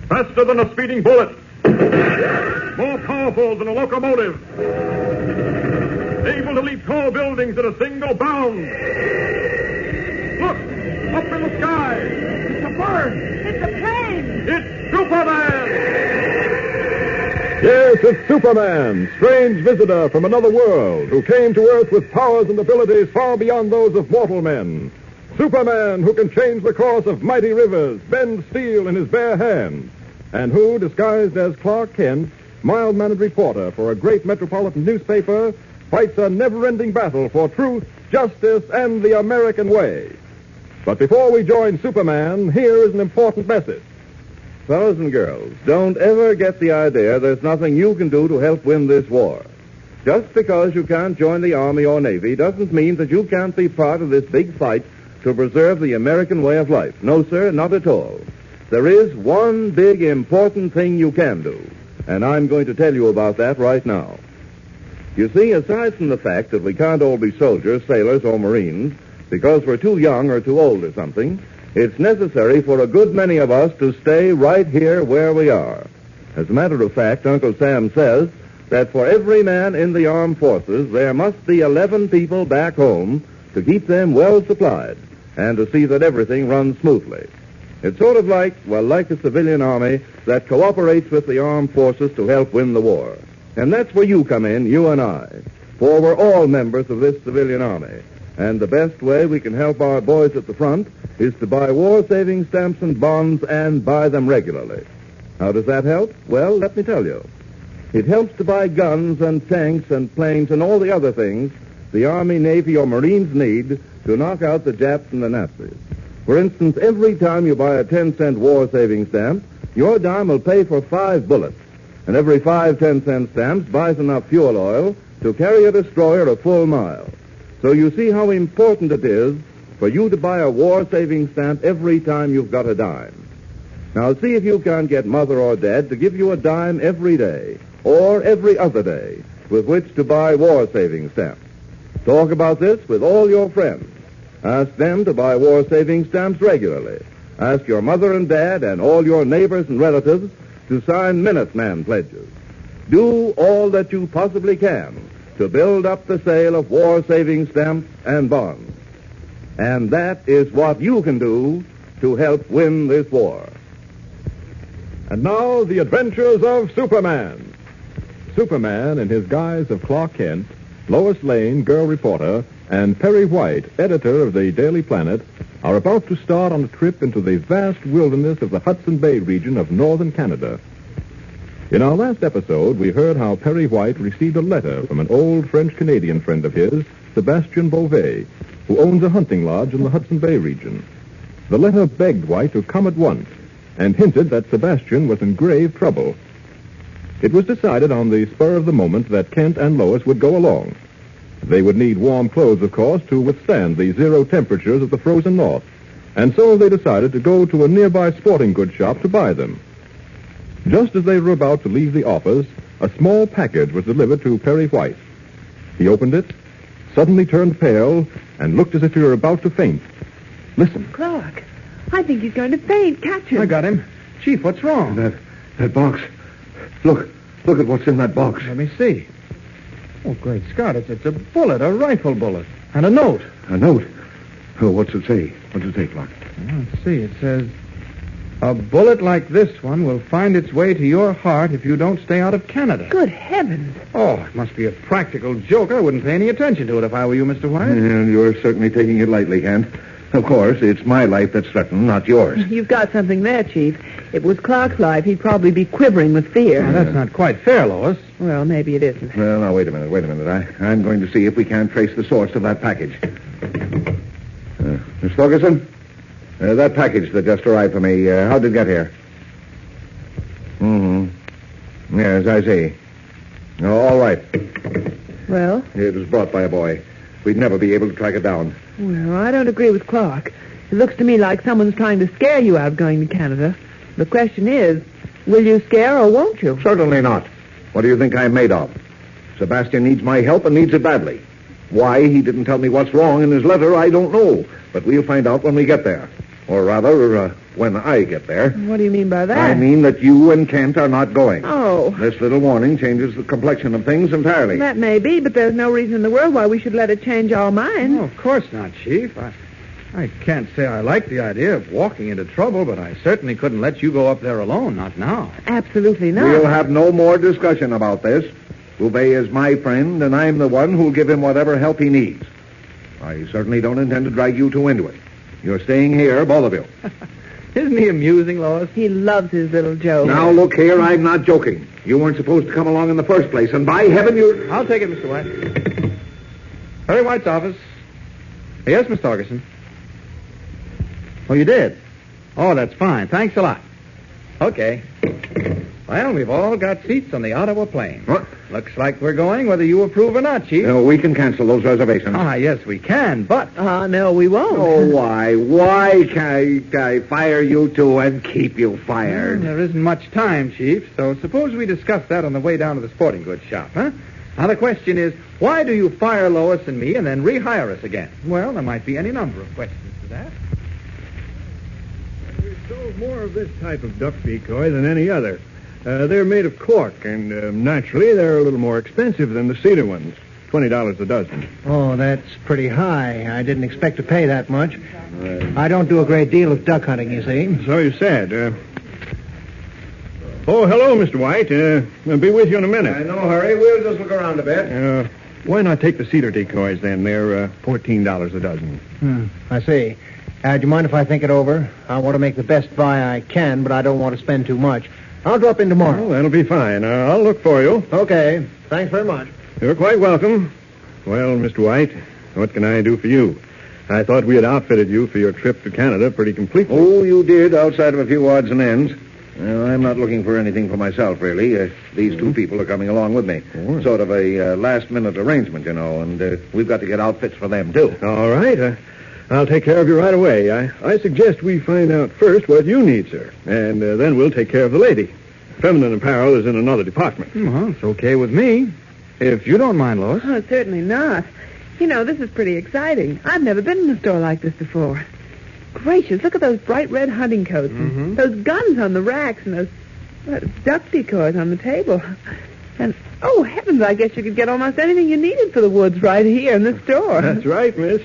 faster than a speeding bullet, more powerful than a locomotive, able to leap tall buildings at a single bound. Look, up in the sky. It's a bird. It's a plane. It's Superman! Yes, it's Superman, strange visitor from another world, who came to Earth with powers and abilities far beyond those of mortal men. Superman, who can change the course of mighty rivers, bend steel in his bare hands, and who, disguised as Clark Kent, mild-mannered reporter for a great metropolitan newspaper, fights a never-ending battle for truth, justice, and the American way. But before we join Superman, here is an important message. Fellows and girls, don't ever get the idea there's nothing you can do to help win this war. Just because you can't join the Army or Navy doesn't mean that you can't be part of this big fight to preserve the American way of life. No, sir, not at all. There is one big important thing you can do, and I'm going to tell you about that right now. You see, aside from the fact that we can't all be soldiers, sailors, or Marines, because we're too young or too old or something, it's necessary for a good many of us to stay right here where we are. As a matter of fact, Uncle Sam says that for every man in the armed forces, there must be 11 people back home to keep them well supplied and to see that everything runs smoothly. It's sort of like a civilian army that cooperates with the armed forces to help win the war. And that's where you come in, you and I. For we're all members of this civilian army. And the best way we can help our boys at the front is to buy war-saving stamps and bonds and buy them regularly. How does that help? Well, let me tell you. It helps to buy guns and tanks and planes and all the other things the Army, Navy, or Marines need to knock out the Japs and the Nazis. For instance, every time you buy a 10-cent war-saving stamp, your dime will pay for 5 bullets. And every 5 10-cent stamps buys enough fuel oil to carry a destroyer a full mile. So you see how important it is for you to buy a war-saving stamp every time you've got a dime. Now, see if you can't get Mother or Dad to give you a dime every day, or every other day, with which to buy war-saving stamps. Talk about this with all your friends. Ask them to buy war-saving stamps regularly. Ask your mother and dad and all your neighbors and relatives to sign Minuteman pledges. Do all that you possibly can to build up the sale of war-saving stamps and bonds. And that is what you can do to help win this war. And now, the adventures of Superman. Superman, in his guise of Clark Kent, Lois Lane, girl reporter, and Perry White, editor of the Daily Planet, are about to start on a trip into the vast wilderness of the Hudson Bay region of northern Canada. In our last episode, we heard how Perry White received a letter from an old French-Canadian friend of his, Sebastien Beauvais, who owns a hunting lodge in the Hudson Bay region. The letter begged White to come at once and hinted that Sebastien was in grave trouble. It was decided on the spur of the moment that Kent and Lois would go along. They would need warm clothes, of course, to withstand the 0 temperatures of the frozen north, and so they decided to go to a nearby sporting goods shop to buy them. Just as they were about to leave the office, a small package was delivered to Perry White. He opened it, suddenly turned pale, and looked as if he were about to faint. Listen. Clark, I think he's going to faint. Catch him. I got him. Chief, what's wrong? That box. Look at what's in that box. Let me see. Oh, great Scott, it's a bullet, a rifle bullet, and a note. A note? Oh, what's it say? What's it say, Clark? Let's see. It says, a bullet like this one will find its way to your heart if you don't stay out of Canada. Good heavens. Oh, it must be a practical joke. I wouldn't pay any attention to it if I were you, Mr. White. And you're certainly taking it lightly, Kent. Of course, it's my life that's threatened, not yours. You've got something there, Chief. If it was Clark's life, he'd probably be quivering with fear. Now, that's not quite fair, Lois. Well, maybe it isn't. Well, now, wait a minute. I'm going to see if we can't trace the source of that package. Miss Ferguson? That package that just arrived for me, how did it get here? Mm-hmm. Yes, I see. Oh, all right. Well? It was brought by a boy. We'd never be able to track it down. Well, I don't agree with Clark. It looks to me like someone's trying to scare you out of going to Canada. The question is, will you scare or won't you? Certainly not. What do you think I'm made of? Sebastian needs my help and needs it badly. Why he didn't tell me what's wrong in his letter, I don't know. But we'll find out when we get there. Or rather, when I get there. What do you mean by that? I mean that you and Kent are not going. Oh. This little warning changes the complexion of things entirely. That may be, but there's no reason in the world why we should let it change our minds. Oh, of course not, Chief. I can't say I like the idea of walking into trouble, but I certainly couldn't let you go up there alone, not now. Absolutely not. We'll have no more discussion about this. Bouvet is my friend, and I'm the one who'll give him whatever help he needs. I certainly don't intend to drag you two into it. You're staying here, both of you. Isn't he amusing, Lois? He loves his little joke. Now, look here, I'm not joking. You weren't supposed to come along in the first place, and by heaven, you... I'll take it, Mr. White. Perry White's office. Yes, Miss Torgerson. Oh, you did? Oh, that's fine. Thanks a lot. Okay. Well, we've all got seats on the Ottawa plane. What? Looks like we're going whether you approve or not, Chief. No, we can cancel those reservations. Ah, yes, we can, but... No, we won't. Oh, why? Why can't I fire you two and keep you fired? There isn't much time, Chief, so suppose we discuss that on the way down to the sporting goods shop, huh? Now, the question is, why do you fire Lois and me and then rehire us again? Well, there might be any number of questions to that. We've sold more of this type of duck decoy than any other. They're made of cork, and naturally, they're a little more expensive than the cedar ones. $20 a dozen. Oh, that's pretty high. I didn't expect to pay that much. I don't do a great deal of duck hunting, you see. So you said. Oh, hello, Mr. White. I'll be with you in a minute. No hurry. We'll just look around a bit. Why not take the cedar decoys, then? They're $14 a dozen. I see. Do you mind if I think it over? I want to make the best buy I can, but I don't want to spend too much. I'll drop in tomorrow. Oh, that'll be fine. I'll look for you. Okay. Thanks very much. You're quite welcome. Well, Mr. White, what can I do for you? I thought we had outfitted you for your trip to Canada pretty completely. Oh, you did, outside of a few odds and ends. I'm not looking for anything for myself, really. These two people are coming along with me. Oh. Sort of a last-minute arrangement, you know, and we've got to get outfits for them, too. All right. I'll take care of you right away. I suggest we find out first what you need, sir, and then we'll take care of the lady. Feminine apparel is in another department. Well, it's okay with me. If you don't mind, Lois. Oh, certainly not. You know, this is pretty exciting. I've never been in a store like this before. Gracious, look at those bright red hunting coats. And those guns on the racks and those duck decoys on the table. And, oh, heavens, I guess you could get almost anything you needed for the woods right here in the store. That's right, miss.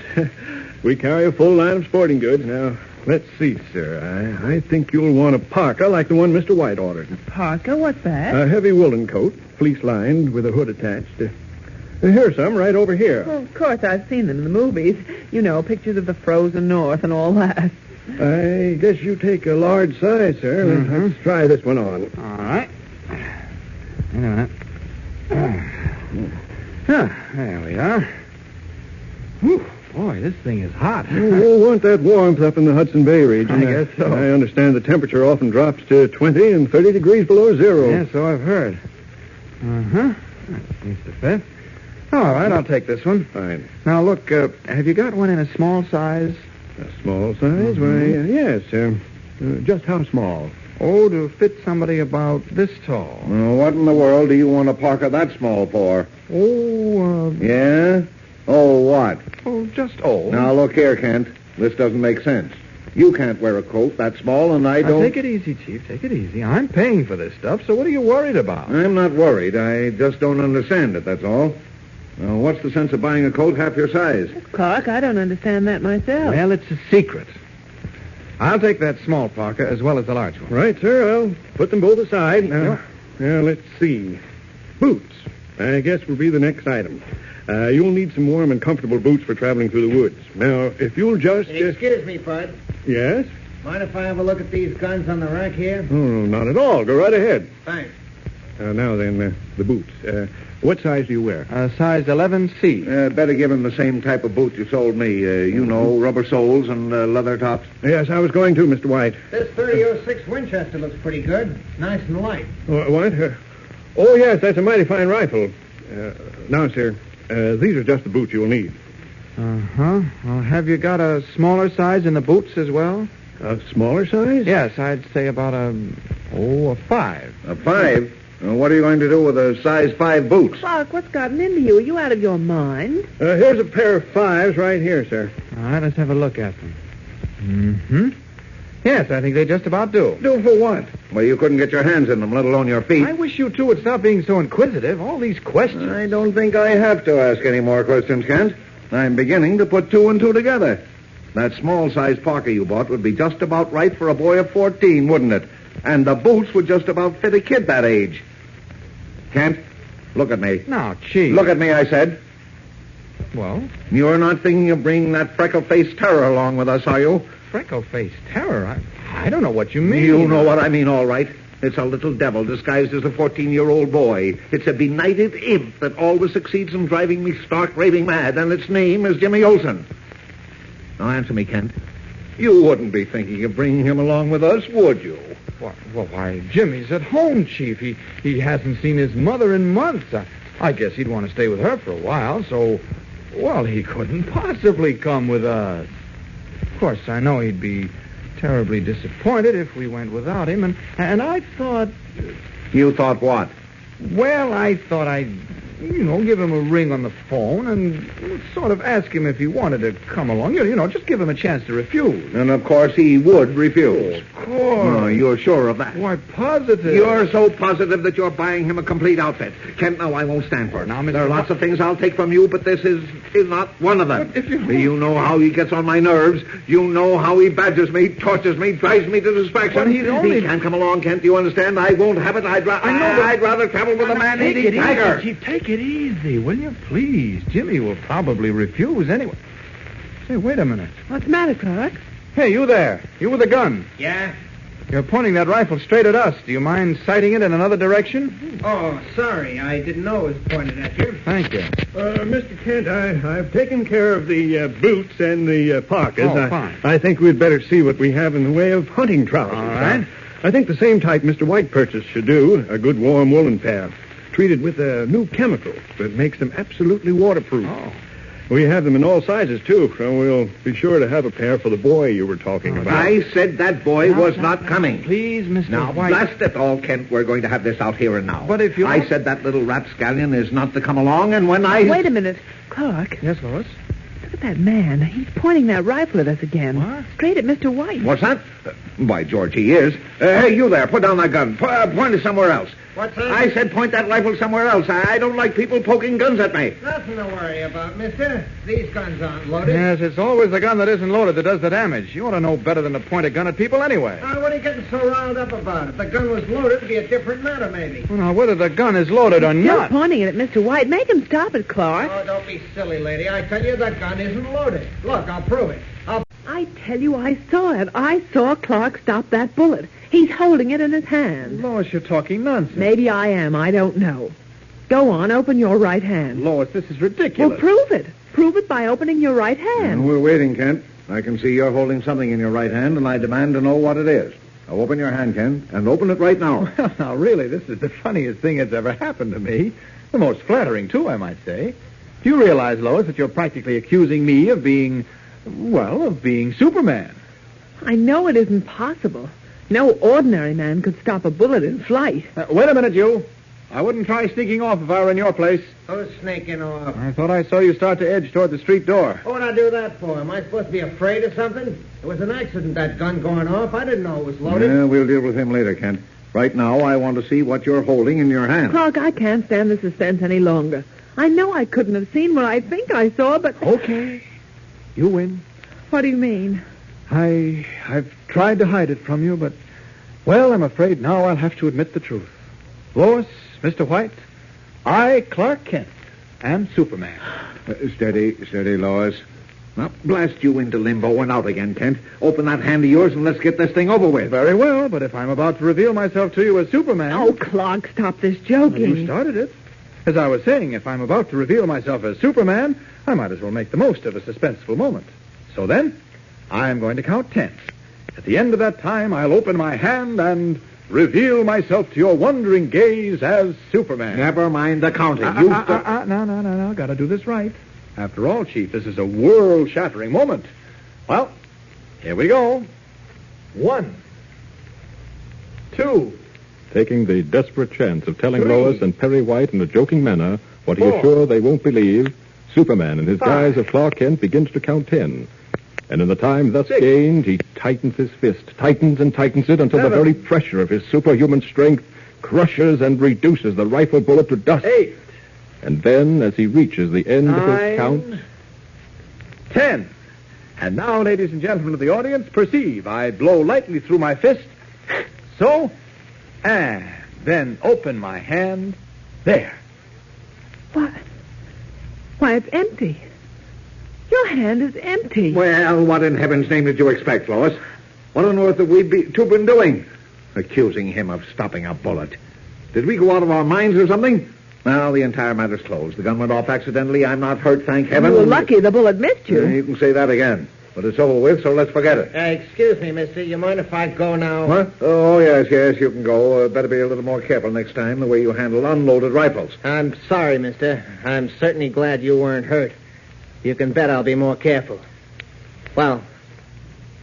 We carry a full line of sporting goods. Now, let's see, sir. I think you'll want a parka like the one Mr. White ordered. Parka, what's that? A heavy woolen coat, fleece-lined with a hood attached. Here's some right over here. Oh, of course, I've seen them in the movies. You know, pictures of the frozen north and all that. I guess you take a large size, sir. Let's try this one on. All right. Wait a minute. There we are. Whew. Boy, this thing is hot. We'll want that warmth up in the Hudson Bay region. I guess so. I understand the temperature often drops to 20 and 30 degrees below zero. Yeah, so I've heard. That seems to fit. All right, I'll take this one. Fine. Now, look, have you got one in a small size? A small size? Why, yes. Just how small? Oh, to fit somebody about this tall. Well, what in the world do you want a parka that small for? Oh, Yeah? Oh, what? just old. Now, look here, Kent. This doesn't make sense. You can't wear a coat that small, and I Now, don't... take it easy, Chief. Take it easy. I'm paying for this stuff, so what are you worried about? I'm not worried. I just don't understand it, that's all. Now, what's the sense of buying a coat half your size? Clark, I don't understand that myself. Well, it's a secret. I'll take that small parka as well as the large one. Right, sir. I'll put them both aside. Now, let's see. Boots. I guess will be the next item. You'll need some warm and comfortable boots for traveling through the woods. Now, if you'll just... Excuse me, Bud. Yes? Mind if I have a look at these guns on the rack here? Oh, not at all. Go right ahead. Thanks. Now then, the boots. What size do you wear? Size 11C. Better give him the same type of boot you sold me. You know, rubber soles and leather tops. Yes, I was going to, Mr. White. This 30-06 Winchester looks pretty good. Nice and light. What? Oh, yes, that's a mighty fine rifle. Now, sir, these are just the boots you'll need. Well, have you got a smaller size in the boots as well? A smaller size? Yes, I'd say about a 5. A 5? What are you going to do with a size 5 boots? Clark, what's gotten into you? Are you out of your mind? Here's a pair of 5s right here, sir. All right, let's have a look at them. Yes, I think they just about do. Do for what? Well, you couldn't get your hands in them, let alone your feet. I wish you two would stop being so inquisitive. All these questions. I don't think I have to ask any more questions, Kent. I'm beginning to put two and two together. That small-sized parka you bought would be just about right for a boy of 14, wouldn't it? And the boots would just about fit a kid that age. Kent, look at me. Now, Chief. Look at me, I said. Well? You're not thinking of bringing that freckle-faced terror along with us, are you? Freckle-faced terror? I don't know what you mean. You know what I mean, all right. It's a little devil disguised as a 14-year-old boy. It's a benighted imp that always succeeds in driving me stark raving mad, and its name is Jimmy Olsen. Now answer me, Kent. You wouldn't be thinking of bringing him along with us, would you? Well, why, Jimmy's at home, Chief. He hasn't seen his mother in months. I guess he'd want to stay with her for a while, so... Well, he couldn't possibly come with us. Of course, I know he'd be terribly disappointed if we went without him, and I thought... You thought what? Well, I thought I'd, give him a ring on the phone and sort of ask him if he wanted to come along. Just give him a chance to refuse. And, of course, he would refuse. Of course. Oh, you're sure of that? Why, positive. You're so positive that you're buying him a complete outfit. Kent, no, I won't stand for it. Now, Mr. There are lots of things I'll take from you, but this is not one of them. You know how he gets on my nerves. You know how he badgers me, tortures me, drives me to distraction. He can't come along, Kent. Do you understand? I won't have it. I'd rather travel with a man-eating tiger. Chief, take it easy, will you? Please. Jimmy will probably refuse anyway. Say, wait a minute. What's the matter, Clark? Hey, you there. You with the gun. Yeah? You're pointing that rifle straight at us. Do you mind sighting it in another direction? Oh, sorry. I didn't know it was pointed at you. Thank you. Mr. Kent, I've taken care of the boots and the parkas. Oh, fine. I think we'd better see what we have in the way of hunting trousers. All right. I think the same type Mr. White purchased should do. A good warm woolen pair. Treated with a new chemical that makes them absolutely waterproof. Oh. We have them in all sizes, too, so we'll be sure to have a pair for the boy you were talking about. I said that boy was not coming. Please, Mr. Now, White. blast it all, Kent. We're going to have this out here and now. But if you... I said that little rapscallion is not to come along, and when I... Wait a minute. Clark, Yes, Lois? look at that man. He's pointing that rifle at us again. What? Straight at Mr. White. What's that? By George, he is. Hey, you there. Put down that gun. Point it somewhere else. What's that? I said point that rifle somewhere else. I don't like people poking guns at me. Nothing to worry about, mister. These guns aren't loaded. Yes, it's always the gun that isn't loaded that does the damage. You ought to know better than to point a gun at people anyway. What are you getting so riled up about? If the gun was loaded, it'd be a different matter, maybe. Well, now, whether the gun is loaded or Still not... pointing it at Mr. White. Make him stop it, Clark. Oh, don't be silly, lady. I tell you, the gun isn't loaded. Look, I'll prove it. I tell you, I saw it. I saw Clark stop that bullet. He's holding it in his hand. Lois, you're talking nonsense. Maybe I am. I don't know. Go on, open your right hand. Lois, this is Well, ridiculous. prove it. Prove it by opening your right hand. We're waiting, Kent. I can see you're holding something in your right hand, and I demand to know what it is. Now, open your hand, Kent, and open it right now. Well, now, really, this is the funniest thing that's ever happened to me. The most flattering, too, I might say. Do you realize, Lois, that you're practically accusing me of being Superman? I know it isn't possible. No ordinary man could stop a bullet in flight. Wait a minute, you. I wouldn't try sneaking off if I were in your place. Who's sneaking off? I thought I saw you start to edge toward the street door. What would I do that for? Am I supposed to be afraid of something? It was an accident, that gun going off. I didn't know it was loaded. Yeah, we'll deal with him later, Kent. Right now, I want to see what you're holding in your hand. Clark, I can't stand the suspense any longer. I know I couldn't have seen what I think I saw, but... Okay. You win. What do you mean? I've tried to hide it from you, but... Well, I'm afraid now I'll have to admit the truth. Lois, Mr. White, I, Clark Kent, am Superman. Steady, Lois. Now, blast you into limbo and out again, Kent. Open that hand of yours and let's get this thing over with. Very well, but if I'm about to reveal myself to you as Superman... Oh, Clark, stop this joking. You started it. As I was saying, if I'm about to reveal myself as Superman, I might as well make the most of a suspenseful moment. So then, I'm going to count 10. At the end of that time, I'll open my hand and reveal myself to your wondering gaze as Superman. Never mind the counting. No. Gotta do this right. After all, Chief, this is a world-shattering moment. Well, here we go. 1, 2... Taking the desperate chance of telling 3, Lois and Perry White in a joking manner what he 4, is sure they won't believe, Superman, in his 5, guise of Clark Kent, begins to count 10. And in the time thus gained, he tightens his fist, tightens and tightens it until the very pressure of his superhuman strength crushes and reduces the rifle bullet to dust. 8. And then, as he reaches the end of his 9, count... 10. And now, ladies and gentlemen of the audience, perceive I blow lightly through my fist. So, and then open my hand. There. Why, it's empty. Your hand is empty. Well, what in heaven's name did you expect, Lois? What on earth have we two been doing? Accusing him of stopping a bullet. Did we go out of our minds or something? Well, the entire matter's closed. The gun went off accidentally. I'm not hurt, thank heaven. You were lucky the bullet missed you. You can say that again. But it's over with, so let's forget it. Excuse me, mister. You mind if I go now? What? Oh, yes, you can go. Better be a little more careful next time, the way you handle unloaded rifles. I'm sorry, mister. I'm certainly glad you weren't hurt. You can bet I'll be more careful. Well,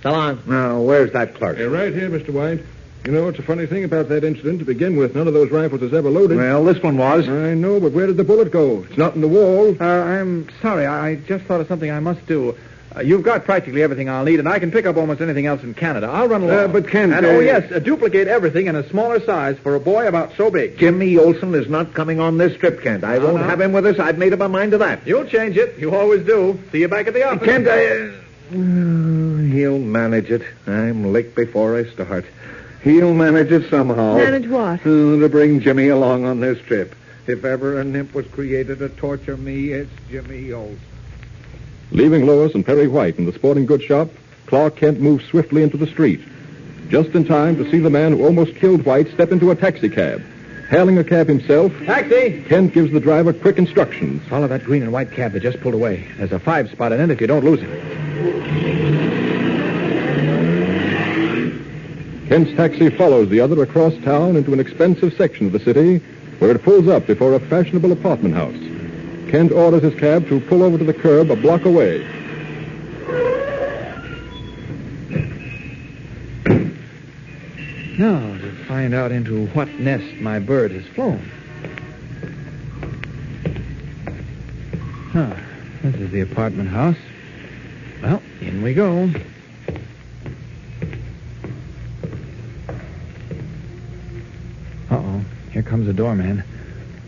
so long. Now, where's that clerk? You're right here, Mr. White. You know, it's a funny thing about that incident. To begin with, none of those rifles was ever loaded. Well, this one was. I know, but where did the bullet go? It's not in the wall. I'm sorry. I just thought of something I must do. You've got practically everything I'll need, and I can pick up almost anything else in Canada. I'll run along. But Kent... And, oh, yes, duplicate everything in a smaller size for a boy about so big. Jimmy Olsen is not coming on this trip, Kent. I won't have him with us. I've made up my mind to that. You'll change it. You always do. See you back at the office. Kent, he'll manage it. I'm licked before I start. He'll manage it somehow. Manage what? To bring Jimmy along on this trip. If ever a nymph was created to torture me, it's Jimmy Olsen. Leaving Lois and Perry White in the sporting goods shop, Clark Kent moves swiftly into the street, just in time to see the man who almost killed White step into a taxicab. Hailing a cab himself, Taxi! Kent gives the driver quick instructions. Follow that green and white cab that just pulled away. There's a 5 spot in it if you don't lose it. Kent's taxi follows the other across town into an expensive section of the city where it pulls up before a fashionable apartment house. Kent orders his cab to pull over to the curb a block away. Now, to find out into what nest my bird has flown. This is the apartment house. Well, in we go. Uh-oh, here comes the doorman.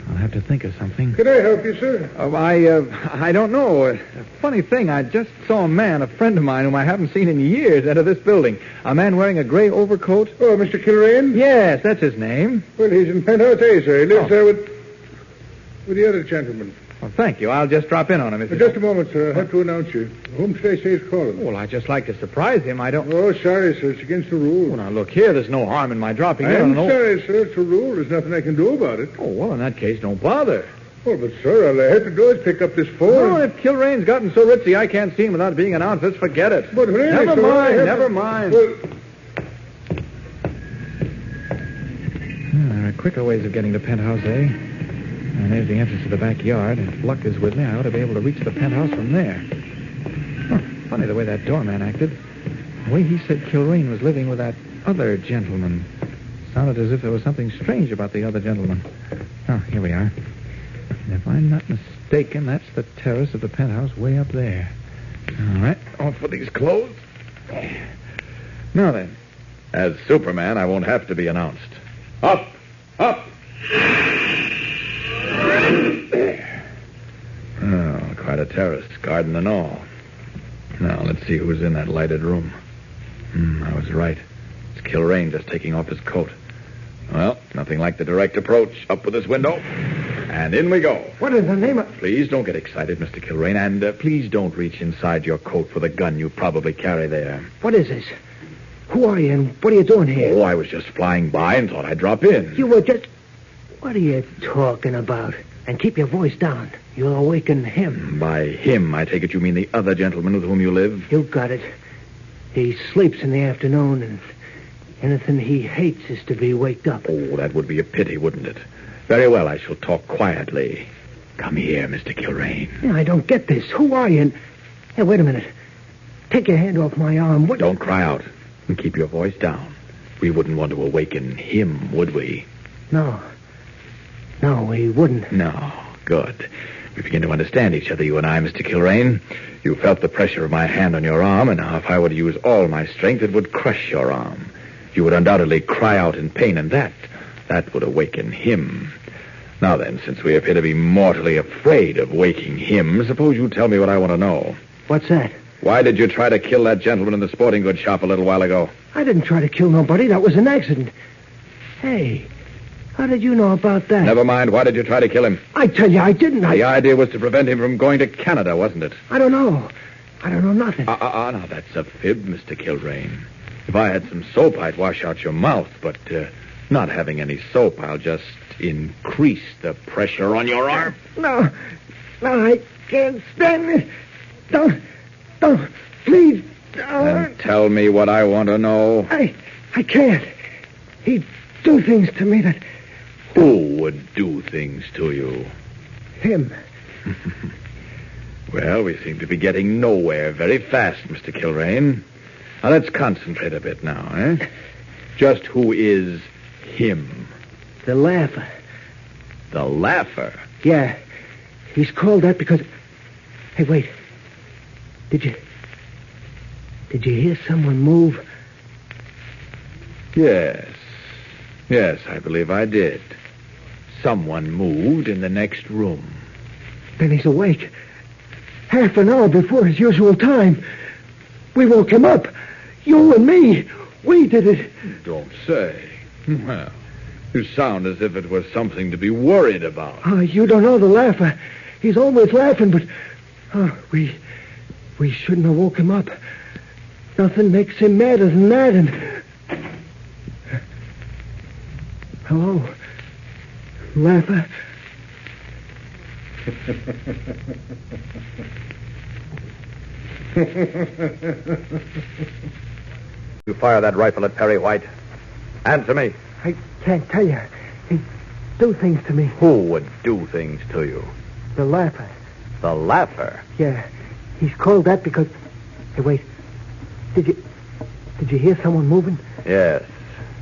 I'll have to think of something. Could I help you, sir? I don't know. A funny thing, I just saw a man, a friend of mine whom I haven't seen in years, enter this building. A man wearing a gray overcoat. Oh, Mr. Kilrain? Yes, that's his name. Well, he's in penthouse A, sir. He lives there with the other gentleman. Well, thank you. I'll just drop in on him. Just a moment, sir. I have to announce you. Whom should I say is calling? Well, I'd just like to surprise him. I don't... Oh, sorry, sir. It's against the rules. Well, now, look here. There's no harm in my dropping in. I'm sorry, sir. It's a rule. There's nothing I can do about it. Oh, well, in that case, don't bother. Oh, but, sir, all I have to do is pick up this phone. Oh, if Kilrain's gotten so ritzy I can't see him without being announced, let's forget it. But really, Never sir, mind, I never mind. Well... There are quicker ways of getting to penthouse A. And there's the entrance to the backyard. If luck is with me, I ought to be able to reach the penthouse from there. Funny the way that doorman acted. The way he said Kilrain was living with that other gentleman. Sounded as if there was something strange about the other gentleman. Oh, here we are. And if I'm not mistaken, that's the terrace of the penthouse way up there. All right, off with these clothes. Now then, as Superman, I won't have to be announced. Up! Up! There. Oh, quite a terrace, garden and all. Now, let's see who's in that lighted room. I was right. It's Kilrain just taking off his coat. Well, nothing like the direct approach. Up with this window. And in we go. What in the name of... Please don't get excited, Mr. Kilrain, and please don't reach inside your coat for the gun you probably carry there. What is this? Who are you and what are you doing here? Oh, I was just flying by and thought I'd drop in. You were just... What are you talking about? And keep your voice down. You'll awaken him. By him, I take it you mean the other gentleman with whom you live? You got it. He sleeps in the afternoon, and anything he hates is to be waked up. Oh, that would be a pity, wouldn't it? Very well, I shall talk quietly. Come here, Mr. Kilrain. Yeah, I don't get this. Who are you? And... Hey, wait a minute. Take your hand off my arm. What... Don't cry out. And keep your voice down. We wouldn't want to awaken him, would we? No. No, we wouldn't. No. Good. We begin to understand each other, you and I, Mr. Kilrain. You felt the pressure of my hand on your arm, and now if I were to use all my strength, it would crush your arm. You would undoubtedly cry out in pain, and that would awaken him. Now then, since we appear to be mortally afraid of waking him, suppose you tell me what I want to know. What's that? Why did you try to kill that gentleman in the sporting goods shop a little while ago? I didn't try to kill nobody. That was an accident. Hey, how did you know about that? Never mind. Why did you try to kill him? I tell you, I didn't. The idea was to prevent him from going to Canada, wasn't it? I don't know. I don't know nothing. Now that's a fib, Mr. Kilrain. If I had some soap, I'd wash out your mouth, but not having any soap, I'll just increase the pressure on your arm. No, I can't stand it. Don't, please. Then tell me what I want to know. I can't. He'd do things to me that... Who would do things to you? Him. Well, we seem to be getting nowhere very fast, Mr. Kilrain. Now, let's concentrate a bit now, eh? Just who is him? The Laugher. The Laugher? Yeah. He's called that because... Hey, wait. Did you hear someone move? Yes, I believe I did. Someone moved in the next room. Then he's awake. Half an hour before his usual time. We woke him up. You and me. We did it. Don't say. Well, you sound as if it was something to be worried about. Oh, you don't know the Laugher. He's always laughing, but... we shouldn't have woke him up. Nothing makes him madder than that, and... Hello, Laugher. You fire that rifle at Perry White. Answer me. I can't tell you. He'd do things to me. Who would do things to you? The Laugher. The Laugher? Yeah. He's called that because... Hey, wait. Did you hear someone moving? Yes.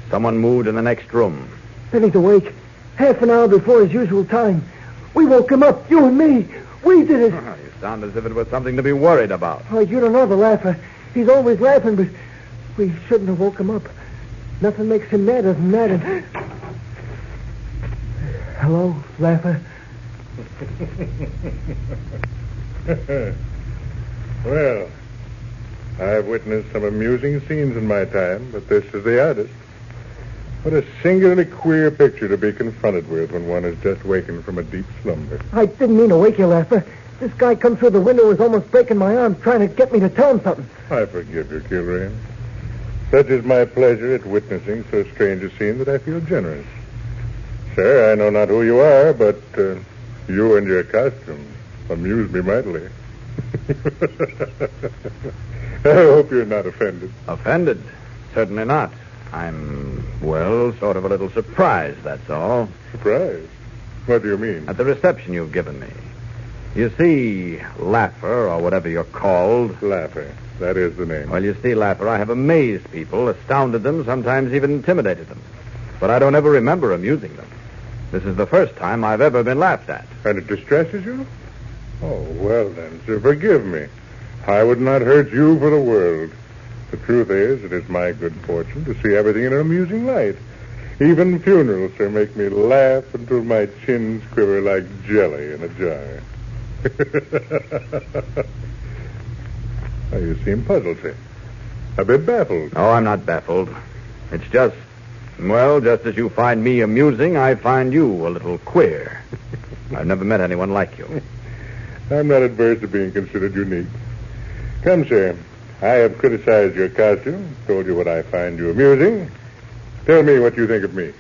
Someone moved in the next room. Then he's awake. Half an hour before his usual time. We woke him up, you and me. We did it. You sound as if it was something to be worried about. Oh, you don't know the Laugher. He's always laughing, but we shouldn't have woke him up. Nothing makes him madder than that. And... Hello, Laugher. Well, I've witnessed some amusing scenes in my time, but this is the oddest. What a singularly queer picture to be confronted with when one has just wakened from a deep slumber. I didn't mean to wake you, Laugher. This guy come through the window was almost breaking my arm, trying to get me to tell him something. I forgive you, Kilrain. Such is my pleasure at witnessing so strange a scene that I feel generous. Sir, I know not who you are, but you and your costume amuse me mightily. I hope you're not offended. Offended? Certainly not. I'm, sort of a little surprised, that's all. Surprised? What do you mean? At the reception you've given me. You see, Laugher, or whatever you're called... Laugher. That is the name. Well, you see, Laugher, I have amazed people, astounded them, sometimes even intimidated them. But I don't ever remember amusing them. This is the first time I've ever been laughed at. And it distresses you? Oh, well then, sir, forgive me. I would not hurt you for the world. The truth is, it is my good fortune to see everything in an amusing light. Even funerals, sir, make me laugh until my chins quiver like jelly in a jar. Oh, you seem puzzled, sir. A bit baffled. Oh, I'm not baffled. It's just as you find me amusing, I find you a little queer. I've never met anyone like you. I'm not adverse to being considered unique. Come, sir. I have criticized your costume, told you what I find you amusing. Tell me what you think of me.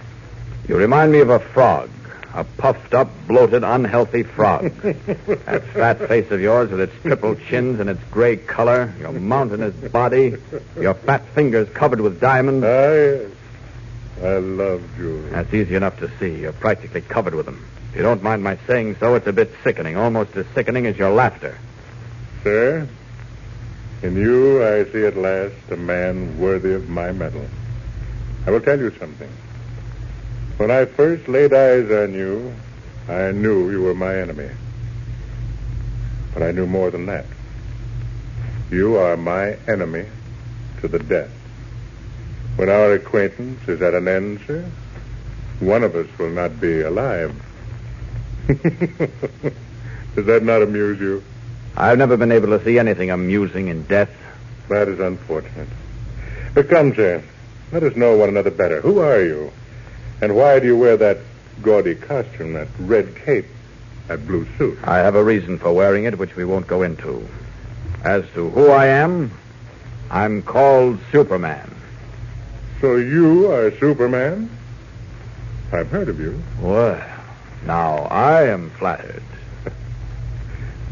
You remind me of a frog. A puffed-up, bloated, unhealthy frog. That fat face of yours with its triple chins and its gray color, your mountainous body, your fat fingers covered with diamonds. Ah, yes. I love jewelry. That's easy enough to see. You're practically covered with them. If you don't mind my saying so, it's a bit sickening, almost as sickening as your laughter. Sir, in you I see at last a man worthy of my mettle. I will tell you something. When I first laid eyes on you, I knew you were my enemy. But I knew more than that. You are my enemy to the death. When our acquaintance is at an end, sir, one of us will not be alive. Does that not amuse you? I've never been able to see anything amusing in death. That is unfortunate. But come, sir, let us know one another better. Who are you? And why do you wear that gaudy costume, that red cape, that blue suit? I have a reason for wearing it, which we won't go into. As to who I am, I'm called Superman. So you are Superman? I've heard of you. Well, now I am flattered.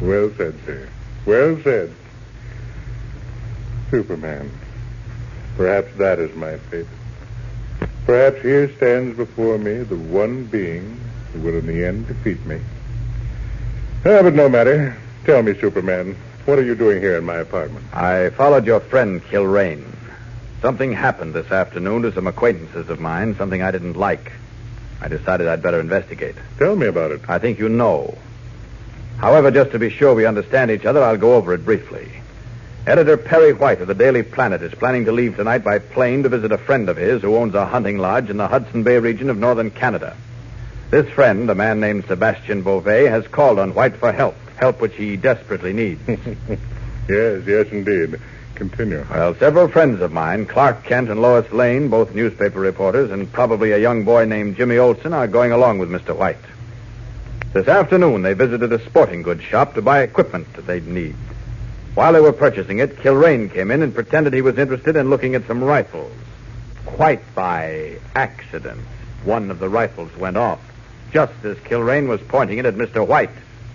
Well said, sir. Well said. Superman. Perhaps that is my fate. Perhaps here stands before me the one being who will in the end defeat me. But no matter. Tell me, Superman, what are you doing here in my apartment? I followed your friend, Kilrain. Something happened this afternoon to some acquaintances of mine, something I didn't like. I decided I'd better investigate. Tell me about it. I think you know. However, just to be sure we understand each other, I'll go over it briefly. Editor Perry White of the Daily Planet is planning to leave tonight by plane to visit a friend of his who owns a hunting lodge in the Hudson Bay region of northern Canada. This friend, a man named Sebastian Beauvais, has called on White for help which he desperately needs. Yes, indeed. Continue. Well, several friends of mine, Clark Kent and Lois Lane, both newspaper reporters, and probably a young boy named Jimmy Olsen, are going along with Mr. White. This afternoon, they visited a sporting goods shop to buy equipment that they'd need. While they were purchasing it, Kilrain came in and pretended he was interested in looking at some rifles. Quite by accident, one of the rifles went off, just as Kilrain was pointing it at Mr. White,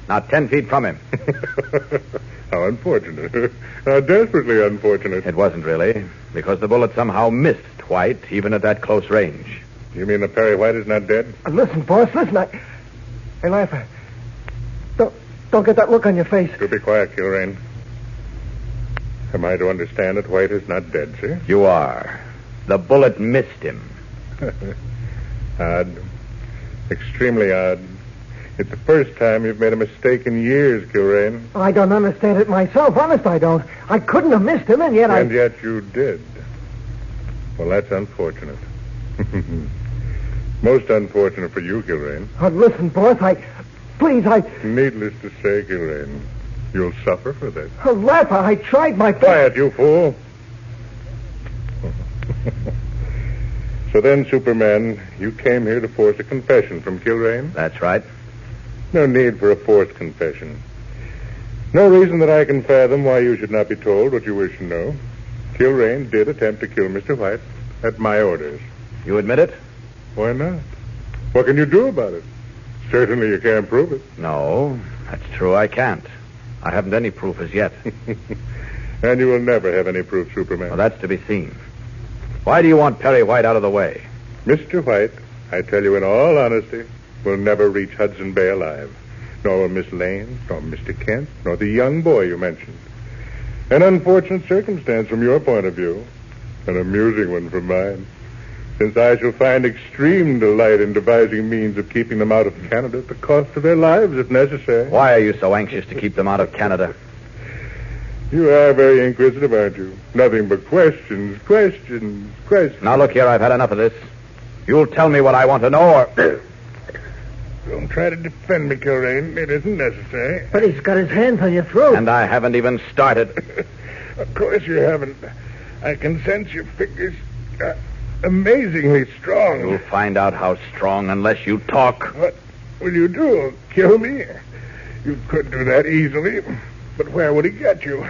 not 10 feet from him. How unfortunate. How desperately unfortunate. It wasn't really, because the bullet somehow missed White, even at that close range. You mean that Perry White is not dead? Listen, boss, listen. Hey, Lifer, don't get that look on your face. Do be quiet, Kilrain. Am I to understand that White is not dead, sir? You are. The bullet missed him. Odd. Extremely odd. It's the first time you've made a mistake in years, Kilrain. I don't understand it myself. Honest, I don't. I couldn't have missed him, and yet And yet you did. Well, that's unfortunate. Most unfortunate for you, Kilrain. Listen, boss, Please, Needless to say, Kilrain, you'll suffer for this. Laffer, I tried my best. Quiet, you fool. So then, Superman, you came here to force a confession from Kilrain? That's right. No need for a forced confession. No reason that I can fathom why you should not be told what you wish to know. Kilrain did attempt to kill Mr. White at my orders. You admit it? Why not? What can you do about it? Certainly you can't prove it. No, that's true, I can't. I haven't any proof as yet. And you will never have any proof, Superman. Well, that's to be seen. Why do you want Perry White out of the way? Mr. White, I tell you in all honesty, will never reach Hudson Bay alive. Nor will Miss Lane, nor Mr. Kent, nor the young boy you mentioned. An unfortunate circumstance from your point of view. An amusing one from mine. Since I shall find extreme delight in devising means of keeping them out of Canada at the cost of their lives, if necessary. Why are you so anxious to keep them out of Canada? You are very inquisitive, aren't you? Nothing but questions. Now, look here, I've had enough of this. You'll tell me what I want to know, or... Don't try to defend me, Kilrain. It isn't necessary. But he's got his hands on your throat. And I haven't even started. Of course you haven't. I can sense your fingers amazingly strong. You'll find out how strong unless you talk. What will you do? Kill me? You could do that easily. But where would he get you?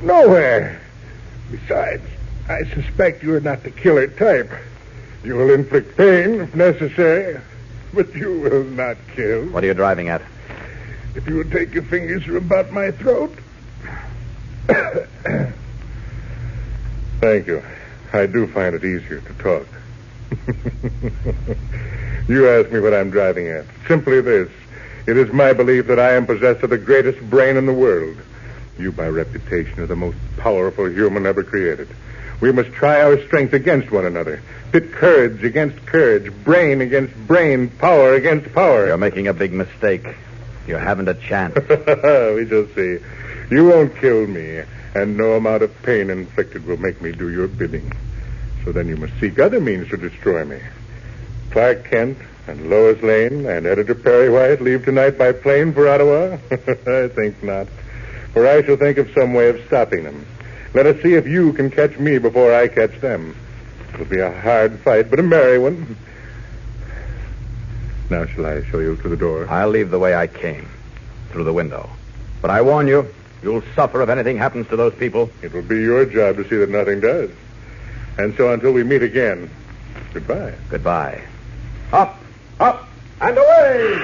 Nowhere. Besides, I suspect you are not the killer type. You will inflict pain if necessary, but you will not kill. What are you driving at? If you would take your fingers from about my throat. Thank you. I do find it easier to talk. You ask me what I'm driving at. Simply this. It is my belief that I am possessed of the greatest brain in the world. You, by reputation, are the most powerful human ever created. We must try our strength against one another. Pit courage against courage, brain against brain, power against power. You're making a big mistake. You haven't a chance. We shall see. You won't kill me, and no amount of pain inflicted will make me do your bidding. So then you must seek other means to destroy me. Clark Kent and Lois Lane and Editor Perry White leave tonight by plane for Ottawa? I think not. For I shall think of some way of stopping them. Let us see if you can catch me before I catch them. It'll be a hard fight, but a merry one. Now shall I show you to the door? I'll leave the way I came, through the window. But I warn you, you'll suffer if anything happens to those people. It will be your job to see that nothing does. And so until we meet again, goodbye. Goodbye. Up, up, and away!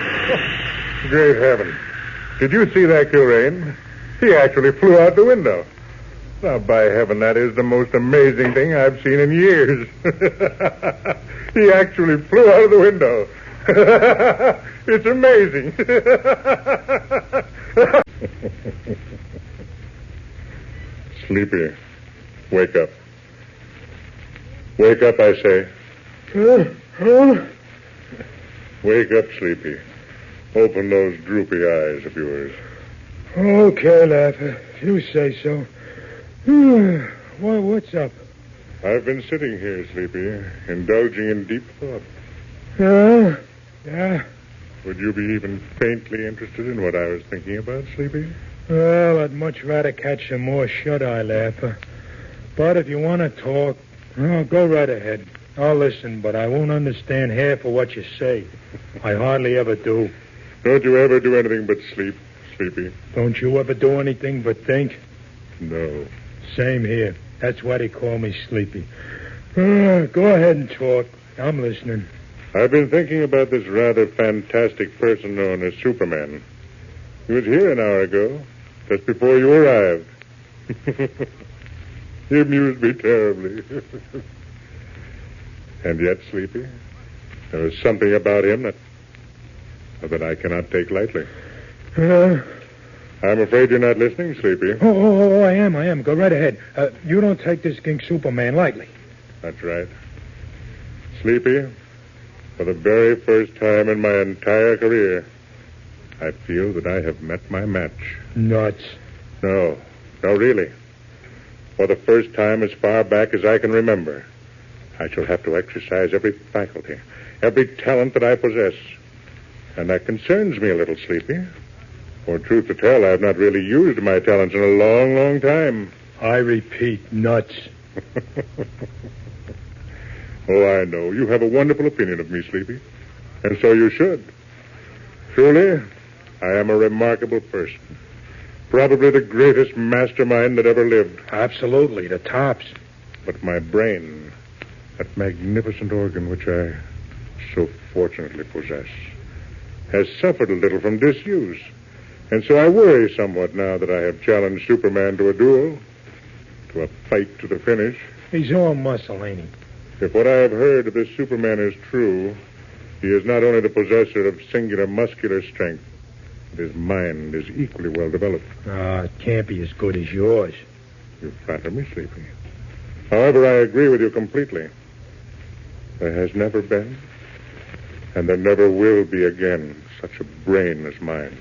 Great heaven. Did you see that, Kilrain? He actually flew out the window. Now, by heaven, that is the most amazing thing I've seen in years. He actually flew out of the window. It's amazing. Sleepy, wake up. Wake up, I say. Wake up, Sleepy. Open those droopy eyes of yours. Okay, Laffer, if you say so. What's up? I've been sitting here, Sleepy, indulging in deep thought. Yeah? Would you be even faintly interested in what I was thinking about, Sleepy? Well, I'd much rather catch some more shut-eye, Laffer. But if you want to talk, go right ahead. I'll listen, but I won't understand half of what you say. I hardly ever do. Don't you ever do anything but sleep, Sleepy? Don't you ever do anything but think? No. Same here. That's why they call me Sleepy. Go ahead and talk. I'm listening. I've been thinking about this rather fantastic person known as Superman. He was here an hour ago, just before you arrived. He amused me terribly. And yet, Sleepy, there was something about him that I cannot take lightly. I'm afraid you're not listening, Sleepy. Oh, I am. Go right ahead. You don't take this King Superman lightly. That's right. Sleepy, for the very first time in my entire career, I feel that I have met my match. Nuts. No, really. For the first time as far back as I can remember, I shall have to exercise every faculty, every talent that I possess. And that concerns me a little, Sleepy. For truth to tell, I've not really used my talents in a long, long time. I repeat, nuts. Oh, I know. You have a wonderful opinion of me, Sleepy. And so you should. Truly, I am a remarkable person. Probably the greatest mastermind that ever lived. Absolutely, the tops. But my brain, that magnificent organ which I so fortunately possess, has suffered a little from disuse. And so I worry somewhat now that I have challenged Superman to a duel, to a fight to the finish. He's all muscle, ain't he? If what I have heard of this Superman is true, he is not only the possessor of singular muscular strength, but his mind is equally well developed. It can't be as good as yours. You flatter me, Sleepy. However, I agree with you completely. There has never been, and there never will be again, such a brain as mine.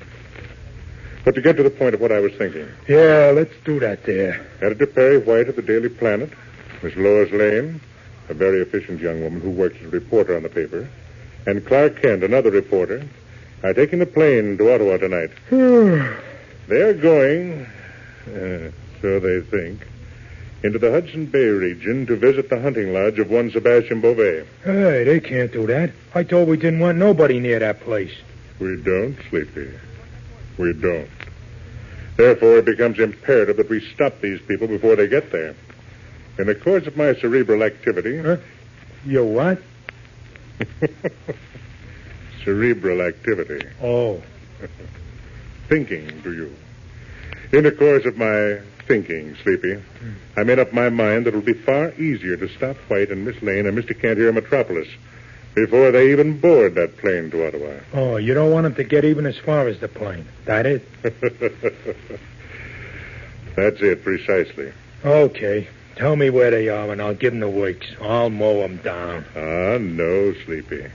But to get to the point of what I was thinking. Yeah, let's do that there. Editor Perry White of the Daily Planet, Miss Lois Lane, a very efficient young woman who works as a reporter on the paper, and Clark Kent, another reporter, are taking the plane to Ottawa tonight. They are going, so they think, into the Hudson Bay region to visit the hunting lodge of one Sebastian Beauvais. Hey, they can't do that. I thought we didn't want nobody near that place. We don't, Sleepy. We don't. Therefore, it becomes imperative that we stop these people before they get there. In the course of my cerebral activity... Your what? Cerebral activity. Oh. Thinking, do you? In the course of my thinking, Sleepy, I made up my mind that it would be far easier to stop White and Miss Lane and Mr. Kent here in Metropolis before they even board that plane to Ottawa. Oh, you don't want them to get even as far as the plane. That it? That's it, precisely. Okay. Tell me where they are, and I'll give them the works. I'll mow them down. Ah, no, Sleepy.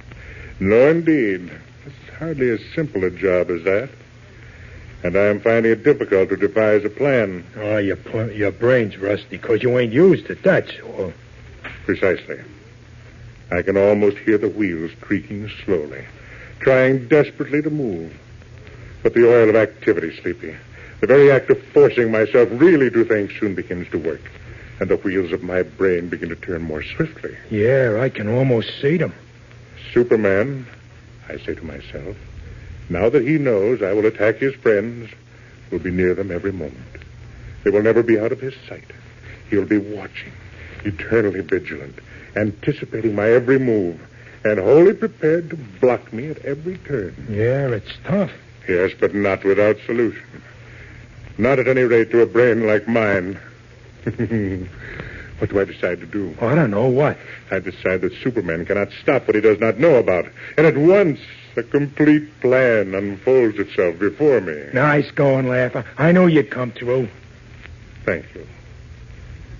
No, indeed. It's hardly as simple a job as that. And I am finding it difficult to devise a plan. Oh, your brain's rusty because you ain't used it, that's all. Precisely. I can almost hear the wheels creaking slowly, trying desperately to move. But the oil of activity, Sleepy, the very act of forcing myself really to think soon begins to work. And the wheels of my brain begin to turn more swiftly. Yeah, I can almost see them. Superman, I say to myself, now that he knows I will attack his friends, will be near them every moment. They will never be out of his sight. He'll be watching, eternally vigilant, anticipating my every move, and wholly prepared to block me at every turn. Yeah, it's tough. Yes, but not without solution. Not at any rate to a brain like mine. What do I decide to do? I don't know what. I decide that Superman cannot stop what he does not know about. And at once, a complete plan unfolds itself before me. Nice going, Laugher. I knew you'd come through. Thank you.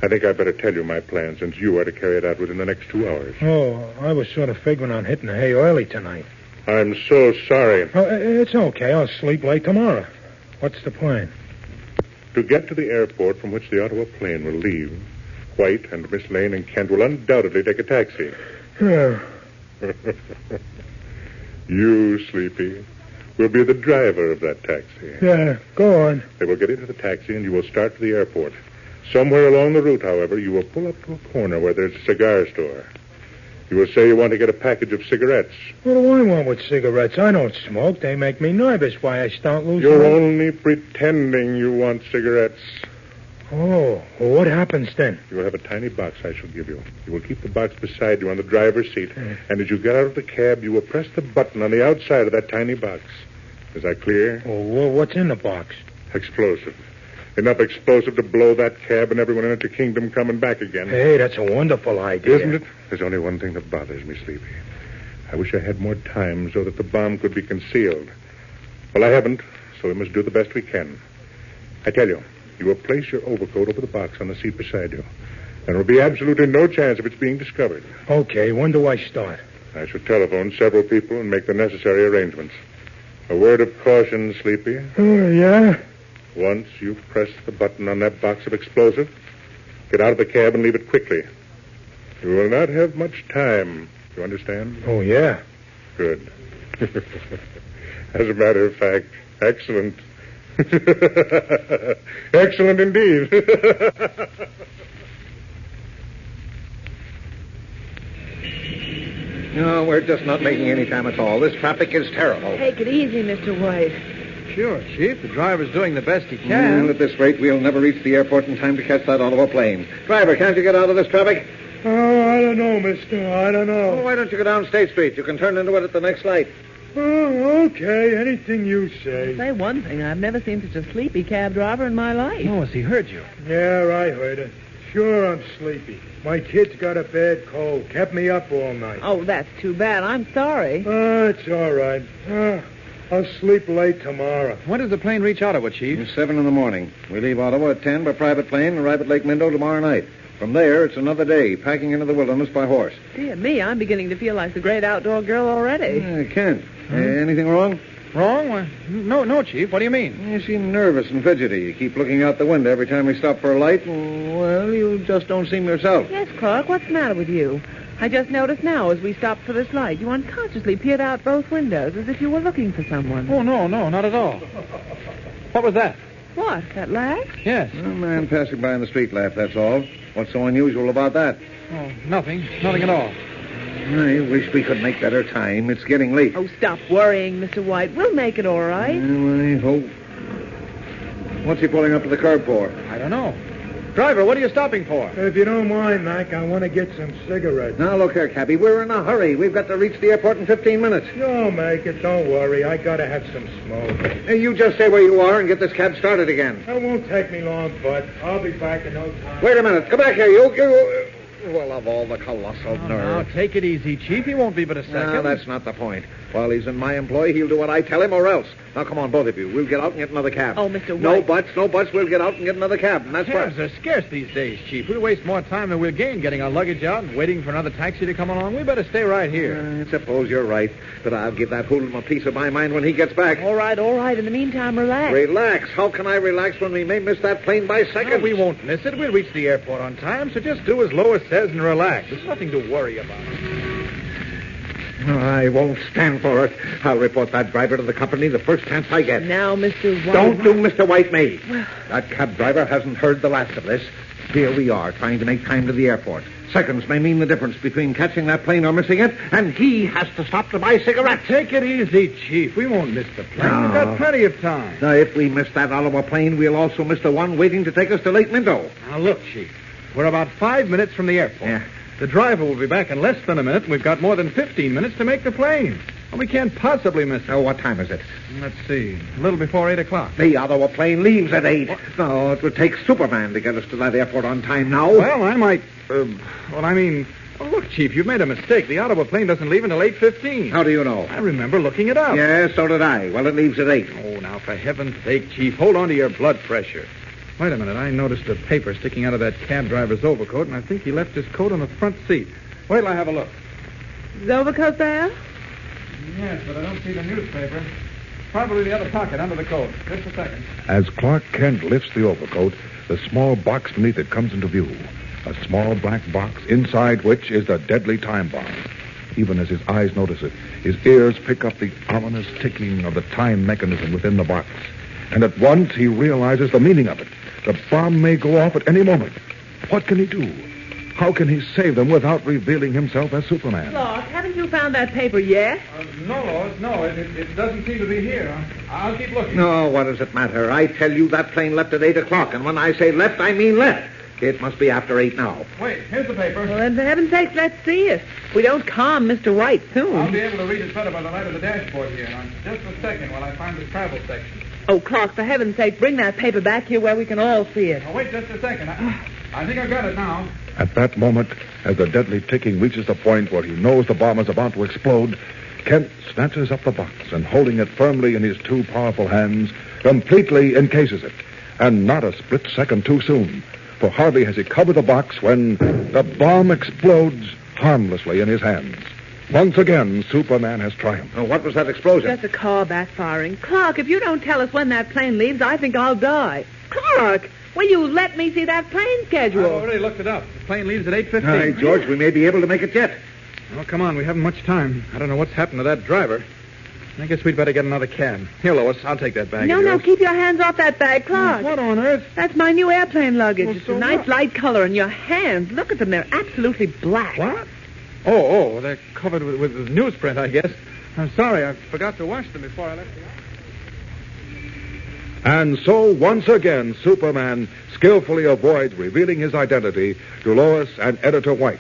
I think I'd better tell you my plan since you are to carry it out within the next 2 hours. Oh, I was sort of figuring on hitting the hay early tonight. I'm so sorry. Oh, it's okay. I'll sleep late tomorrow. What's the plan? To get to the airport from which the Ottawa plane will leave, White and Miss Lane and Kent will undoubtedly take a taxi. Yeah. You, Sleepy, will be the driver of that taxi. Yeah, go on. They will get into the taxi and you will start for the airport. Somewhere along the route, however, you will pull up to a corner where there's a cigar store. You will say you want to get a package of cigarettes. What do I want with cigarettes? I don't smoke. They make me nervous. Why, I start losing... You're only pretending you want cigarettes. Oh, well, what happens then? You will have a tiny box I shall give you. You will keep the box beside you on the driver's seat. And as you get out of the cab, you will press the button on the outside of that tiny box. Is that clear? Oh, what's in the box? Explosive. Enough explosive to blow that cab and everyone in it to kingdom come and back again. Hey, that's a wonderful idea. Isn't it? There's only one thing that bothers me, Sleepy. I wish I had more time so that the bomb could be concealed. Well, I haven't, so we must do the best we can. I tell you, you will place your overcoat over the box on the seat beside you. There will be absolutely no chance of its being discovered. Okay, when do I start? I shall telephone several people and make the necessary arrangements. A word of caution, Sleepy. Oh, yeah? Once you've pressed the button on that box of explosive, get out of the cab and leave it quickly. You will not have much time. You understand? Oh, yeah. Good. As a matter of fact, excellent. Excellent indeed. No, we're just not making any time at all. This traffic is terrible. Take it easy, Mr. White. Sure, Chief. The driver's doing the best he can. At this rate, we'll never reach the airport in time to catch that Ottawa plane. Driver, can't you get out of this traffic? Oh, I don't know, mister. I don't know. Oh, why don't you go down State Street? You can turn into it at the next light. Oh, okay. Anything you say. Say one thing. I've never seen such a sleepy cab driver in my life. Oh, has he heard you? Yeah, I heard it. Sure, I'm sleepy. My kid's got a bad cold. Kept me up all night. Oh, that's too bad. I'm sorry. It's all right. I'll sleep late tomorrow. When does the plane reach Ottawa, Chief? 7 in the morning. We leave Ottawa at 10 by private plane and arrive at Lake Minto tomorrow night. From there, it's another day, packing into the wilderness by horse. Dear me, I'm beginning to feel like the great outdoor girl already. Kent, anything wrong? Wrong? Well, no, Chief. What do you mean? You seem nervous and fidgety. You keep looking out the window every time we stop for a light, and, well, you just don't seem yourself. Yes, Clark, what's the matter with you? I just noticed now as we stopped for this light, you unconsciously peered out both windows as if you were looking for someone. Oh, no, not at all. What was that? What, that laugh? Yes. A man passing by in the street laughed, that's all. What's so unusual about that? Oh, nothing at all. I wish we could make better time. It's getting late. Oh, stop worrying, Mr. White. We'll make it all right. Well, I hope. What's he pulling up to the curb for? I don't know. Driver, what are you stopping for? If you don't mind, Mac, I want to get some cigarettes. Now, look here, Cappy. We're in a hurry. We've got to reach the airport in 15 minutes. No, make it. Don't worry. I got to have some smoke. Hey, you just stay where you are and get this cab started again. That won't take me long, Bud. I'll be back in no time. Wait a minute. Come back here, you. Well, of all the colossal Now, nerve. take it easy, Chief. He won't be but a second. No, that's not the point. While he's in my employ, he'll do what I tell him or else. Now, come on, both of you. We'll get out and get another cab. Oh, Mr. No White. buts, no buts. We'll get out and get another cab, and that's Cabs what... are scarce these days, Chief. We'll waste more time than we'll gain getting our luggage out and waiting for another taxi to come along. We better stay right here. I suppose you're right, but I'll give that hoodlum a piece of my mind when he gets back. All right. In the meantime, relax. Relax. How can I relax when we may miss that plane by seconds? No, we won't miss it. We'll reach the airport on time, so just do as Lois says and relax. There's nothing to worry about. I won't stand for it. I'll report that driver to the company the first chance I get. Now, Mr. White. Don't do Mr. White me. That cab driver hasn't heard the last of this. Here we are, trying to make time to the airport. Seconds may mean the difference between catching that plane or missing it, and he has to stop to buy cigarettes. Take it easy, Chief. We won't miss the plane. No. We've got plenty of time. Now, if we miss that Ottawa plane, we'll also miss the one waiting to take us to Lake Minto. Now, look, Chief. We're about 5 minutes from the airport. Yeah. The driver will be back in less than a minute, and we've got more than 15 minutes to make the plane. Well, we can't possibly miss it. Oh, what time is it? Let's see. A little before 8 o'clock. The Ottawa plane leaves at 8. No, it would take Superman to get us to that airport on time now. Well, I might... Oh, look, Chief, you've made a mistake. The Ottawa plane doesn't leave until 8:15. How do you know? I remember looking it up. Yeah, so did I. Well, it leaves at 8. Oh, now, for heaven's sake, Chief, hold on to your blood pressure. Wait a minute. I noticed a paper sticking out of that cab driver's overcoat, and I think he left his coat on the front seat. Wait till I have a look. Is the overcoat there? Yes, but I don't see the newspaper. Probably the other pocket under the coat. Just a second. As Clark Kent lifts the overcoat, the small box beneath it comes into view. A small black box, inside which is the deadly time bomb. Even as his eyes notice it, his ears pick up the ominous ticking of the time mechanism within the box. And at once he realizes the meaning of it. The bomb may go off at any moment. What can he do? How can he save them without revealing himself as Superman? Clark, haven't you found that paper yet? No, Lois, no. It doesn't seem to be here. I'll keep looking. No, what does it matter? I tell you that plane left at 8 o'clock, and when I say left, I mean left. It must be after 8 now. Wait, here's the paper. Well, then, for heaven's sake, let's see it. If we don't calm Mr. White soon. I'll be able to read it better by the light of the dashboard here. Now, just a second while I find the travel section. Oh, Clark, for heaven's sake, bring that paper back here where we can all see it. Oh, wait just a second. I think I've got it now. At that moment, as the deadly ticking reaches the point where he knows the bomb is about to explode, Kent snatches up the box and, holding it firmly in his two powerful hands, completely encases it. And not a split second too soon. For hardly has he covered the box when the bomb explodes harmlessly in his hands. Once again, Superman has triumphed. Oh, what was that explosion? Just a car backfiring. Clark, if you don't tell us when that plane leaves, I think I'll die. Clark, will you let me see that plane schedule? I've already looked it up. The plane leaves at 8:15. All right, George, we may be able to make it yet. Oh, come on. We haven't much time. I don't know what's happened to that driver. I guess we'd better get another cab. Here, Lois, I'll take that bag. No, of yours. keep your hands off that bag, Clark. What on earth? That's my new airplane luggage. Well, It's so a nice what? light color, and your hands, look at them. They're absolutely black. What? Oh, they're covered with newsprint, I guess. I'm sorry, I forgot to wash them before I left the office. And so, once again, Superman skillfully avoids revealing his identity to Lois and Editor White.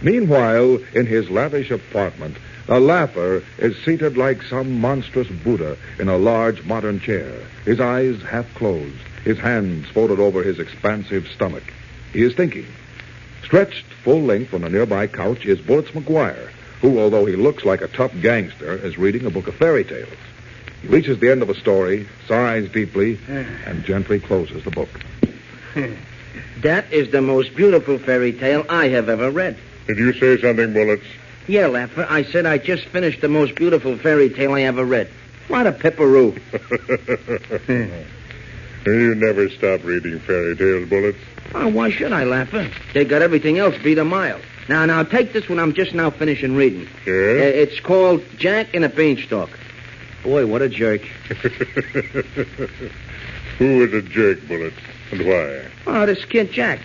Meanwhile, in his lavish apartment, the Laugher is seated like some monstrous Buddha in a large modern chair, his eyes half closed, his hands folded over his expansive stomach. He is thinking. Stretched full length on a nearby couch is Bullets McGuire, who, although he looks like a tough gangster, is reading a book of fairy tales. He reaches the end of a story, sighs deeply, and gently closes the book. That is the most beautiful fairy tale I have ever read. Did you say something, Bullets? Yeah, Laffer, I said I just finished the most beautiful fairy tale I ever read. What a pipperoo. You never stop reading fairy tales, Bullets. Oh, why should I, Laffer? They got everything else beat a mile. Now, take this one I'm just now finishing reading. Yes? It's called Jack and a Beanstalk. Boy, what a jerk. Who is a jerk, Bullets, and why? Oh, this kid Jack.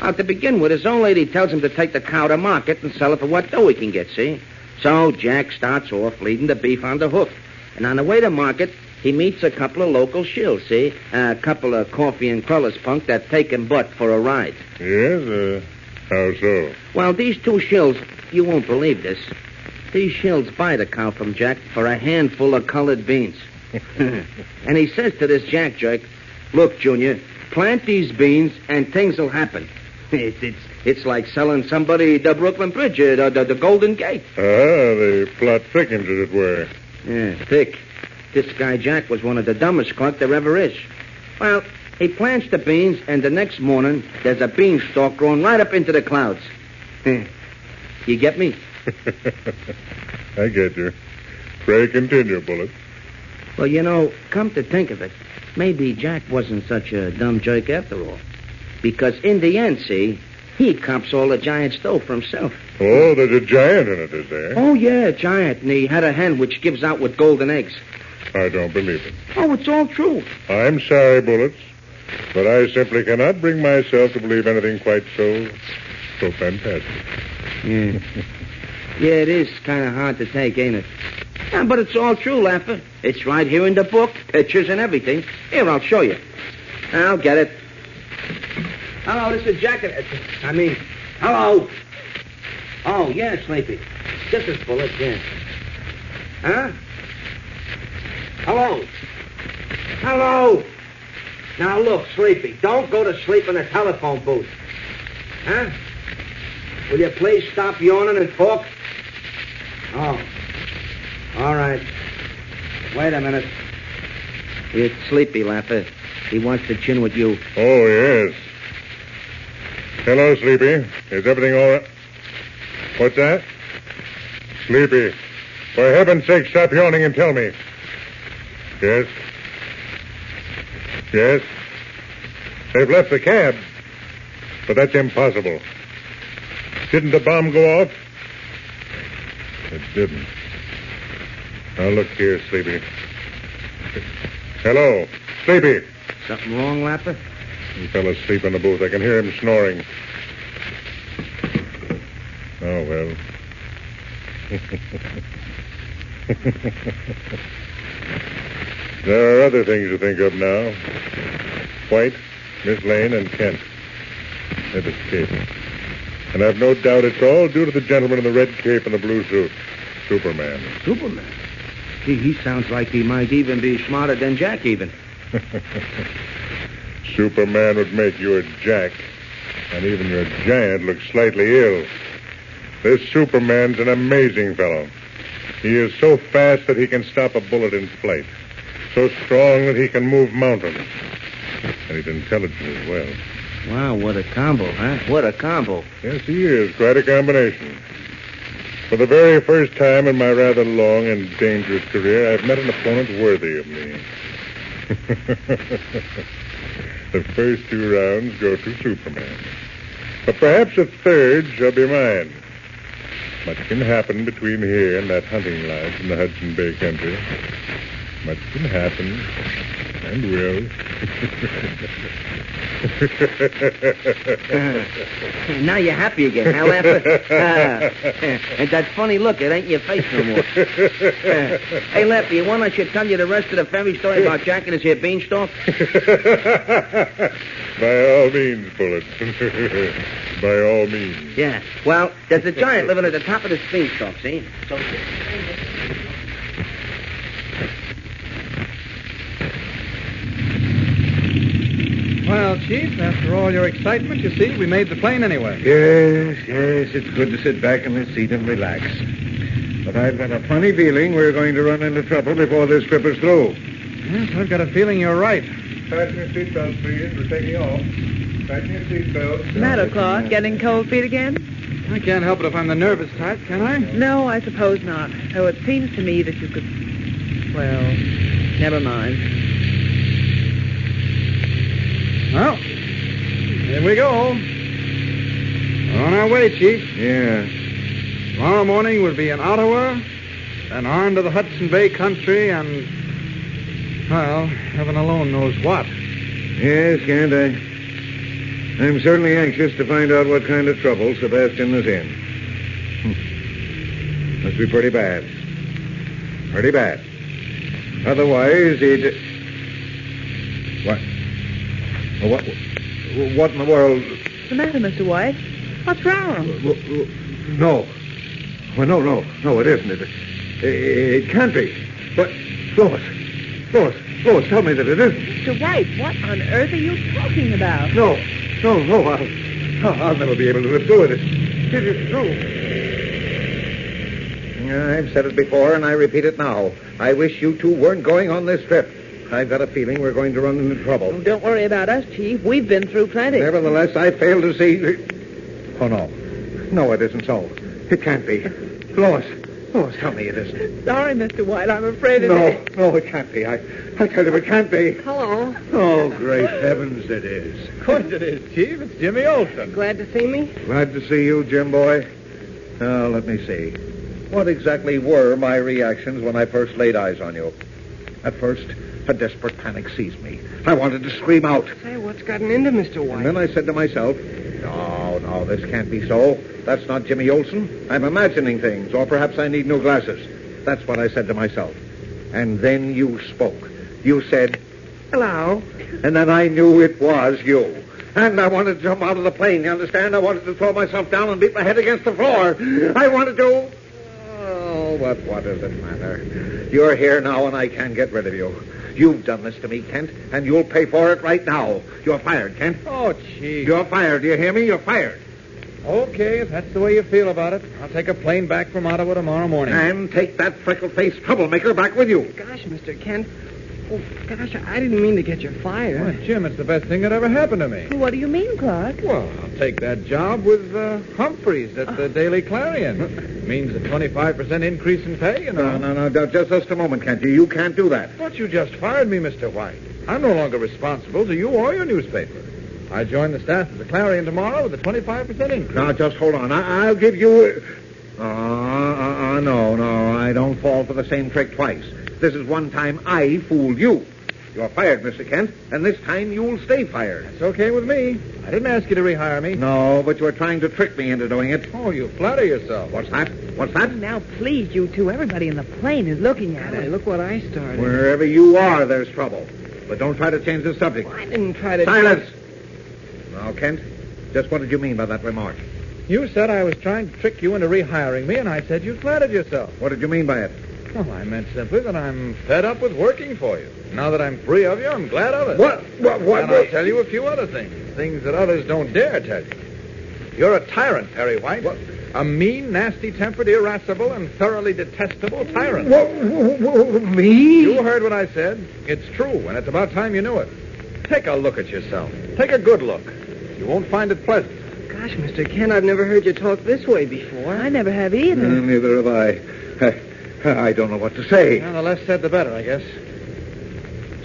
To begin with, his old lady tells him to take the cow to market and sell it for what dough he can get, see? So Jack starts off leading the beef on the hoof. And on the way to market, he meets a couple of local shills, see? A couple of coffee and crullers punk that take him butt for a ride. Yes, how so? Well, these two shills, you won't believe this. These shills buy the cow from Jack for a handful of colored beans. And he says to this Jack jerk, "Look, Junior, plant these beans and things will happen." It's like selling somebody the Brooklyn Bridge, the Golden Gate. The plot thickens, as it were. Yeah, thick. This guy Jack was one of the dumbest clerks there ever is. Well, he plants the beans, and the next morning, there's a beanstalk growing right up into the clouds. You get me? I get you. Pray continue, Bullets. Well, you know, come to think of it, maybe Jack wasn't such a dumb jerk after all. Because in the end, see, he cops all the giant's dough for himself. Oh, there's a giant in it, is there? Oh, yeah, a giant. And he had a hen which gives out with golden eggs. I don't believe it. Oh, it's all true. I'm sorry, Bullets, but I simply cannot bring myself to believe anything quite so fantastic. Yeah. Yeah, it is kind of hard to take, ain't it? Yeah, but it's all true, Laffer. It's right here in the book, pictures and everything. Here, I'll show you. I'll get it. Hello, this is Jack. Hello. Oh, yeah, Sleepy. This is Bullet, yeah. Huh? Hello. Hello. Now, look, Sleepy, don't go to sleep in the telephone booth. Huh? Will you please stop yawning and talk? Oh. All right. Wait a minute. It's Sleepy, Laffer. He wants to chin with you. Oh, yes. Hello, Sleepy. Is everything all right? What's that? Sleepy, for heaven's sake, stop yawning and tell me. Yes? Yes? They've left the cab. But that's impossible. Didn't the bomb go off? It didn't. Now, look here, Sleepy. Hello, Sleepy. Something wrong, Laffer? He fell asleep in the booth. I can hear him snoring. Oh, well. There are other things to think of now. White, Miss Lane, and Kent. They've escaped. And I've no doubt it's all due to the gentleman in the red cape and the blue suit. Superman. Superman? He sounds like he might even be smarter than Jack, even. Superman would make you a Jack, and even your giant look slightly ill. This Superman's an amazing fellow. He is so fast that he can stop a bullet in flight. So strong that he can move mountains. And he's intelligent as well. Wow, what a combo, huh? What a combo. Yes, he is. Quite a combination. For the very first time in my rather long and dangerous career, I've met an opponent worthy of me. The first 2 rounds go to Superman. But perhaps a third shall be mine. Much can happen between here and that hunting lodge in the Hudson Bay country. Much can happen, and will. Now you're happy again, huh, Laffer? And that funny look, it ain't your face no more. Hey, Laffer, you want I should tell you the rest of the fairy story about Jack and his here beanstalk? By all means, Bullet. By all means. Yeah. Well, there's a giant living at the top of this beanstalk, see? So... Well, Chief, after all your excitement, you see, we made the plane anyway. Yes, it's good to sit back in the seat and relax. But I've got a funny feeling we're going to run into trouble before this trip is through. Yes, I've got a feeling you're right. Fasten your seatbelts, please. We're taking off. Fasten your seatbelts. Matter, Claude? Getting cold feet again? I can't help it if I'm the nervous type, can I? No, I suppose not. Though it seems to me that you could... Well, never mind. Well, here we go. We're on our way, Chief. Yeah. Tomorrow morning we'll be in Ottawa, then on to the Hudson Bay country, and, well, heaven alone knows what. Yes, Kent, I'm certainly anxious to find out what kind of trouble Sebastian is in. Must be pretty bad. Pretty bad. Otherwise, he'd... What? What in the world? What's the matter, Mr. White? What's wrong? No. Well, no, it isn't. It can't be. But, Lois, tell me that it isn't. Mr. White, what on earth are you talking about? No, I'll never be able to live through it. I've said it before, and I repeat it now. I wish you two weren't going on this trip. I've got a feeling we're going to run into trouble. Oh, don't worry about us, Chief. We've been through plenty. Nevertheless, I fail to see... Oh, no. No, it isn't so. It can't be. Lois, tell me it isn't. Sorry, Mr. White. I'm afraid it is. No, it can't be. I tell you, it can't be. Hello. Oh, great heavens, it is. Of course it is, Chief. It's Jimmy Olsen. Glad to see me? Glad to see you, Jim boy. Now, let me see. What exactly were my reactions when I first laid eyes on you? At first, a desperate panic seized me. I wanted to scream out. Say, what's gotten into Mr. White? And then I said to myself, no, this can't be so. That's not Jimmy Olsen. I'm imagining things, or perhaps I need new glasses. That's what I said to myself. And then you spoke. You said, hello. And then I knew it was you. And I wanted to jump out of the plane, you understand? I wanted to throw myself down and beat my head against the floor. I wanted to... Oh, but what does it matter? You're here now, and I can't get rid of you. You've done this to me, Kent, and you'll pay for it right now. You're fired, Kent. Oh, Chief. You're fired. Do you hear me? You're fired. Okay, if that's the way you feel about it, I'll take a plane back from Ottawa tomorrow morning. And take that freckle-faced troublemaker back with you. Gosh, Mr. Kent. Oh, gosh, I didn't mean to get you fired. Well, Jim, it's the best thing that ever happened to me. What do you mean, Clark? Well, I'll take that job with Humphreys at the Daily Clarion. It means a 25% increase in pay, you know. No, just a moment, Kent. You can't do that. But you just fired me, Mr. White. I'm no longer responsible to you or your newspaper. I join the staff of the Clarion tomorrow with a 25% increase. Now, just hold on. I'll give you... No, I don't fall for the same trick twice. This is one time I fooled you. You're fired, Mr. Kent, and this time you'll stay fired. It's okay with me. I didn't ask you to rehire me. No, but you were trying to trick me into doing it. Oh, you flatter yourself. What's that? Now, please, you two. Everybody in the plane is looking at us. Look what I started. Wherever you are, there's trouble. But don't try to change the subject. I didn't try to... Silence! Now, Kent, just what did you mean by that remark? You said I was trying to trick you into rehiring me, and I said you flattered yourself. What did you mean by it? Well, I meant simply that I'm fed up with working for you. Now that I'm free of you, I'm glad of it. What? And I'll tell you a few other things that others don't dare tell you. You're a tyrant, Perry White. What? A mean, nasty-tempered, irascible, and thoroughly detestable tyrant. Me? You heard what I said. It's true, and it's about time you knew it. Take a look at yourself. Take a good look. You won't find it pleasant. Gosh, Mr. Kent, I've never heard you talk this way before. I never have either. Neither have I. I don't know what to say. Well, the less said, the better, I guess.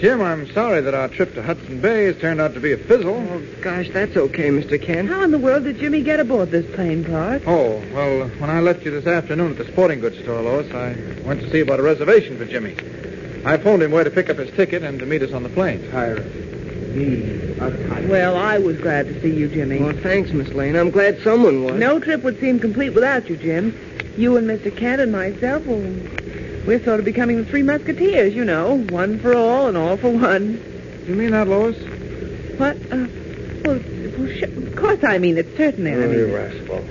Jim, I'm sorry that our trip to Hudson Bay has turned out to be a fizzle. Oh, gosh, that's okay, Mr. Kent. How in the world did Jimmy get aboard this plane, Clark? Oh, well, when I left you this afternoon at the sporting goods store, Lois, I went to see about a reservation for Jimmy. I phoned him where to pick up his ticket and to meet us on the plane. Well, I was glad to see you, Jimmy. Well, thanks, Miss Lane. I'm glad someone was. No trip would seem complete without you, Jim. You and Mr. Kent and myself, well, we're sort of becoming the Three Musketeers, you know. One for all and all for one. You mean that, Lois? What? Of course I mean it, certainly I mean it. Irascible.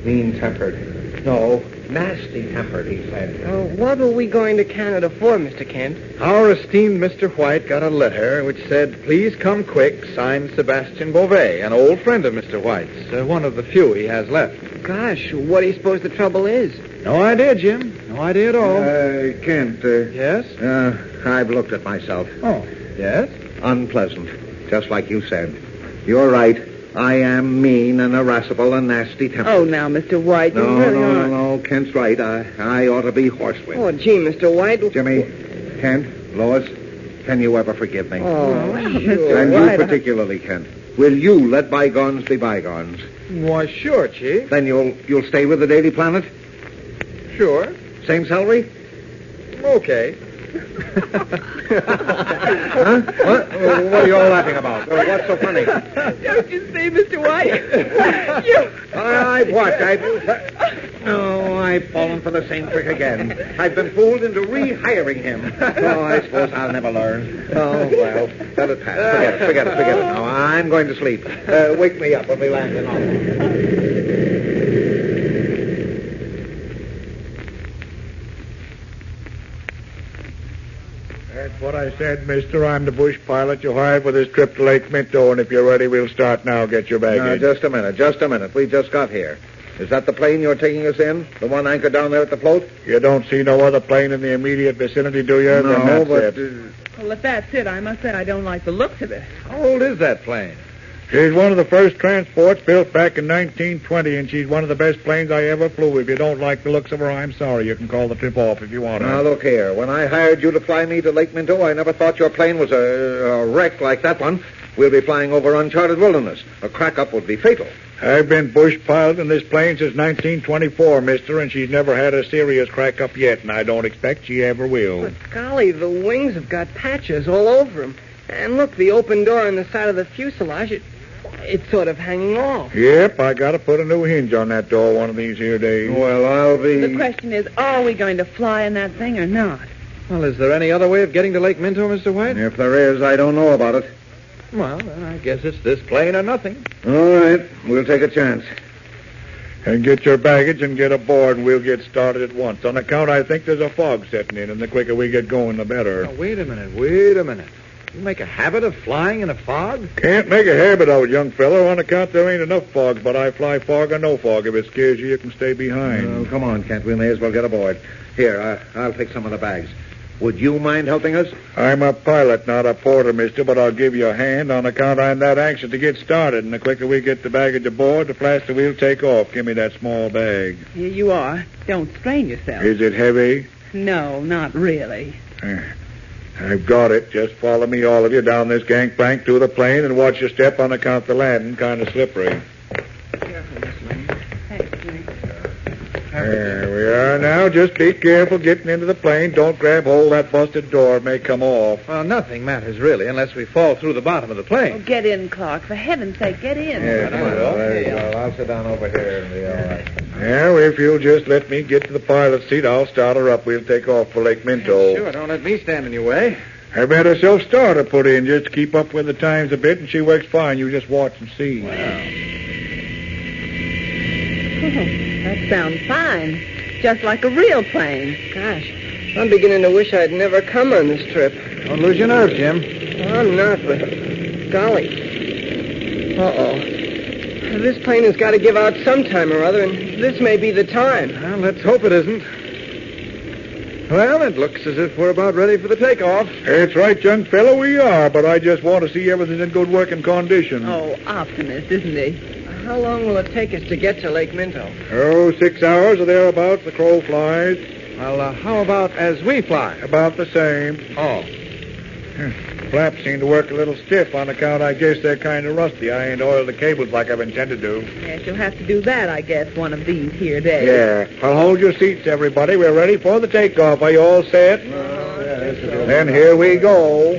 Mean-tempered. No, nasty-tempered, he said. What were we going to Canada for, Mr. Kent? Our esteemed Mr. White got a letter which said, "Please come quick," signed Sebastian Beauvais, an old friend of Mr. White's, one of the few he has left. Gosh, what do you suppose the trouble is? No idea, Jim. No idea at all. Kent. Yes? I've looked at myself. Oh, yes? Unpleasant, just like you said. You're right. I am mean and irascible and nasty-tempered. Oh, now, Mr. White, you really aren't. No. Kent's right. I ought to be horsewhipped. Oh, gee, Mr. White. Jimmy, Kent, Lois, can you ever forgive me? Oh, Mr. And White, you particularly, Kent. Will you let bygones be bygones? Why, sure, Chief. Then you'll stay with the Daily Planet? Sure. Same salary? Okay. Huh? What are you all laughing about? What's so funny? Don't you see, Mr. White? I've fallen for the same trick again. I've been fooled into rehiring him. Oh, I suppose I'll never learn. Oh, well, let it pass. Forget it. Now, I'm going to sleep. Wake me up when we land in Ottawa. That's what I said, mister. I'm the bush pilot you hired for this trip to Lake Minto, and if you're ready, we'll start now. Get your baggage. Just a minute. We just got here. Is that the plane you're taking us in? The one anchored down there at the float? You don't see no other plane in the immediate vicinity, do you? No, Then that's but... it. Well, if that's it, I must say I don't like the looks of it. How old is that plane? She's one of the first transports built back in 1920, and she's one of the best planes I ever flew. If you don't like the looks of her, I'm sorry. You can call the trip off if you want to. Now, look here. When I hired you to fly me to Lake Minto, I never thought your plane was a wreck like that one. We'll be flying over uncharted wilderness. A crack-up would be fatal. I've been bush piloting this plane since 1924, mister, and she's never had a serious crack-up yet, and I don't expect she ever will. But golly, the wings have got patches all over them. And look, the open door on the side of the fuselage, it's sort of hanging off. Yep, I got to put a new hinge on that door one of these here days. Well, I'll be... The question is, are we going to fly in that thing or not? Well, is there any other way of getting to Lake Minto, Mr. White? If there is, I don't know about it. Well, then I guess it's this plane or nothing. All right. We'll take a chance. And get your baggage and get aboard, and we'll get started at once. On account, I think there's a fog setting in, and the quicker we get going, the better. Now, wait a minute. You make a habit of flying in a fog? Can't make a habit of it, young fellow. On account there ain't enough fog, but I fly fog or no fog. If it scares you, you can stay behind. Oh, come on, Kent. We may as well get aboard. Here, I'll take some of the bags. Would you mind helping us? I'm a pilot, not a porter, mister, but I'll give you a hand on account I'm that anxious to get started. And the quicker we get the baggage aboard, the faster we'll take off. Give me that small bag. Here you are. Don't strain yourself. Is it heavy? No, not really. I've got it. Just follow me, all of you, down this gangplank to the plane and watch your step on account the landing kind of slippery. There we are now. Just be careful getting into the plane. Don't grab hold of that busted door. It may come off. Well, nothing matters, really, unless we fall through the bottom of the plane. Oh, get in, Clark. For heaven's sake, get in. Yes, there you go. I'll sit down over here and be all right. Now, if you'll just let me get to the pilot's seat, I'll start her up. We'll take off for Lake Minto. Sure, don't let me stand in your way. I've had a self-starter put in just to keep up with the times a bit, and she works fine. You just watch and see. That sounds fine. Just like a real plane. Gosh, I'm beginning to wish I'd never come on this trip. Don't lose your nerve, Jim. Well, I'm not, but golly. Uh-oh. This plane has got to give out sometime or other, and this may be the time. Well, let's hope it isn't. Well, it looks as if we're about ready for the takeoff. That's right, young fellow, we are, but I just want to see everything in good working condition. Oh, optimist, isn't he? How long will it take us to get to Lake Minto? 6 hours or thereabouts. The crow flies. Well, how about as we fly? About the same. Oh. Flaps seem to work a little stiff on account, I guess they're kind of rusty. I ain't oiled the cables like I've intended to. Yes, you'll have to do that, I guess, one of these here days. Yeah. Well, hold your seats, everybody. We're ready for the takeoff. Are you all set? Then here we go.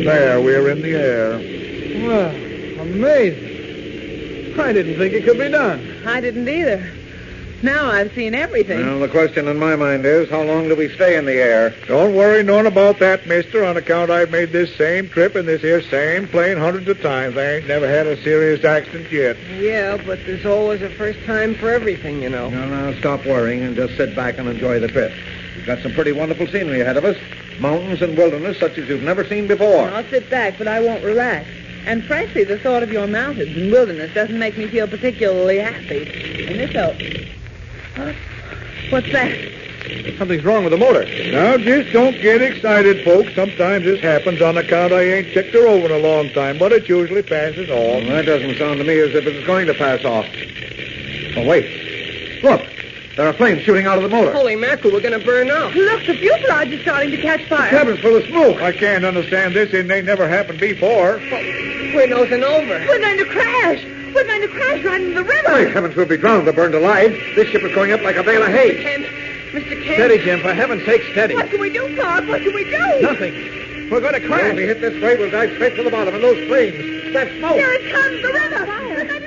There, we're in the air. Well, amazing. I didn't think it could be done. I didn't either. Now I've seen everything. Well, the question in my mind is, how long do we stay in the air? Don't worry none about that, mister, on account I've made this same trip in this here same plane hundreds of times. I ain't never had a serious accident yet. Yeah, but there's always a first time for everything, you know. Now, stop worrying and just sit back and enjoy the trip. We've got some pretty wonderful scenery ahead of us. Mountains and wilderness such as you've never seen before. I'll sit back, but I won't relax. And frankly, the thought of your mountains and wilderness doesn't make me feel particularly happy. And this what's that? Something's wrong with the motor. Now, just don't get excited, folks. Sometimes this happens on account I ain't checked her over in a long time, but it usually passes off. Well, that doesn't sound to me as if it's going to pass off. Oh, wait. Look. There are flames shooting out of the motor. Holy mackerel, we're going to burn up. Look, the fuselage is starting to catch fire. The cabin's full of smoke. I can't understand this. It ain't never happened before. We're nosing over. We're going to crash. We're going to crash right into the river. My heavens, we'll be drowned or burned alive. This ship is going up like a bale of hay. Mr. Kent. Steady, Jim. For heaven's sake, steady. What can we do, Clark? What can we do? Nothing. We're going to crash. If we hit this way, we'll dive straight to the bottom. And those flames, that smoke. Here it comes, the river.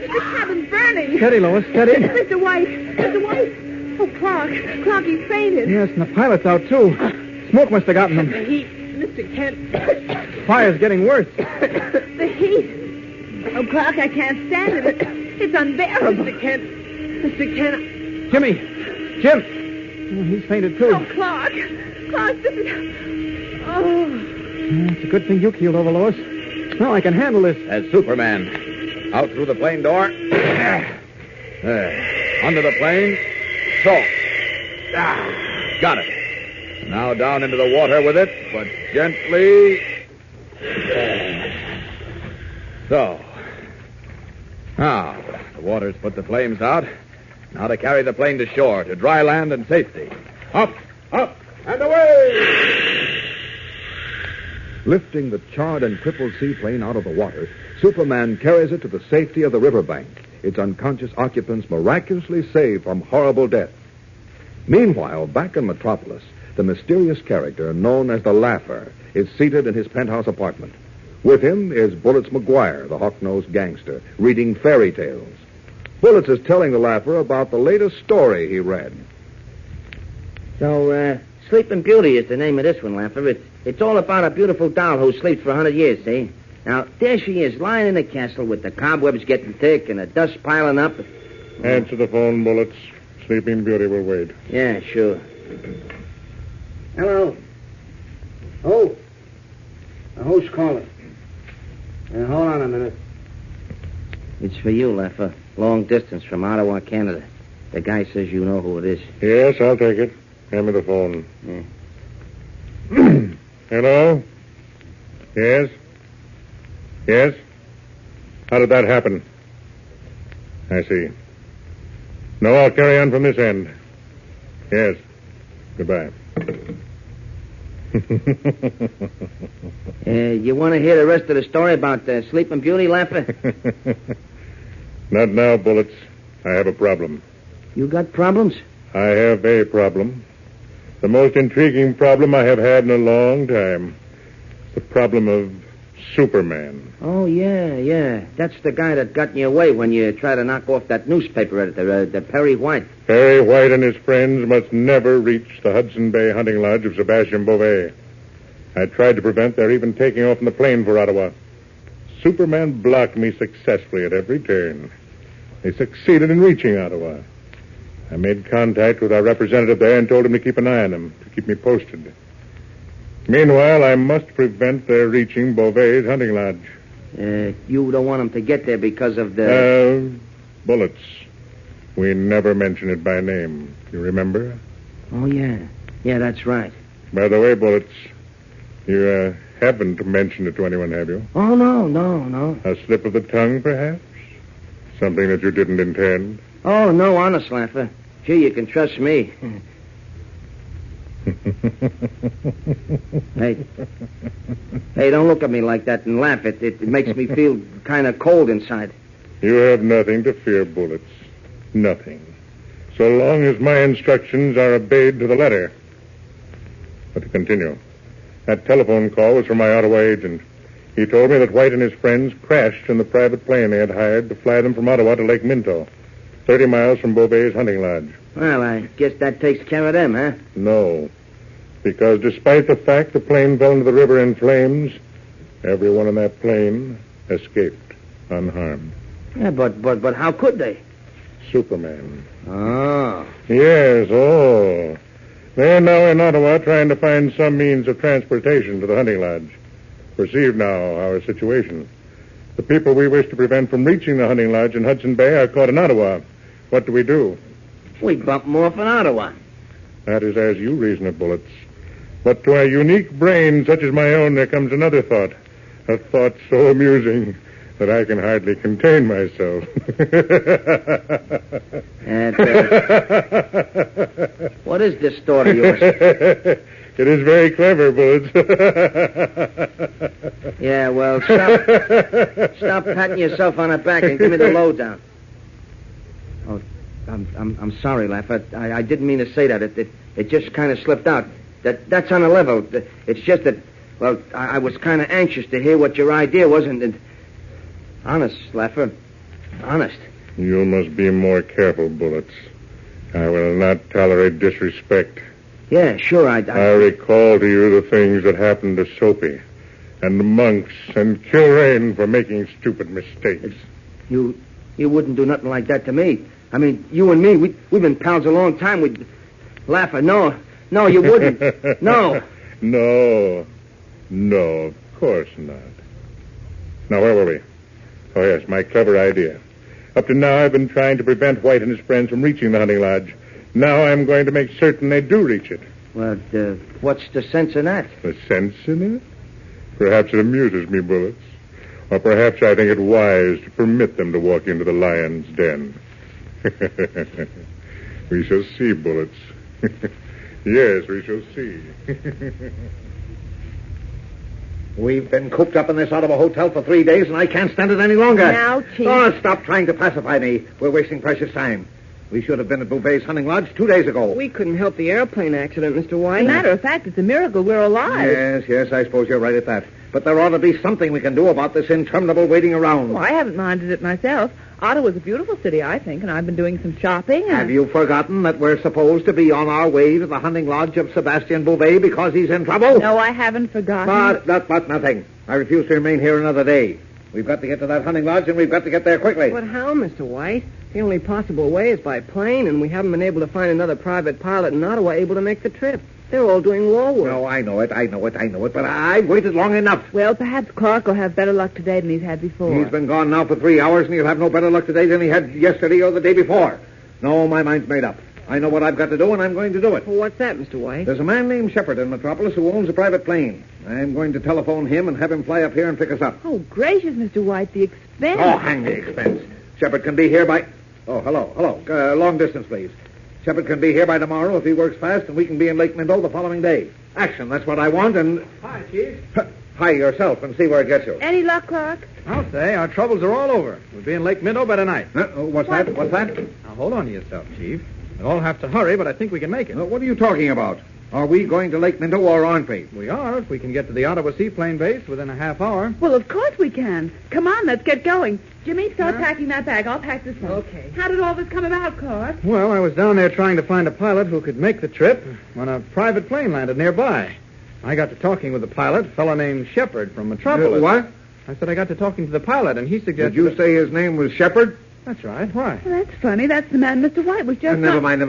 The cabin's burning. Steady, Lois, steady. Mr. White. Oh, Clark, he's fainted. Yes, and the pilot's out, too. Smoke must have gotten him. The heat. Mr. Kent. Fire's getting worse. The heat. Oh, Clark, I can't stand it. It's unbearable. Mr. Kent. Jimmy. Jim. Oh, he's fainted, too. Oh, Clark. Clark, this is... Oh. It's a good thing you keeled over, Lois. Now I can handle this. As Superman. Out through the plane door. There. Under the plane. So. Got it. Now down into the water with it, but gently. So. Now, the water's put the flames out. Now to carry the plane to shore, to dry land and safety. Up, and away! Lifting the charred and crippled seaplane out of the water, Superman carries it to the safety of the riverbank, its unconscious occupants miraculously saved from horrible death. Meanwhile, back in Metropolis, the mysterious character known as the Laugher is seated in his penthouse apartment. With him is Bullets McGuire, the hawk-nosed gangster, reading fairy tales. Bullets is telling the Laugher about the latest story he read. So, Sleeping Beauty is the name of this one, Laugher. It's all about a beautiful doll who sleeps for 100 years, see? Now, there she is, lying in the castle with the cobwebs getting thick and the dust piling up. Answer the phone, Bullets. Sleeping Beauty will wait. Yeah, sure. Hello. Oh. Who's calling? Hold on a minute. It's for you, Laugher. Long distance from Ottawa, Canada. The guy says you know who it is. Yes, I'll take it. Hand me the phone. Yeah. Hello? Yes? Yes? How did that happen? I see. No, I'll carry on from this end. Yes. Goodbye. You want to hear the rest of the story about Sleeping Beauty, Laugher? Not now, Bullets. I have a problem. You got problems? I have a problem. The most intriguing problem I have had in a long time. The problem of Superman. Oh, yeah. That's the guy that got in your way when you tried to knock off that newspaper editor, the Perry White. Perry White and his friends must never reach the Hudson Bay hunting lodge of Sebastian Beauvais. I tried to prevent their even taking off in the plane for Ottawa. Superman blocked me successfully at every turn. They succeeded in reaching Ottawa. I made contact with our representative there and told him to keep an eye on them, to keep me posted. Meanwhile, I must prevent their reaching Beauvais' hunting lodge. You don't want them to get there because of the... Bullets. We never mention it by name. You remember? Oh, yeah. Yeah, that's right. By the way, Bullets, you haven't mentioned it to anyone, have you? Oh, no. A slip of the tongue, perhaps? Something that you didn't intend? Oh, no, honest, Laugher. Gee, you can trust me. Hey, don't look at me like that and laugh. It makes me feel kind of cold inside. You have nothing to fear, Bullets. Nothing. So long as my instructions are obeyed to the letter. But to continue. That telephone call was from my Ottawa agent. He told me that White and his friends crashed in the private plane they had hired to fly them from Ottawa to Lake Minto, 30 miles from Beauvais' hunting lodge. Well, I guess that takes care of them, huh? No. Because despite the fact the plane fell into the river in flames, everyone on that plane escaped unharmed. Yeah, but how could they? Superman. Oh. Yes, oh. They're now in Ottawa trying to find some means of transportation to the hunting lodge. Perceive now our situation. The people we wish to prevent from reaching the hunting lodge in Hudson Bay are caught in Ottawa. What do? We bump them off in Ottawa. That is as you reason it, Bullets. But to a unique brain such as my own, there comes another thought. A thought so amusing that I can hardly contain myself. What is this thought of yours? It is very clever, Bullets. Yeah, well, stop patting yourself on the back and give me the lowdown. Oh, I'm sorry, Laugh. I didn't mean to say that. It just kind of slipped out. That's on a level. It's just that, well, I was kind of anxious to hear what your idea was, and honest, Laffer, honest. You must be more careful, Bullets. I will not tolerate disrespect. Yeah, sure, I recall to you the things that happened to Soapy and the monks and Kilrain for making stupid mistakes. You wouldn't do nothing like that to me. I mean, you and me, we've been pals a long time. Laffer, no. No, you wouldn't. No. No, of course not. Now, where were we? Oh, yes, my clever idea. Up to now, I've been trying to prevent White and his friends from reaching the hunting lodge. Now I'm going to make certain they do reach it. Well, what's the sense in that? The sense in it? Perhaps it amuses me, Bullets. Or perhaps I think it wise to permit them to walk into the lion's den. We shall see, Bullets. Yes, we shall see. We've been cooped up in this out of a hotel for 3 days, and I can't stand it any longer. Now, Chief. Oh, stop trying to pacify me. We're wasting precious time. We should have been at Bouvet's hunting lodge 2 days ago. We couldn't help the airplane accident, Mr. White. As a matter of fact, it's a miracle we're alive. Yes, I suppose you're right at that. But there ought to be something we can do about this interminable waiting around. Well, I haven't minded it myself. Ottawa's a beautiful city, I think, and I've been doing some shopping. And... Have you forgotten that we're supposed to be on our way to the hunting lodge of Sebastian Bouvet because he's in trouble? No, I haven't forgotten. But nothing. I refuse to remain here another day. We've got to get to that hunting lodge, and we've got to get there quickly. But how, Mr. White? The only possible way is by plane, and we haven't been able to find another private pilot in Ottawa able to make the trip. They're all doing war work. No, I know it, but I've waited long enough. Well, perhaps Clark will have better luck today than he's had before. He's been gone now for 3 hours, and he'll have no better luck today than he had yesterday or the day before. No, my mind's made up. I know what I've got to do, and I'm going to do it. Well, what's that, Mr. White? There's a man named Shepard in Metropolis who owns a private plane. I'm going to telephone him and have him fly up here and pick us up. Oh, gracious, Mr. White, the expense. Oh, hang the expense. Shepard can be here by... Oh, hello. Long distance, please. Shepard can be here by tomorrow if he works fast, and we can be in Lake Minto the following day. Action, that's what I want, and... Hi, Chief. Hi yourself and see where it gets you. Any luck, Clark? I'll say our troubles are all over. We'll be in Lake Minto by tonight. What's that? Now, hold on to yourself, Chief. We'll all have to hurry, but I think we can make it. What are you talking about? Are we going to Lake Minto or aren't we? We are, if we can get to the Ottawa Seaplane Base within a half hour. Well, of course we can. Come on, let's get going. Jimmy, start packing that bag. I'll pack this one. Okay. How did all this come about, Clark? Well, I was down there trying to find a pilot who could make the trip when a private plane landed nearby. I got to talking with the pilot, a fellow named Shepard from Metropolis. What? I said I got to talking to the pilot, and he suggested... Did you say his name was Shepard? That's right. Why? Well, that's funny. That's the man Mr. White was just... Never mind.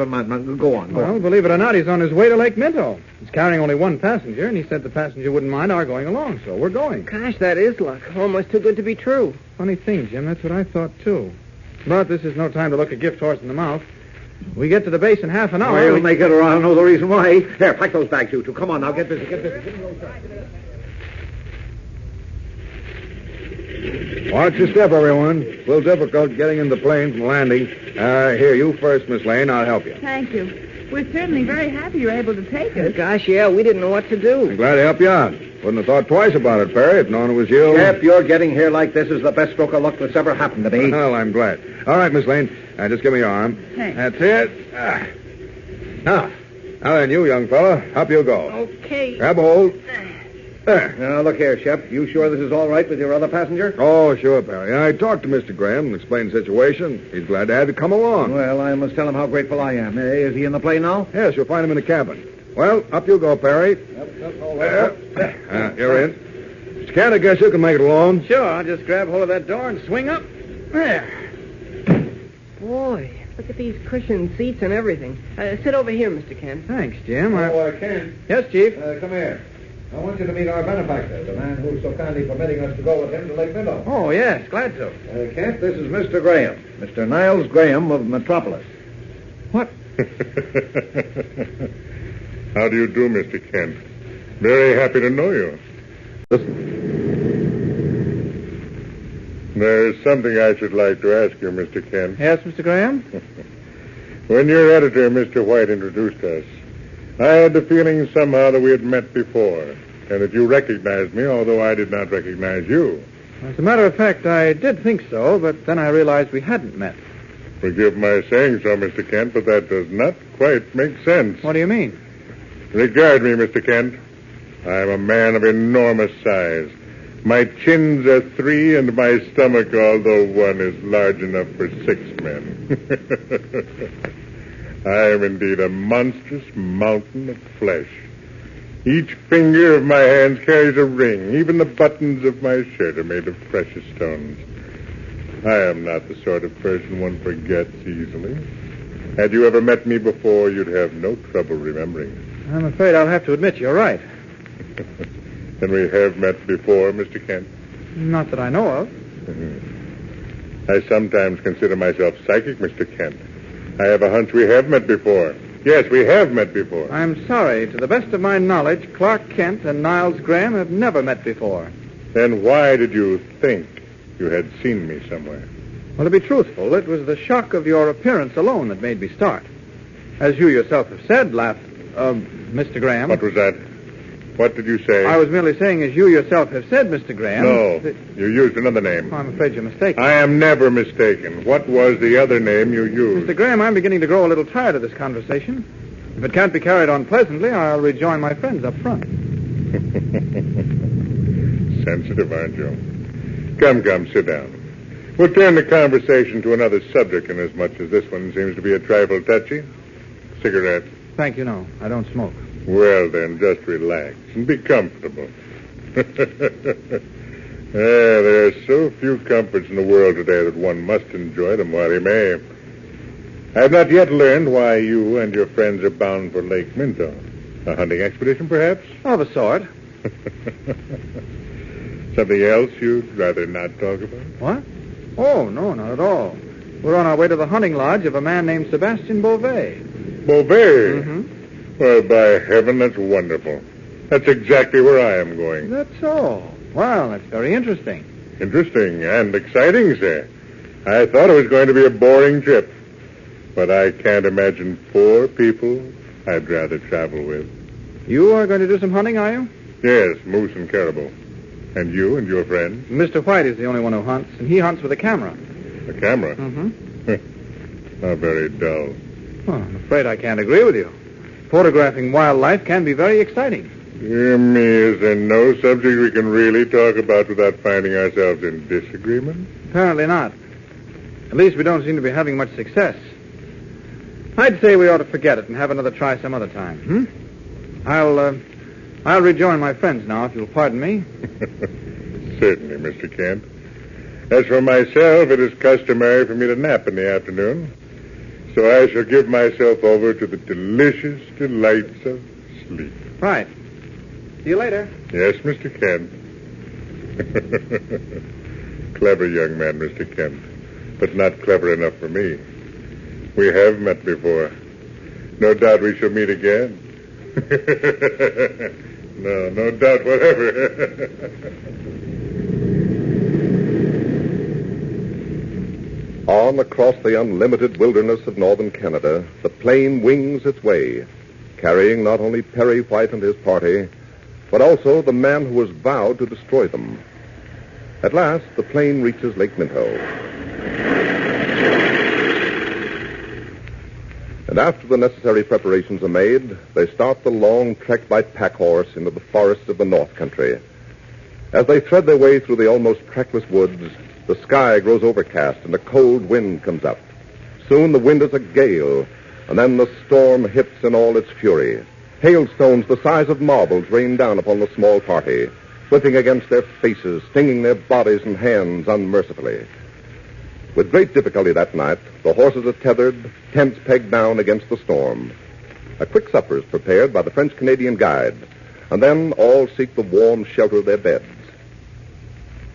Go on. Well, believe it or not, he's on his way to Lake Minto. He's carrying only one passenger, and he said the passenger wouldn't mind our going along, so we're going. Gosh, that is luck. Almost too good to be true. Funny thing, Jim. That's what I thought, too. But this is no time to look a gift horse in the mouth. We get to the base in half an hour. We'll make it, or I'll know the reason why. There, pack those bags, you two. Come on now, get busy. Give me those bags. Watch your step, everyone. It's a little difficult getting in the plane from landing. Here, you first, Miss Lane. I'll help you. Thank you. We're certainly very happy you're able to take us. Gosh, yeah, we didn't know what to do. I'm glad to help you out. Wouldn't have thought twice about it, Perry, if known it was you. Shep, your getting here like this is the best stroke of luck that's ever happened to me. Well, I'm glad. All right, Miss Lane. Just give me your arm. Thanks. That's it. Now then, you young fella, up you go. Okay. Grab a hold. There. Now, look here, Shep. You sure this is all right with your other passenger? Oh, sure, Perry. I talked to Mr. Graham and explained the situation. He's glad to have you come along. Well, I must tell him how grateful I am. Is he in the plane now? Yes, you'll find him in the cabin. Well, up you go, Perry. You're in. Mr. Kent, I guess you can make it alone. Sure, I'll just grab hold of that door and swing up. There. Boy, look at these cushioned seats and everything. Sit over here, Mr. Kent. Thanks, Jim. Kent. Yes, Chief? Come here. I want you to meet our benefactor, the man who's so kindly permitting us to go with him to Lake Minto. Oh, yes, glad to. Kent, this is Mr. Graham. Mr. Niles Graham of Metropolis. What? How do you do, Mr. Kent? Very happy to know you. There's something I should like to ask you, Mr. Kent. Yes, Mr. Graham? When your editor, Mr. White, introduced us, I had the feeling somehow that we had met before, and that you recognized me, although I did not recognize you. As a matter of fact, I did think so, but then I realized we hadn't met. Forgive my saying so, Mr. Kent, but that does not quite make sense. What do you mean? Regard me, Mr. Kent. I am a man of enormous size. My chins are 3, and my stomach, although 1, is large enough for 6 men. I am indeed a monstrous mountain of flesh. Each finger of my hands carries a ring. Even the buttons of my shirt are made of precious stones. I am not the sort of person one forgets easily. Had you ever met me before, you'd have no trouble remembering. I'm afraid I'll have to admit you're right. Then we have met before, Mr. Kent. Not that I know of. I sometimes consider myself psychic, Mr. Kent. I have a hunch we have met before. Yes, we have met before. I'm sorry. To the best of my knowledge, Clark Kent and Niles Graham have never met before. Then why did you think you had seen me somewhere? Well, to be truthful, it was the shock of your appearance alone that made me start. As you yourself have said, Mr. Graham. What was that? What did you say? I was merely saying, as you yourself have said, Mr. Graham. No, you used another name. I'm afraid you're mistaken. I am never mistaken. What was the other name you used? Mr. Graham, I'm beginning to grow a little tired of this conversation. If it can't be carried on pleasantly, I'll rejoin my friends up front. Sensitive, aren't you? Come, sit down. We'll turn the conversation to another subject, inasmuch as this one seems to be a trifle touchy. Cigarette? Thank you, no. I don't smoke. Well, then, just relax and be comfortable. There are so few comforts in the world today that one must enjoy them while he may. I have not yet learned why you and your friends are bound for Lake Minto. A hunting expedition, perhaps? Of a sort. Something else you'd rather not talk about? What? Oh, no, not at all. We're on our way to the hunting lodge of a man named Sebastian Beauvais. Beauvais? Mm-hmm. Well, by heaven, that's wonderful. That's exactly where I am going. That's so. Well, that's very interesting. Interesting and exciting, sir. I thought it was going to be a boring trip. But I can't imagine 4 people I'd rather travel with. You are going to do some hunting, are you? Yes, moose and caribou. And you and your friend? Mr. White is the only one who hunts, and he hunts with a camera. A camera? Mm-hmm. How very dull. Well, I'm afraid I can't agree with you. Photographing wildlife can be very exciting. Dear me, is there no subject we can really talk about without finding ourselves in disagreement? Apparently not. At least we don't seem to be having much success. I'd say we ought to forget it and have another try some other time. I'll rejoin my friends now, if you'll pardon me. Certainly, Mr. Kent. As for myself, it is customary for me to nap in the afternoon. So I shall give myself over to the delicious delights of sleep. Right. See you later. Yes, Mr. Kent. Clever young man, Mr. Kent. But not clever enough for me. We have met before. No doubt we shall meet again. No doubt whatever. On across the unlimited wilderness of northern Canada, the plane wings its way, carrying not only Perry White and his party, but also the man who has vowed to destroy them. At last, the plane reaches Lake Minto. And after the necessary preparations are made, they start the long trek by pack horse into the forests of the North Country. As they thread their way through the almost trackless woods, the sky grows overcast and a cold wind comes up. Soon the wind is a gale, and then the storm hits in all its fury. Hailstones the size of marbles rain down upon the small party, whipping against their faces, stinging their bodies and hands unmercifully. With great difficulty that night, the horses are tethered, tents pegged down against the storm. A quick supper is prepared by the French-Canadian guide, and then all seek the warm shelter of their beds.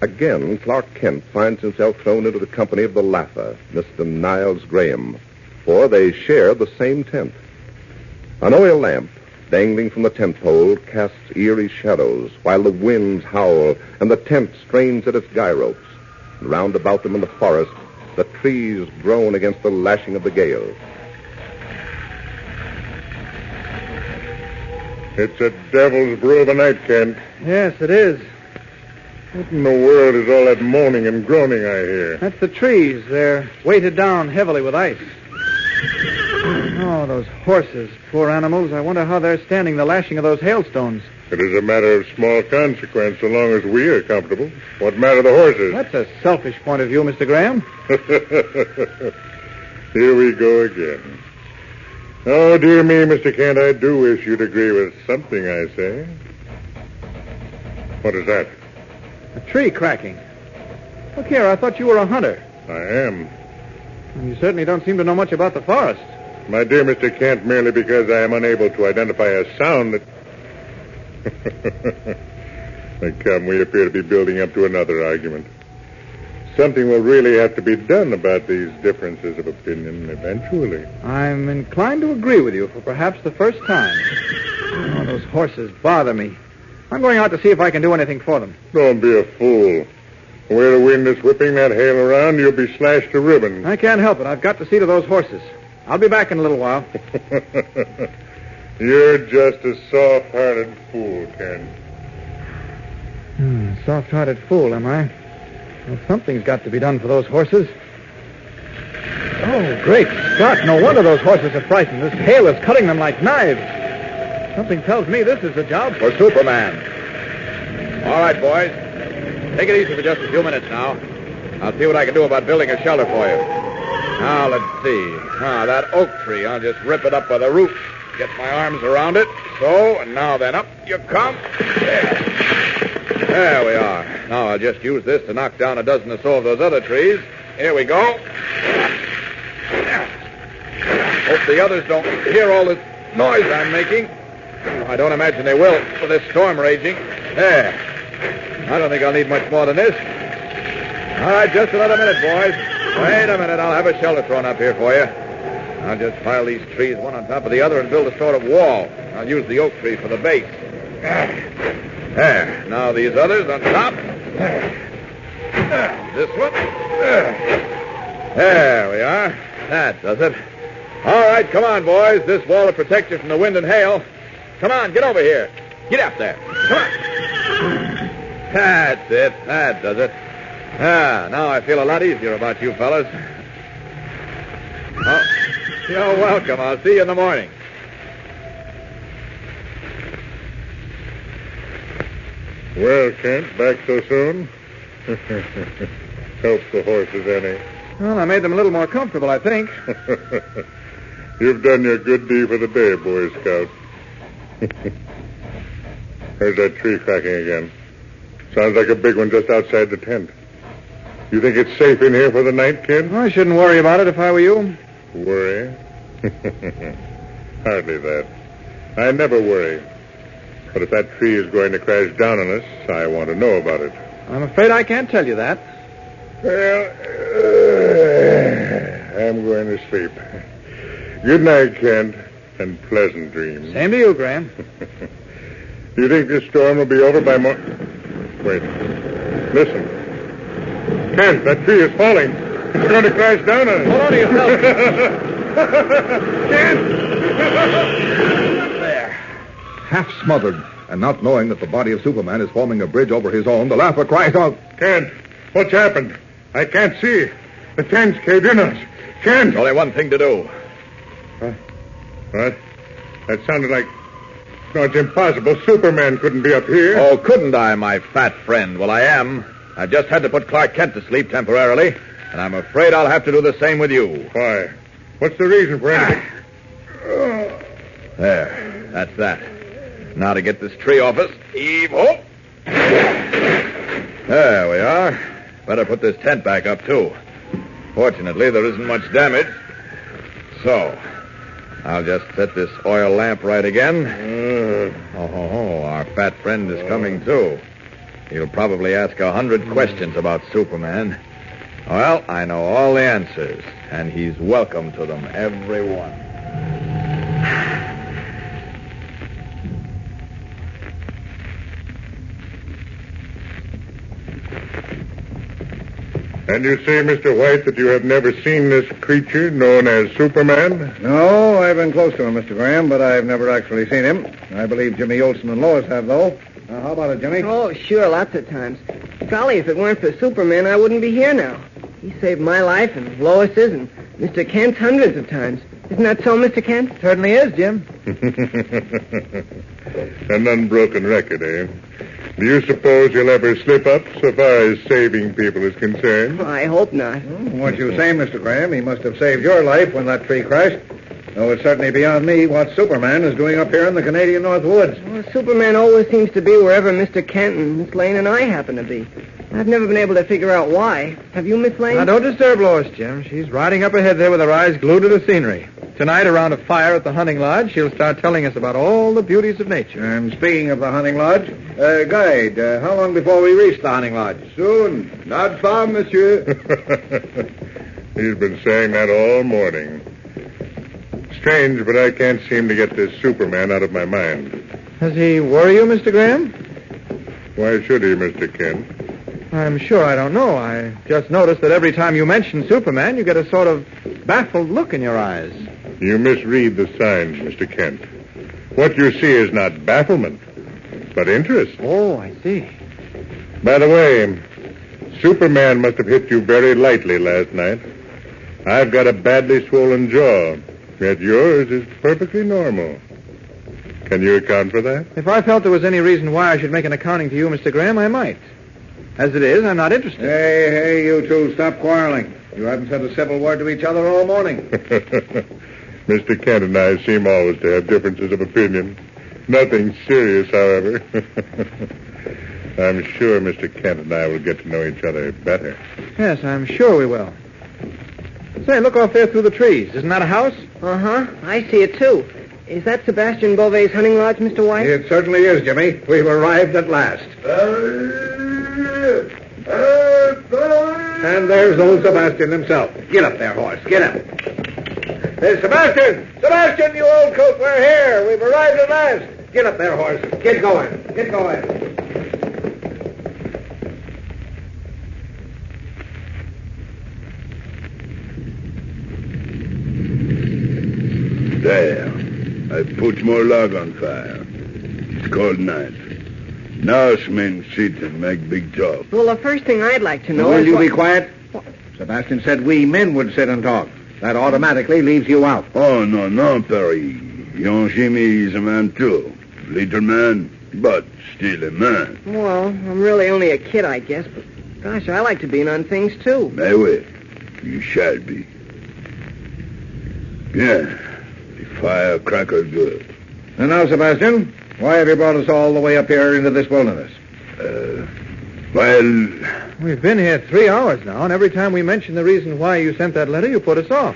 Again, Clark Kent finds himself thrown into the company of the laugher, Mr. Niles Graham, for they share the same tent. An oil lamp, dangling from the tent pole, casts eerie shadows while the winds howl and the tent strains at its guy ropes. And round about them in the forest, the trees groan against the lashing of the gale. It's a devil's brew of a night, Kent. Yes, it is. What in the world is all that moaning and groaning I hear? That's the trees. They're weighted down heavily with ice. Oh, those horses, poor animals. I wonder how they're standing the lashing of those hailstones. It is a matter of small consequence so long as we are comfortable. What matter the horses? That's a selfish point of view, Mr. Graham. Here we go again. Oh, dear me, Mr. Kent, I do wish you'd agree with something I say. What is that? A tree cracking. Look here, I thought you were a hunter. I am. And you certainly don't seem to know much about the forest. My dear Mr. Kent, merely because I am unable to identify a sound that... Come, we appear to be building up to another argument. Something will really have to be done about these differences of opinion eventually. I'm inclined to agree with you for perhaps the first time. Oh, those horses bother me. I'm going out to see if I can do anything for them. Don't be a fool. Where the wind is whipping that hail around, you'll be slashed to ribbons. I can't help it. I've got to see to those horses. I'll be back in a little while. You're just a soft-hearted fool, Ken. Soft-hearted fool, am I? Well, something's got to be done for those horses. Oh, great Scott. No wonder those horses are frightened. This hail is cutting them like knives. Something tells me this is the job For Superman. All right, boys. Take it easy for just a few minutes now. I'll see what I can do about building a shelter for you. Now, let's see. That oak tree. I'll just rip it up by the root. Get my arms around it. So, and now then, up you come. There we are. Now I'll just use this to knock down a dozen or so of those other trees. Here we go. Hope the others don't hear all this noise I'm making. I don't imagine they will with this storm raging. There. I don't think I'll need much more than this. All right, just another minute, boys. Wait a minute. I'll have a shelter thrown up here for you. I'll just pile these trees one on top of the other and build a sort of wall. I'll use the oak tree for the base. There. Now these others on top. This one. There we are. That does it. All right, come on, boys. This wall will protect you from the wind and hail. Come on, get over here. Get up there. Come on. That's it. That does it. Now I feel a lot easier about you fellas. Oh, you're welcome. I'll see you in the morning. Well, Kent, back so soon? Help the horses any. Well, I made them a little more comfortable, I think. You've done your good deed for the day, Boy Scout. There's that tree cracking again. Sounds like a big one just outside the tent. You think it's safe in here for the night, kid? I shouldn't worry about it if I were you. Worry? Hardly that. I never worry. But if that tree is going to crash down on us, I want to know about it. I'm afraid I can't tell you that. Well, I'm going to sleep. Good night, Kent, and pleasant dreams. Same to you, Graham. Do you think this storm will be over by Wait. Listen. Kent, that tree is falling. It's going to crash down on us. Hold on to yourself. Kent! There. Half smothered, and not knowing that the body of Superman is forming a bridge over his own, the laugher cries out, Kent, what's happened? I can't see. The tent's caved in us. Kent! There's only one thing to do. What? That sounded like... No, it's impossible. Superman couldn't be up here. Oh, couldn't I, my fat friend? Well, I am. I just had to put Clark Kent to sleep temporarily, and I'm afraid I'll have to do the same with you. Why? What's the reason for anything? There. That's that. Now to get this tree off us. Heave ho! There we are. Better put this tent back up, too. Fortunately, there isn't much damage. So, I'll just set this oil lamp right again. Our fat friend is coming, too. He'll probably ask 100 questions about Superman. Well, I know all the answers, and he's welcome to them, every one. And you say, Mr. White, that you have never seen this creature known as Superman? No, I've been close to him, Mr. Graham, but I've never actually seen him. I believe Jimmy Olsen and Lois have, though. How about it, Jimmy? Oh, sure, lots of times. Golly, if it weren't for Superman, I wouldn't be here now. He saved my life and Lois's and Mr. Kent's hundreds of times. Isn't that so, Mr. Kent? Certainly is, Jim. An unbroken record, eh? Do you suppose you'll ever slip up so far as saving people is concerned? Oh, I hope not. What you say, Mr. Graham, he must have saved your life when that tree crashed. Though it's certainly beyond me what Superman is doing up here in the Canadian North Woods. Well, Superman always seems to be wherever Mr. Kent and Miss Lane and I happen to be. I've never been able to figure out why. Have you, Miss Lane? Now, don't disturb Lois, Jim. She's riding up ahead there with her eyes glued to the scenery. Tonight, around a fire at the hunting lodge, she'll start telling us about all the beauties of nature. And speaking of the hunting lodge, guide, how long before we reach the hunting lodge? Soon. Not far, monsieur. He's been saying that all morning. Strange, but I can't seem to get this Superman out of my mind. Does he worry you, Mr. Graham? Why should he, Mr. Kent? I'm sure I don't know. I just noticed that every time you mention Superman, you get a sort of baffled look in your eyes. You misread the signs, Mr. Kent. What you see is not bafflement, but interest. Oh, I see. By the way, Superman must have hit you very lightly last night. I've got a badly swollen jaw, yet yours is perfectly normal. Can you account for that? If I felt there was any reason why I should make an accounting to you, Mr. Graham, I might. As it is, I'm not interested. Hey, you two, stop quarreling. You haven't said a civil word to each other all morning. Mr. Kent and I seem always to have differences of opinion. Nothing serious, however. I'm sure Mr. Kent and I will get to know each other better. Yes, I'm sure we will. Say, look off there through the trees. Isn't that a house? Uh-huh. I see it, too. Is that Sebastian Beauvais' hunting lodge, Mr. White? It certainly is, Jimmy. We've arrived at last. And there's old Sebastian himself. Get up there, horse. Get up. There's Sebastian! Sebastian, you old coat, we're here. We've arrived at last. Get up there, horse. Get going. Get going. There. I put more log on fire. It's cold night. Now men sit and make big talk. Well, the first thing I'd like to know Will is... you be quiet? Sebastian said we men would sit and talk. That automatically leaves you out. Oh, no, Perry. Young Jimmy is a man, too. Little man, but still a man. Well, I'm really only a kid, I guess, but gosh, I like to be in on things, too. My way. You shall be. Yeah. The firecracker good. And now, Sebastian, why have you brought us all the way up here into this wilderness? Well... We've been here 3 hours now, and every time we mention the reason why you sent that letter, you put us off.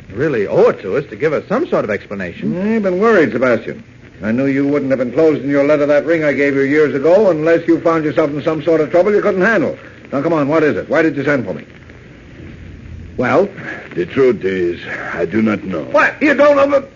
You really owe it to us to give us some sort of explanation. I've been worried, Sebastian. I knew you wouldn't have enclosed in your letter that ring I gave you years ago unless you found yourself in some sort of trouble you couldn't handle. Now, come on, what is it? Why did you send for me? Well? The truth is, I do not know. What? You don't know?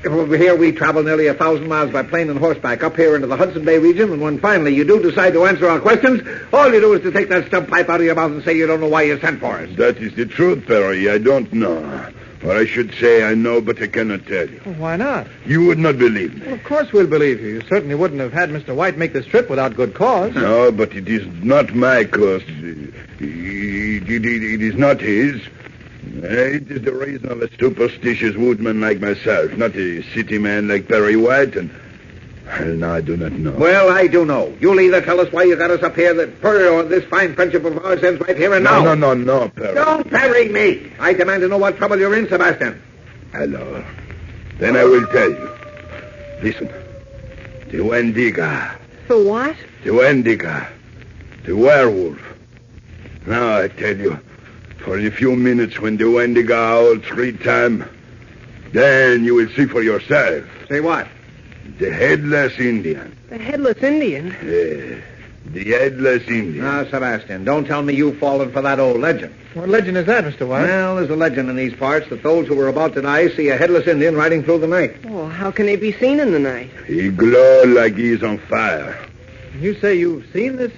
Over here, we travel nearly 1,000 miles by plane and horseback up here into the Hudson Bay region, and when finally you do decide to answer our questions, all you do is to take that stump pipe out of your mouth and say you don't know why you sent for us. That is the truth, Perry. I don't know. Or I should say I know, but I cannot tell you. Well, why not? You would not believe me. Well, of course we'll believe you. You certainly wouldn't have had Mr. White make this trip without good cause. No, but it is not my cause. It is not his. It is the reason of a superstitious woodman like myself, not a city man like Perry White, and... Well, now I do not know. Well, I do know. You'll either tell us why you got us up here, or this fine friendship of ours ends right here and now. No, Perry. Don't parry me. I demand to know what trouble you're in, Sebastian. Hello. Then I will tell you. Listen. The Wendigo. The what? The Wendigo. The werewolf. Now I tell you... For in a few minutes when the Wendigo howls 3 times, then you will see for yourself. Say what? The Headless Indian. The Headless Indian? Yeah, the Headless Indian. Now, Sebastian, don't tell me you've fallen for that old legend. What legend is that, Mr. White? Well, there's a legend in these parts that those who are about to die see a Headless Indian riding through the night. Oh, how can he be seen in the night? He glows like he's on fire. You say you've seen this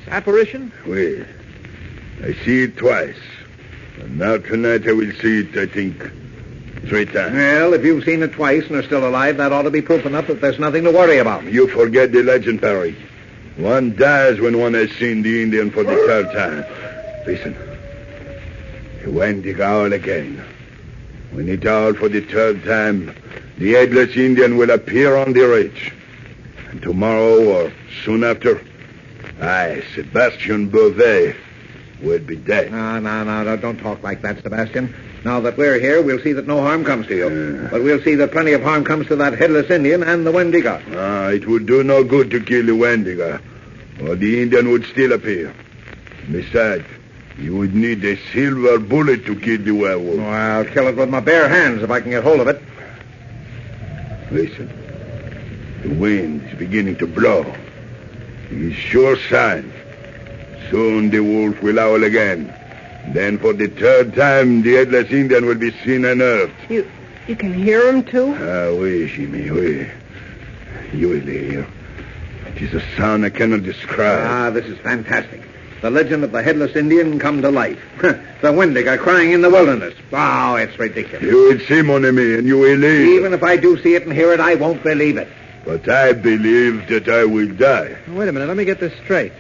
apparition? Well, I see it twice. And now tonight I will see it, I think, 3 times. Well, if you've seen it twice and are still alive, that ought to be proof enough that there's nothing to worry about. You forget the legend, Perry. One dies when one has seen the Indian for the 3rd time. Listen. The Wendigo howl again. When it howls for the 3rd time, the Headless Indian will appear on the ridge. And tomorrow or soon after, I, Sebastian Beauvais, will be dead. No, don't talk like that, Sebastian. Now that we're here, we'll see that no harm comes to you. But we'll see that plenty of harm comes to that Headless Indian and the Wendigo. It would do no good to kill the Wendigo, or the Indian would still appear. Besides, You would need a silver bullet to kill the werewolf. Well, I'll kill it with my bare hands if I can get hold of it. Listen. The wind is beginning to blow. It's sure sign. Soon the wolf will howl again. Then for the third time, the Headless Indian will be seen and heard. You can hear him, too? Oui, Jimmy, oui. You will hear. It is a sound I cannot describe. This is fantastic. The legend of the Headless Indian come to life. The Wendigo crying in the wilderness. Oh, it's ridiculous. You will see, mon ami, and you will live. Even if I do see it and hear it, I won't believe it. But I believe that I will die. Wait a minute, let me get this straight.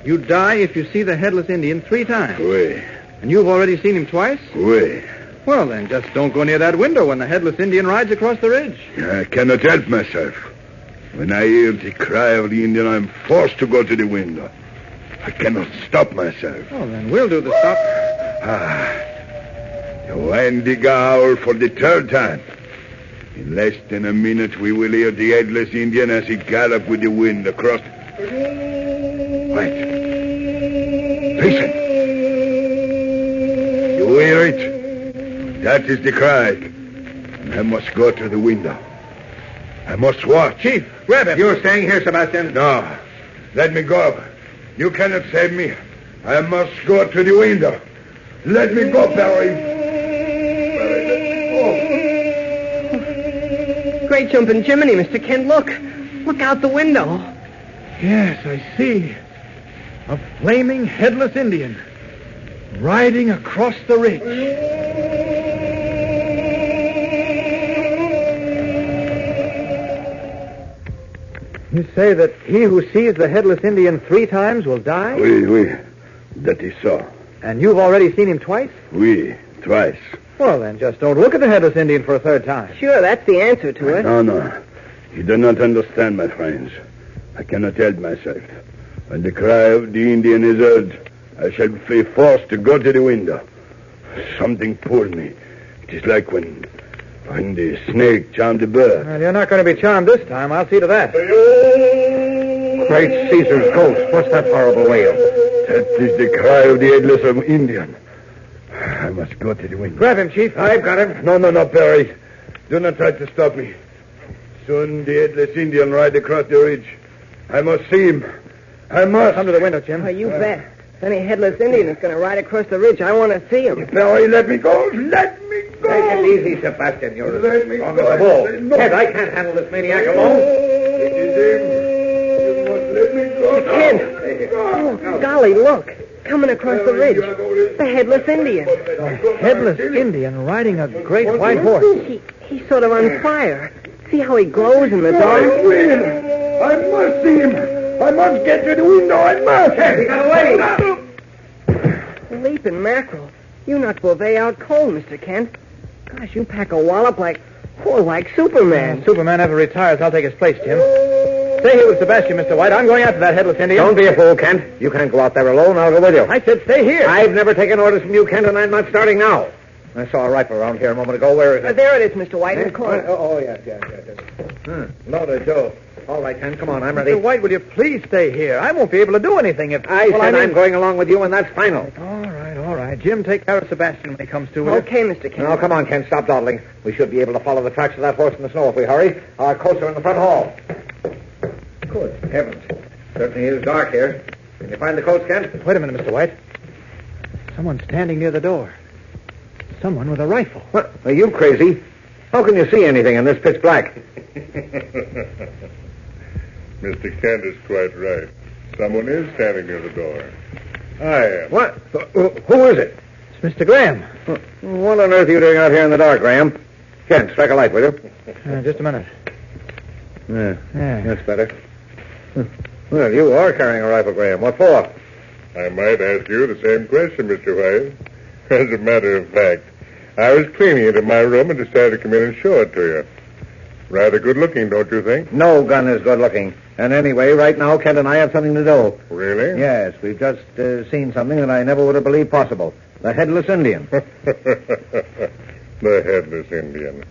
You die if you see the Headless Indian 3 times. Oui. And you've already seen him twice? Oui. Well, then, just don't go near that window when the Headless Indian rides across the ridge. I cannot help myself. When I hear the cry of the Indian, I'm forced to go to the window. I cannot stop myself. Oh, then we'll do the stop. The Wendigo howl for the third time. In less than a minute, we will hear the Headless Indian as he gallops with the wind across. Wait. Listen. You hear it? That is the cry. I must go to the window. I must watch. Chief, grab him. You're staying here, Sebastian. No. Let me go. You cannot save me. I must go to the window. Let me go, Barry. Great jumping Jiminy, Mr. Kent. Look. Look out the window. Yes, I see. A flaming Headless Indian riding across the ridge. You say that he who sees the Headless Indian 3 times will die? Oui. That is so. And you've already seen him twice? Oui, twice. Well, then, just don't look at the Headless Indian for a 3rd time. Sure, that's the answer to it. No. You do not understand, my friends. I cannot help myself. When the cry of the Indian is heard, I shall be forced to go to the window. Something pulled me. It is like when the snake charmed the bird. Well, you're not going to be charmed this time. I'll see to that. Great Caesar's ghost. What's that horrible wail? That is the cry of the Headless Indian. I must go to the window. Grab him, Chief. I've got him. No, Perry. Do not try to stop me. Soon the Headless Indian ride across the ridge. I must see him. I must. Come to the window, Jim. Oh, you bet. If any Headless Indian is going to ride across the ridge, I want to see him. Perry, let me go. Let me go. Take it easy, Sebastian. You're Let me on go. the ball. No. Kent, I can't handle this maniac alone. It is him. You must let me go. Kent. Oh, golly, look. Coming across the ridge. The Headless Indian. A Headless Indian riding a great white horse. He's sort of on fire. See how he glows in the dark? I must see him. I must get to the window. I must. He got away. Leaping mackerel. You knocked Beauvais out cold, Mr. Kent. Gosh, you pack a wallop like Superman. Superman ever retires. I'll take his place, Jim. Stay here with Sebastian, Mr. White. I'm going after that Headless Indian. Don't be a fool, Kent. You can't go out there alone. I'll go with you. I said stay here. I've never taken orders from you, Kent, and I'm not starting now. I saw a rifle around here a moment ago. Where is it? There it is, Mr. White, in the corner. Yes. Loaded, Joe. All right, Kent, come on. I'm ready. Mr. White, will you please stay here? I won't be able to do anything if... I'm going along with you, and that's final. All right. Jim, take care of Sebastian when he comes to. Okay, Mr. Kent. Now, come on, Kent. Stop dawdling. We should be able to follow the tracks of that horse in the snow if we hurry. Our coats are in the front hall. Good heavens. Certainly is dark here. Can you find the coats, Kent? Wait a minute, Mr. White. Someone's standing near the door. Someone with a rifle. What? Are you crazy? How can you see anything in this pitch black? Mr. Kent is quite right. Someone is standing near the door. I am. What? Who is it? It's Mr. Graham. What on earth are you doing out here in the dark, Graham? Kent, strike a light, will you? Just a minute. Yeah, that's better. Well, you are carrying a rifle, Graham. What for? I might ask you the same question, Mr. White. As a matter of fact, I was cleaning it in my room and decided to come in and show it to you. Rather good looking, don't you think? No gun is good looking. And anyway, right now, Kent and I have something to do. Really? Yes, we've just seen something that I never would have believed possible. The Headless Indian. The Headless Indian.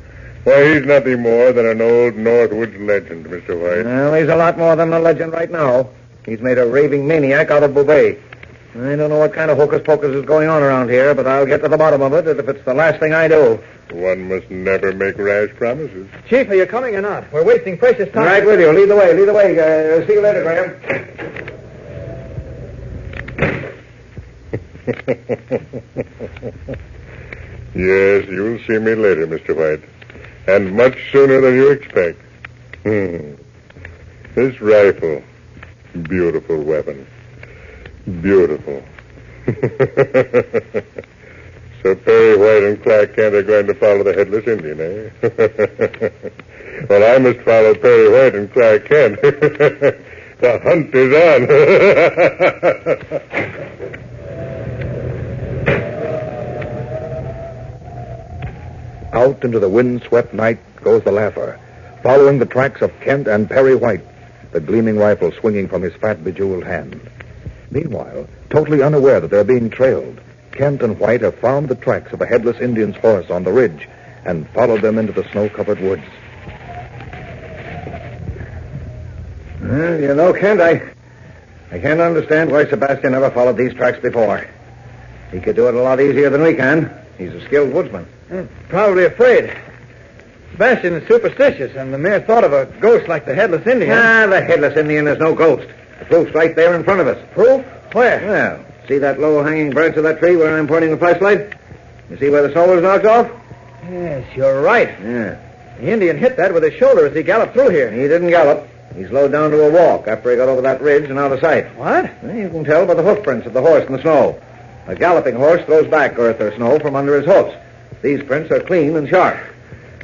Why, he's nothing more than an old Northwoods legend, Mr. White. Well, he's a lot more than a legend right now. He's made a raving maniac out of Beauvais. I don't know what kind of hocus-pocus is going on around here, but I'll get to the bottom of it if it's the last thing I do. One must never make rash promises. Chief, are you coming or not? We're wasting precious time. Right with you. Lead the way. See you later, Graham. Yes, you'll see me later, Mr. White. And much sooner than you expect. This rifle. Beautiful weapon. Beautiful. So Perry White and Clark Kent are going to follow the Headless Indian, eh? Well, I must follow Perry White and Clark Kent. The hunt is on. Out into the wind-swept night goes the Laugher, following the tracks of Kent and Perry White, the gleaming rifle swinging from his fat, bejeweled hand. Meanwhile, totally unaware that they're being trailed, Kent and White have found the tracks of a Headless Indian's horse on the ridge and followed them into the snow-covered woods. Well, you know, Kent, I can't understand why Sebastian never followed these tracks before. He could do it a lot easier than we can. He's a skilled woodsman. Probably afraid. Sebastian is superstitious, and the mere thought of a ghost like the Headless Indian... The Headless Indian is no ghost. The proof's right there in front of us. Proof? Where? Well, see that low-hanging branch of that tree where I'm pointing the flashlight? You see where the snow was knocked off? Yes, you're right. Yeah. The Indian hit that with his shoulder as he galloped through here. He didn't gallop. He slowed down to a walk after he got over that ridge and out of sight. What? Well, you can tell by the hoof prints of the horse in the snow. A galloping horse throws back earth or snow from under his hoofs. These prints are clean and sharp.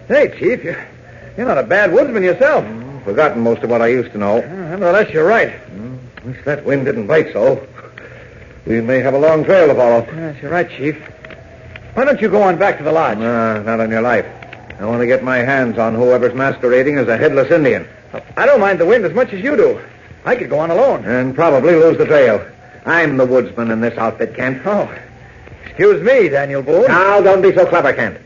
Hey, Chief, you're not a bad woodsman yourself. Forgotten most of what I used to know. Nevertheless, you're right. Wish that wind didn't bite so. We may have a long trail to follow. Yes, you're right, Chief. Why don't you go on back to the lodge? Not on your life. I want to get my hands on whoever's masquerading as a Headless Indian. I don't mind the wind as much as you do. I could go on alone. And probably lose the trail. I'm the woodsman in this outfit, Kent. Oh, excuse me, Daniel Boone. Now, don't be so clever, Kent.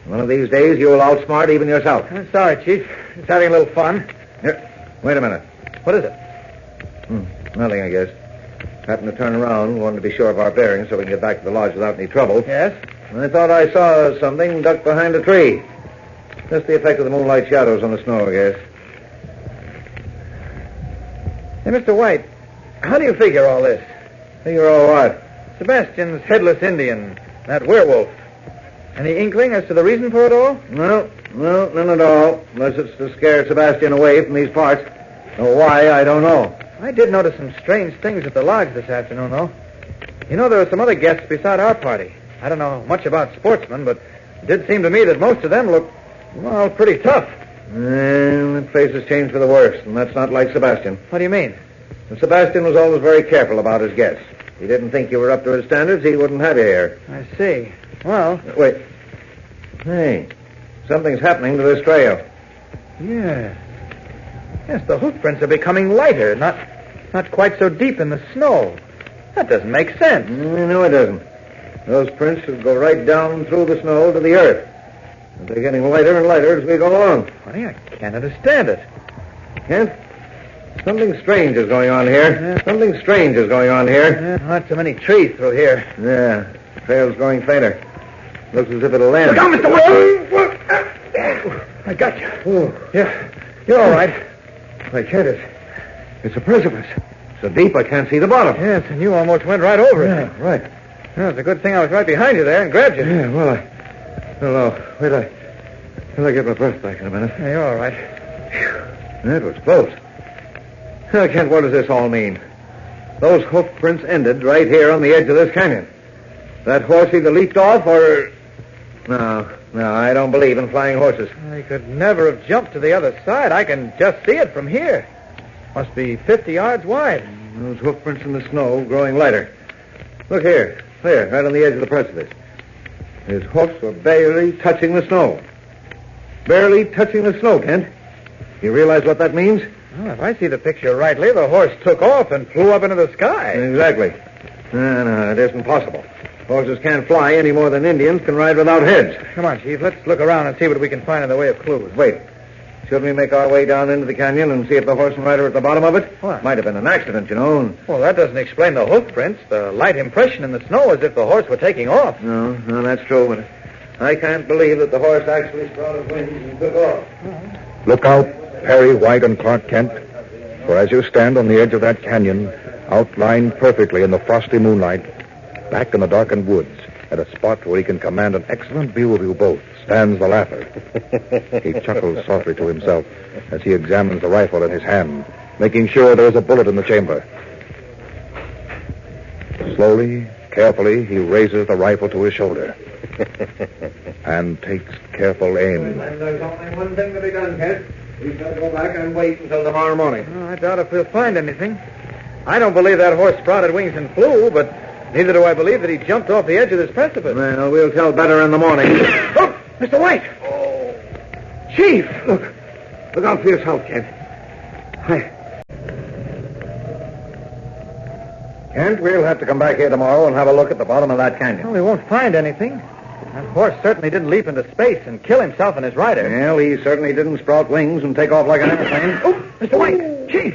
One of these days, you'll outsmart even yourself. I'm sorry, Chief. Just having a little fun. Here, wait a minute. What is it? Nothing, I guess. Happened to turn around, wanted to be sure of our bearings so we can get back to the lodge without any trouble. Yes? I thought I saw something ducked behind a tree. Just the effect of the moonlight shadows on the snow, I guess. Hey, Mr. White, how do you figure all this? Figure all what? Sebastian's Headless Indian, that werewolf. Any inkling as to the reason for it all? No, none at all. Unless it's to scare Sebastian away from these parts. Or why, I don't know. I did notice some strange things at the lodge this afternoon, though. You know, there were some other guests beside our party. I don't know much about sportsmen, but it did seem to me that most of them looked, well, pretty tough. That face has changed for the worse, and that's not like Sebastian. What do you mean? And Sebastian was always very careful about his guests. If he didn't think you were up to his standards, he wouldn't have you here. I see. Well... Wait. Hey, something's happening to this trail. Yeah. Yes, the hoof prints are becoming lighter, not quite so deep in the snow. That doesn't make sense. No, it doesn't. Those prints will go right down through the snow to the earth. And they're getting lighter and lighter as we go along. Funny, I can't understand it. Kent, something strange is going on here. Yeah. Something strange is going on here. Not so many trees through here. Yeah, the trail's growing fainter. Looks as if it'll land. Look out, Mr. White! I got you. Oh. Yeah, you're all right. I can't. It's a precipice. So deep I can't see the bottom. Yes, and you almost went right over it. Yeah, right. Well, it's a good thing I was right behind you there and grabbed you. Yeah, well, I don't know. Wait till I get my breath back in a minute. Yeah, you're all right. That was close. Now, Kent, what does this all mean? Those hoof prints ended right here on the edge of this canyon. That horse either leaped off or... No, I don't believe in flying horses. He could never have jumped to the other side. I can just see it from here. Must be 50 yards wide. Those hoof prints in the snow growing lighter. Look here. There, right on the edge of the precipice. His hoofs were barely touching the snow. Barely touching the snow, Kent. You realize what that means? Well, if I see the picture rightly, the horse took off and flew up into the sky. Exactly. No, it isn't possible. Horses can't fly any more than Indians can ride without heads. Come on, Chief. Let's look around and see what we can find in the way of clues. Wait. Should we make our way down into the canyon and see if the horse and rider are at the bottom of it? What? Might have been an accident, you know. Well, that doesn't explain the hoof prints. The light impression in the snow as if the horse were taking off. No, that's true, but I can't believe that the horse actually sprouted wings and took off. Look out, Perry White and Clark Kent. For as you stand on the edge of that canyon, outlined perfectly in the frosty moonlight, back in the darkened woods, at a spot where he can command an excellent view of you both, stands the laugher. He chuckles softly to himself as he examines the rifle in his hand, making sure there is a bullet in the chamber. Slowly, carefully, he raises the rifle to his shoulder and takes careful aim. There's only one thing to be done, Kent. We shall go back and wait until tomorrow morning. Oh, I doubt if we'll find anything. I don't believe that horse sprouted wings and flew, but neither do I believe that he jumped off the edge of this precipice. Well, we'll tell better in the morning. Oh, Mr. White! Oh. Chief! Look out for yourself, Kent. Kent, we'll have to come back here tomorrow and have a look at the bottom of that canyon. Well, we won't find anything. That horse certainly didn't leap into space and kill himself and his rider. Well, he certainly didn't sprout wings and take off like an airplane. Oh, Mr. White! Chief!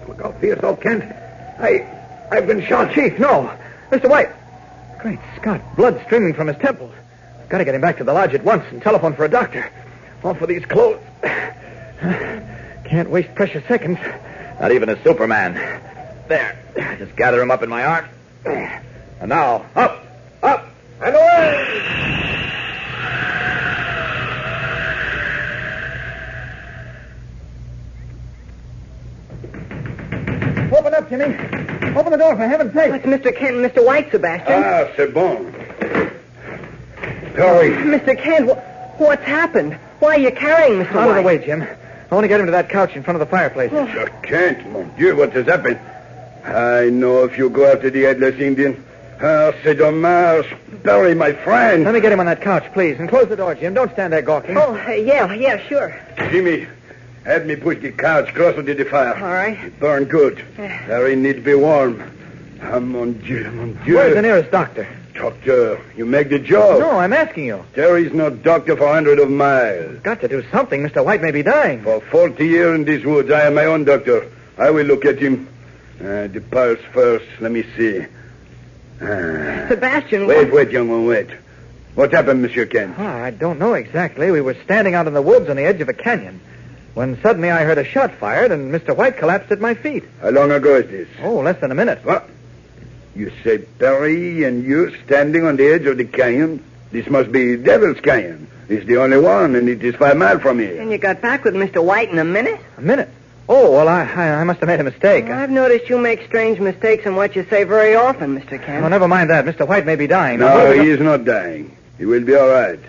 Look out for yourself, Kent. I've been shot. Chief, no. Mr. White! Great Scott, blood streaming from his temples. Got to get him back to the lodge at once and telephone for a doctor. Off for these clothes. Can't waste precious seconds. Not even a Superman. There. Just gather him up in my arms. And now, up, and away! Open up, Jimmy. Open the door, for heaven's sake. It's Mr. Kent and Mr. White, Sebastian. Ah, c'est bon. Hurry. Mr. Kent, what's happened? Why are you carrying Mr. White? Out of the way, Jim. I want to get him to that couch in front of the fireplace. I can't, mon Dieu, what has happened? I know if you go after the Headless Indian. Ah, c'est dommage. Barry, my friend. Let me get him on that couch, please, and close the door, Jim. Don't stand there gawking. Oh, yeah, sure. Jimmy, have me push the couch closer to the fire. All right. It burn good. Barry need be warm. Ah, mon Dieu, mon Dieu. Where's the nearest doctor? Doctor, you make the job. No, I'm asking you. There is no doctor for 100 of miles. Got to do something. Mr. White may be dying. For 40 years in these woods, I am my own doctor. I will look at him. The pulse first. Let me see. Sebastian... Wait, young one, wait. What happened, Monsieur Kent? Oh, I don't know exactly. We were standing out in the woods on the edge of a canyon when suddenly I heard a shot fired and Mr. White collapsed at my feet. How long ago is this? Oh, less than a minute. What? You say Perry and you standing on the edge of the canyon? This must be Devil's Canyon. It's the only one, and it is 5 miles from here. And you got back with Mr. White in a minute? A minute? Oh, well, I must have made a mistake. Well, I've noticed you make strange mistakes in what you say very often, Mr. Kent. Oh, never mind that. Mr. White may be dying. No, he is not dying. He will be all right.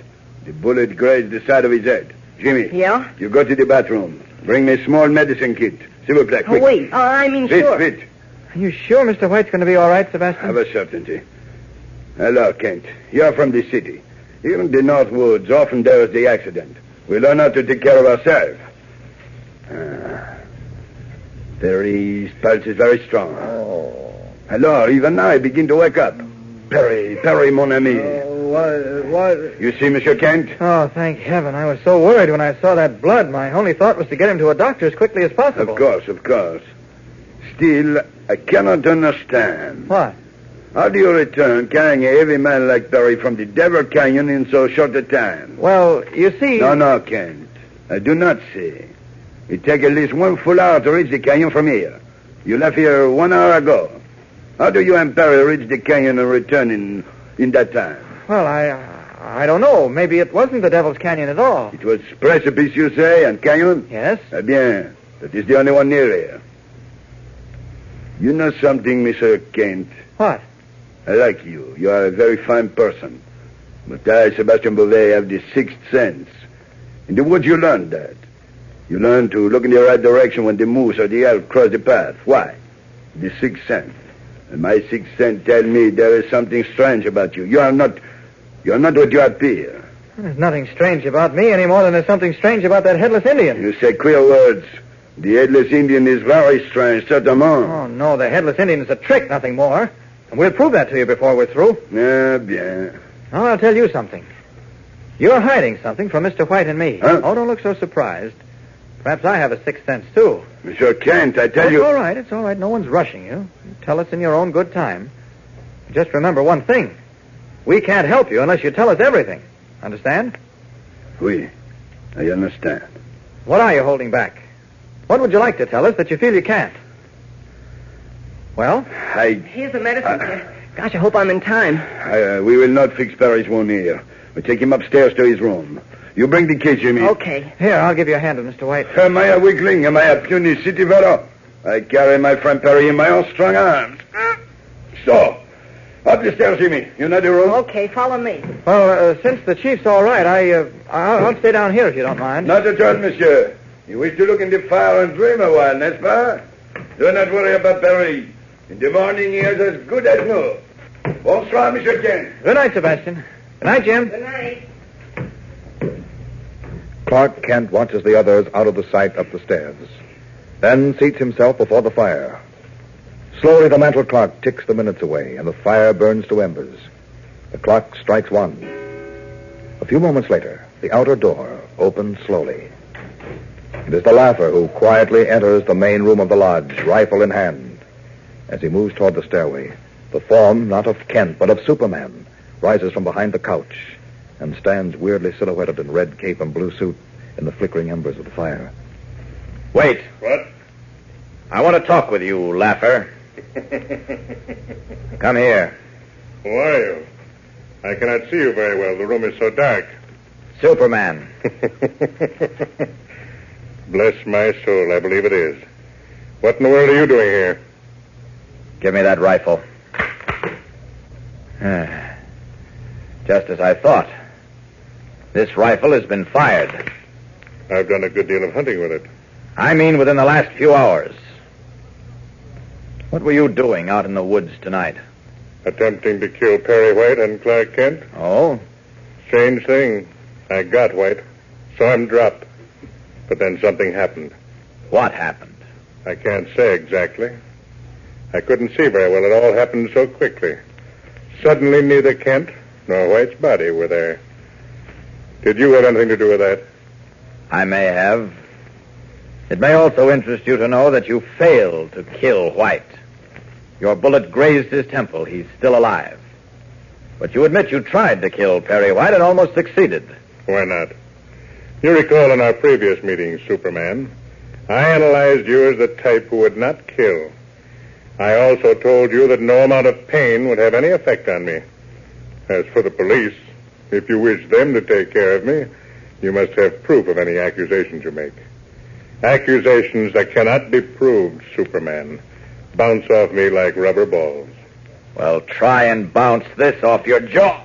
The bullet grazed the side of his head. Jimmy. Yeah? You go to the bathroom. Bring me a small medicine kit. S'il vous plaît, quick. Oh, wait. I mean, sure. Fit. Are you sure Mr. White's going to be all right, Sebastian? Have a certainty. Hello, Kent. You're from the city. Here in the North Woods, often there is the accident. We learn how to take care of ourselves. Perry's pulse is very strong. Oh. Hello, even now I begin to wake up. Perry, mon ami. What? You see, Monsieur Kent? Oh, thank heaven. I was so worried when I saw that blood. My only thought was to get him to a doctor as quickly as possible. Of course. Still, I cannot understand. What? How do you return carrying a heavy man like Perry from the Devil Canyon in so short a time? Well, you see... No, Kent. I do not see. It takes at least 1 full hour to reach the canyon from here. You left here 1 hour ago. How do you and Perry reach the canyon and return in that time? Well, I don't know. Maybe it wasn't the Devil's Canyon at all. It was precipice, you say, and canyon? Yes. Eh bien, that is the only one near here. You know something, Mr. Kent? What? I like you. You are a very fine person. But I, Sebastian Beauvais, have the 6th sense. In the woods you learn that. You learn to look in the right direction when the moose or the elk cross the path. Why? The 6th sense. And my 6th sense tell me there is something strange about you. You are not what you appear. There's nothing strange about me any more than there's something strange about that Headless Indian. You say queer words. The Headless Indian is very strange, certainement. Oh, no, the Headless Indian is a trick, nothing more. And we'll prove that to you before we're through. Bien. Now, I'll tell you something. You're hiding something from Mr. White and me. Huh? Oh, don't look so surprised. Perhaps I have a sixth sense, too. Monsieur Kent, I tell It's you... all right. It's all right. No one's rushing you. You tell us in your own good time. Just remember one thing. We can't help you unless you tell us everything. Understand? Oui, I understand. What are you holding back? What would you like to tell us that you feel you can't? Well? Here's the medicine, sir. Gosh, I hope I'm in time. We will not fix Perry's wound here. We take him upstairs to his room. You bring the key, Jimmy. Okay. Here, I'll give you a hand, Mr. White. Am I a weakling? Am I a puny city fellow? I carry my friend Perry in my own strong arms. So, up the stairs, Jimmy. You know the room? Okay, follow me. Well, since the chief's all right, I'll stay down here if you don't mind. Not at all, monsieur. You wish to look in the fire and dream a while, n'est-ce pas? Do not worry about Perry. In the morning, he is as good as new. Bonsoir, Monsieur Kent. Good night, Sebastian. Good night, Jim. Good night. Clark Kent watches the others out of the sight up the stairs, then seats himself before the fire. Slowly, the mantel clock ticks the minutes away, and the fire burns to embers. The clock strikes 1. A few moments later, the outer door opens slowly. It is the laugher who quietly enters the main room of the lodge, rifle in hand. As he moves toward the stairway, the form, not of Kent, but of Superman, rises from behind the couch and stands weirdly silhouetted in red cape and blue suit in the flickering embers of the fire. Wait. What? I want to talk with you, laugher. Come here. Who are you? I cannot see you very well. The room is so dark. Superman. Bless my soul, I believe it is. What in the world are you doing here? Give me that rifle. Just as I thought. This rifle has been fired. I've done a good deal of hunting with it. I mean within the last few hours. What were you doing out in the woods tonight? Attempting to kill Perry White and Clark Kent. Oh? Strange thing. I got White. Saw him drop. But then something happened. What happened? I can't say exactly. I couldn't see very well. It all happened so quickly. Suddenly, neither Kent nor White's body were there. Did you have anything to do with that? I may have. It may also interest you to know that you failed to kill White. Your bullet grazed his temple. He's still alive. But you admit you tried to kill Perry White and almost succeeded. Why not? You recall in our previous meeting, Superman, I analyzed you as the type who would not kill. I also told you that no amount of pain would have any effect on me. As for the police, if you wish them to take care of me, you must have proof of any accusations you make. Accusations that cannot be proved, Superman, bounce off me like rubber balls. Well, try and bounce this off your jaw.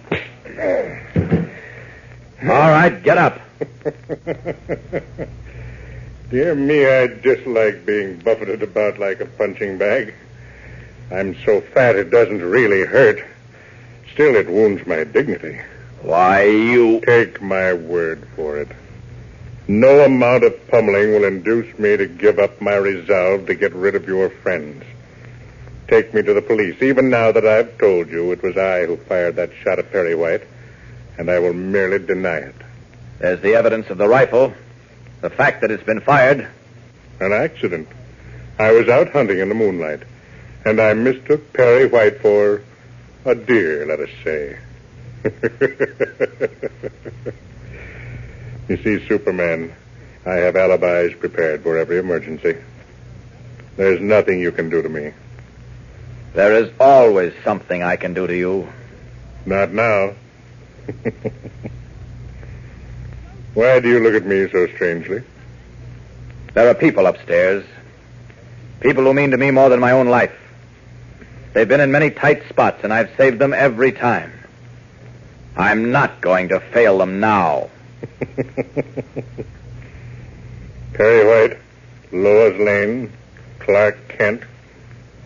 All right, get up. Dear me, I dislike being buffeted about like a punching bag. I'm so fat it doesn't really hurt. Still, it wounds my dignity. Why, you... Take my word for it. No amount of pummeling will induce me to give up my resolve to get rid of your friends. Take me to the police, even now that I've told you it was I who fired that shot at Perry White, and I will merely deny it. There's the evidence of the rifle, the fact that it's been fired. An accident. I was out hunting in the moonlight, and I mistook Perry White for a deer, let us say. You see, Superman, I have alibis prepared for every emergency. There's nothing you can do to me. There is always something I can do to you. Not now. Why do you look at me so strangely? There are people upstairs. People who mean to me more than my own life. They've been in many tight spots, and I've saved them every time. I'm not going to fail them now. Perry White, Lois Lane, Clark Kent,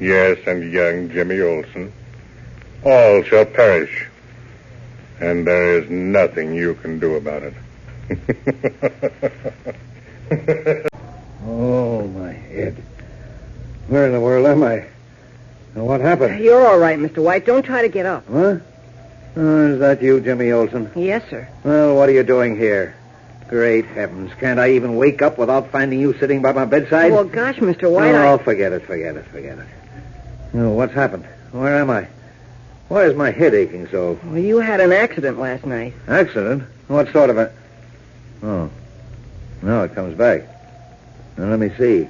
yes, and young Jimmy Olsen. All shall perish. And there is nothing you can do about it. Oh, my head. Where in the world am I? Now, what happened? You're all right, Mr. White. Don't try to get up. What? Oh, is that you, Jimmy Olsen? Yes, sir. Well, what are you doing here? Great heavens. Can't I even wake up without finding you sitting by my bedside? Well, gosh, Mr. White, Oh, forget it. Oh, what's happened? Where am I? Why is my head aching so? Well, you had an accident last night. Accident? What sort of a... Oh. Now it comes back. Now, let me see.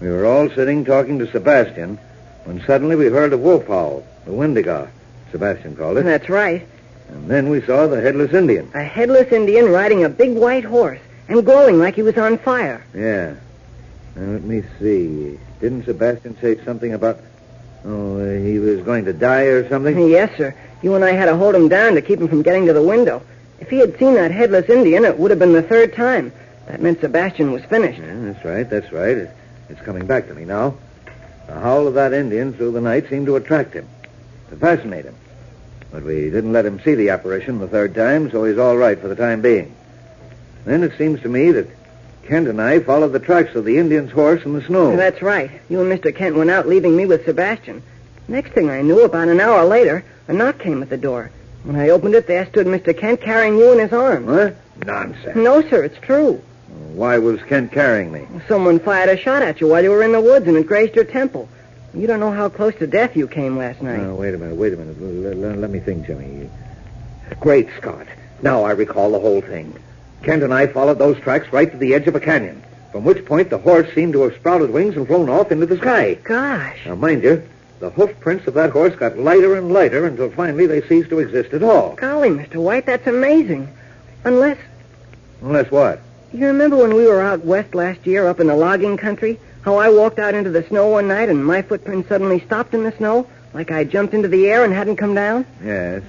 We were all sitting talking to Sebastian when suddenly we heard a wolf howl, the Wendigo, Sebastian called it. That's right. And then we saw the Headless Indian. A headless Indian riding a big white horse and glowing like he was on fire. Yeah. Now, let me see. Didn't Sebastian say something about... he was going to die or something? Yes, sir. You and I had to hold him down to keep him from getting to the window. If he had seen that headless Indian, it would have been the third time. That meant Sebastian was finished. Yeah, that's right. It's coming back to me now. The howl of that Indian through the night seemed to attract him, to fascinate him. But we didn't let him see the apparition the third time, so he's all right for the time being. Then it seems to me that Kent and I followed the tracks of the Indian's horse in the snow. That's right. You and Mr. Kent went out, leaving me with Sebastian. Next thing I knew, about an hour later, a knock came at the door. When I opened it, there stood Mr. Kent carrying you in his arms. What? Nonsense. No, sir, it's true. Why was Kent carrying me? Someone fired a shot at you while you were in the woods, and it grazed your temple. You don't know how close to death you came last night. Wait a minute. Let me think, Jimmy. Great Scott. Now I recall the whole thing. Kent and I followed those tracks right to the edge of a canyon, from which point the horse seemed to have sprouted wings and flown off into the sky. Gosh. Now, mind you, the hoof prints of that horse got lighter and lighter until finally they ceased to exist at all. Golly, Mr. White, that's amazing. Unless what? You remember when we were out west last year up in the logging country? How I walked out into the snow one night and my footprint suddenly stopped in the snow, like I jumped into the air and hadn't come down? Yes,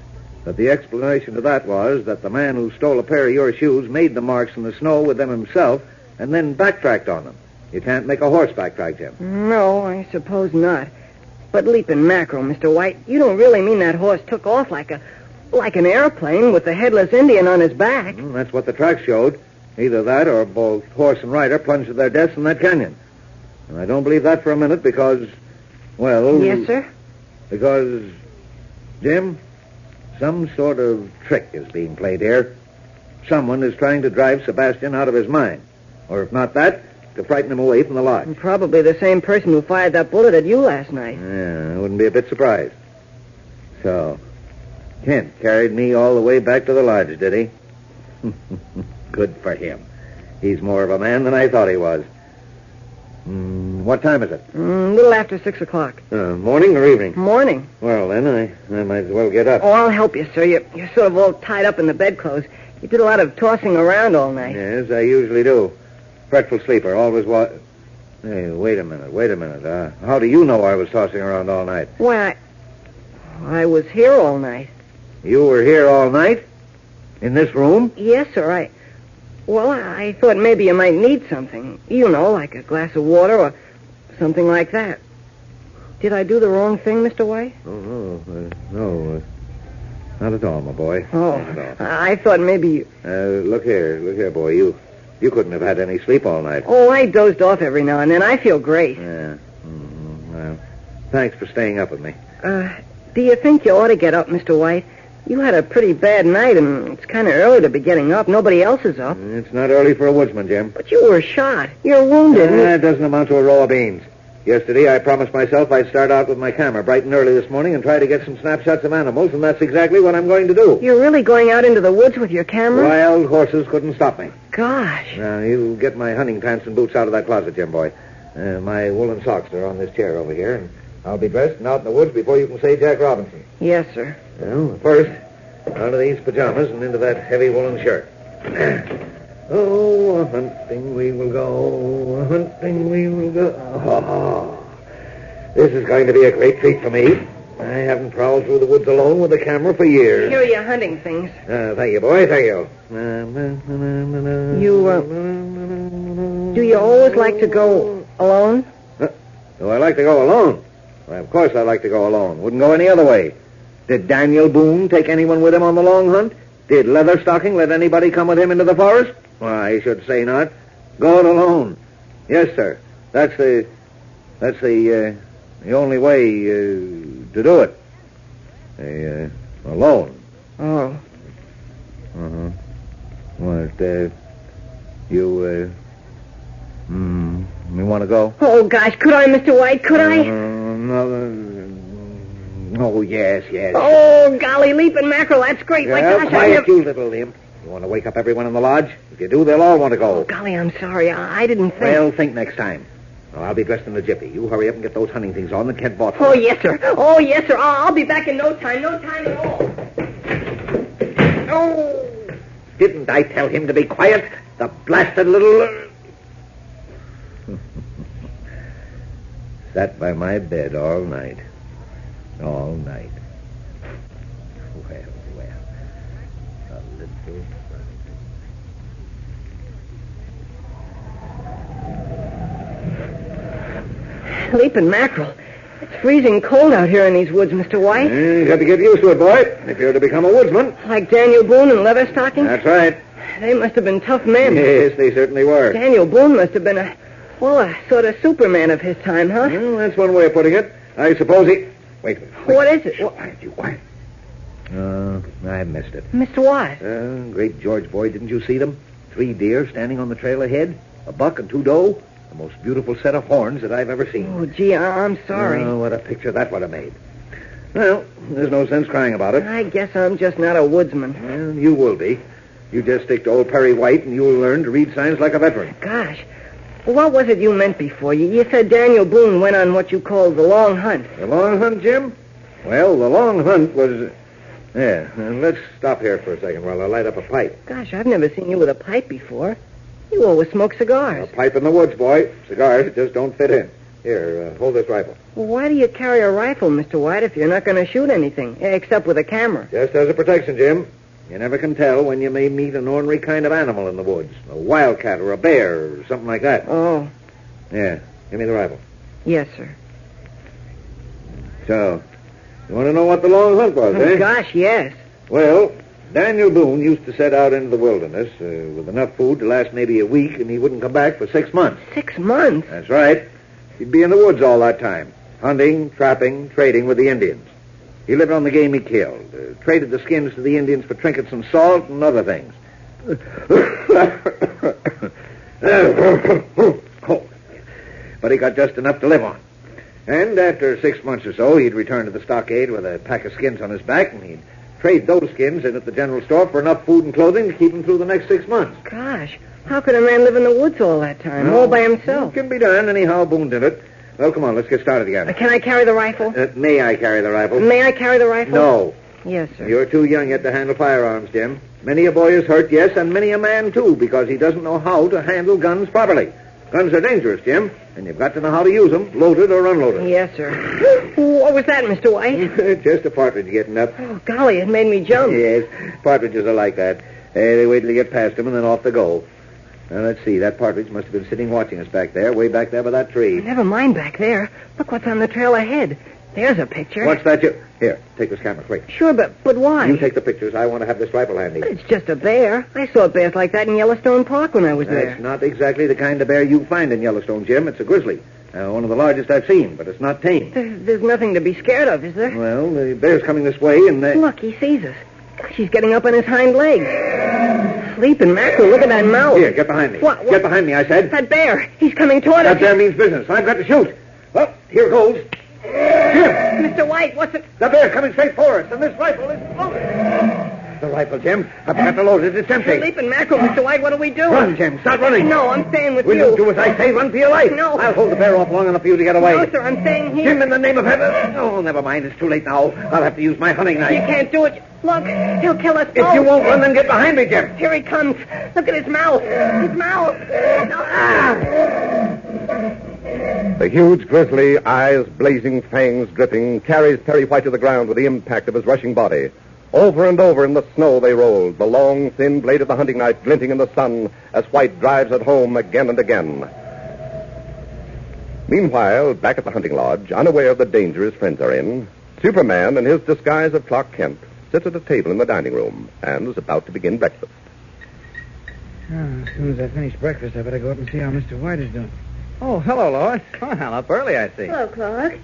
but the explanation to that was that the man who stole a pair of your shoes made the marks in the snow with them himself and then backtracked on them. You can't make a horse backtrack, Jim. No, I suppose not. But leaping mackerel, Mr. White, you don't really mean that horse took off like an airplane with the headless Indian on his back? That's what the tracks showed. Either that or both horse and rider plunged to their deaths in that canyon. And I don't believe that for a minute because, well... Yes, sir? Because, Jim, some sort of trick is being played here. Someone is trying to drive Sebastian out of his mind. Or if not that, to frighten him away from the lodge. And probably the same person who fired that bullet at you last night. Yeah, I wouldn't be a bit surprised. So, Kent carried me all the way back to the lodge, did he? Good for him. He's more of a man than I thought he was. What time is it? A little after 6 o'clock. Morning or evening? Morning. Well, then, I might as well get up. Oh, I'll help you, sir. You're sort of all tied up in the bedclothes. You did a lot of tossing around all night. Yes, I usually do. Fretful sleeper, always Hey, wait a minute. How do you know I was tossing around all night? Why, I was here all night. You were here all night? In this room? Yes, sir. I thought maybe you might need something. You know, like a glass of water or something like that. Did I do the wrong thing, Mr. White? Oh, no. Not at all, my boy. Oh, not at all. I thought maybe you... Look here, boy. You couldn't have had any sleep all night. Oh, I dozed off every now and then. I feel great. Yeah. Well, thanks for staying up with me. Do you think you ought to get up, Mr. White? You had a pretty bad night, and it's kind of early to be getting up. Nobody else is up. It's not early for a woodsman, Jim. But you were shot. You're wounded. That doesn't amount to a row of beans. Yesterday, I promised myself I'd start out with my camera bright and early this morning and try to get some snapshots of animals, and that's exactly what I'm going to do. You're really going out into the woods with your camera? Wild horses couldn't stop me. Gosh. Now, you get my hunting pants and boots out of that closet, Jim boy. My woolen socks are on this chair over here, and I'll be dressed and out in the woods before you can say Jack Robinson. Yes, sir. Well, first, out of these pajamas and into that heavy woolen shirt. Oh, a-hunting we will go, a-hunting we will go. Oh, this is going to be a great treat for me. I haven't prowled through the woods alone with a camera for years. Here are your hunting things. Thank you, boy, thank you. Do you always like to go alone? Do I like to go alone? Well, of course I like to go alone. Wouldn't go any other way. Did Daniel Boone take anyone with him on the long hunt? Did Leatherstocking let anybody come with him into the forest? Well, I should say not. Go it alone. Yes, sir. That's the only way to do it. Alone. Oh. Uh-huh. What, You want to go? Oh, gosh, could I, Mr. White? Could I? Oh, yes. Oh, golly, leaping mackerel, that's great. My gosh, quiet, you little imp. You want to wake up everyone in the lodge? If you do, they'll all want to go. Oh, golly, I'm sorry. I didn't think. Well, think next time. Oh, I'll be dressed in the jiffy. You hurry up and get those hunting things on that Kent bought for Oh, us. yes, sir. Oh, yes, sir. I'll be back in no time. No time at all. Oh, didn't I tell him to be quiet? The blasted little... Sat by my bed all night. All night. Well. A little... Leaping mackerel. It's freezing cold out here in these woods, Mr. White. You got to get used to it, boy, if you're to become a woodsman. Like Daniel Boone and Leatherstocking? That's right. They must have been tough men. Yes, they certainly were. Daniel Boone must have been a sort of Superman of his time, huh? Well, that's one way of putting it. I suppose he... Wait. What is it? Quiet. I missed it. Mr. White. Great George, boy, didn't you see them? 3 deer standing on the trail ahead, a buck and 2 doe. The most beautiful set of horns that I've ever seen. Oh, gee, I'm sorry. Oh, what a picture that would have made. Well, there's no sense crying about it. I guess I'm just not a woodsman. Well, you will be. You just stick to old Perry White, and you'll learn to read signs like a veteran. Gosh. What was it you meant before? You said Daniel Boone went on what you called the long hunt. The long hunt, Jim? Well, the long hunt was... Yeah, let's stop here for a second while I light up a pipe. Gosh, I've never seen you with a pipe before. You always smoke cigars. A pipe in the woods, boy. Cigars just don't fit in. Here, hold this rifle. Well, why do you carry a rifle, Mr. White, if you're not going to shoot anything, except with a camera? Just as a protection, Jim. You never can tell when you may meet an ornery kind of animal in the woods. A wildcat or a bear or something like that. Oh. Yeah, give me the rifle. Yes, sir. So, you want to know what the long hunt was, eh? Gosh, yes. Well, Daniel Boone used to set out into the wilderness with enough food to last maybe a week, and he wouldn't come back for 6 months. 6 months? That's right. He'd be in the woods all that time, hunting, trapping, trading with the Indians. He lived on the game he killed, traded the skins to the Indians for trinkets and salt and other things. But he got just enough to live on. And after 6 months or so, he'd return to the stockade with a pack of skins on his back, and he'd trade those skins in at the general store for enough food and clothing to keep him through the next 6 months. Gosh, how could a man live in the woods all that time, all by himself? It can be done. Anyhow, Boone did it. Well, come on, let's get started again. Can I carry the rifle? May I carry the rifle? May I carry the rifle? No. Yes, sir. You're too young yet to handle firearms, Jim. Many a boy is hurt, yes, and many a man, too, because he doesn't know how to handle guns properly. Guns are dangerous, Jim, and you've got to know how to use them, loaded or unloaded. Yes, sir. What was that, Mr. White? Just a partridge getting up. Oh, golly, it made me jump. Yes, partridges are like that. They wait till you get past them, and then off they go. Now, let's see. That partridge must have been sitting watching us back there, way back there by that tree. Never mind back there. Look what's on the trail ahead. There's a picture. What's that? Here, take this camera, quick. Sure, but why? You take the pictures. I want to have this rifle handy. But it's just a bear. I saw bears like that in Yellowstone Park when I was there. That's not exactly the kind of bear you find in Yellowstone, Jim. It's a grizzly. One of the largest I've seen, but it's not tame. There's nothing to be scared of, is there? Well, the bear's coming this way, and... Look, he sees us. Gosh, he's getting up on his hind legs. Sleeping mackerel, look at that mouth. Here, get behind me. What? Get behind me, I said. That bear. He's coming toward us. That bear means business. I've got to shoot. Well, here goes. Jim! Mr. White, what's it? The bear's coming straight for us, and this rifle is loaded. The rifle, Jim. I've got to load it. It's empty. Sleeping mackerel, Mr. White, what do we do? Run, Jim. Start running. No, I'm staying with Will you. you do as I say? Run for your life. No. I'll hold the bear off long enough for you to get away. No, sir, I'm staying here. Jim, in the name of heaven. Oh, never mind. It's too late now. I'll have to use my hunting knife. You can't do it. Look, he'll kill us both. If you won't run, then get behind me, Jim. Here he comes. Look at his mouth. His mouth. The huge grizzly, eyes blazing, fangs dripping, carries Perry White to the ground with the impact of his rushing body. Over and over in the snow they rolled, the long, thin blade of the hunting knife glinting in the sun as White drives it home again and again. Meanwhile, back at the hunting lodge, unaware of the danger his friends are in, Superman, in his disguise of Clark Kent, sits at a table in the dining room and is about to begin breakfast. As soon as I finish breakfast, I better go up and see how Mr. White is doing. Oh, hello, Lois. Well, up early, I see. Hello, Clark.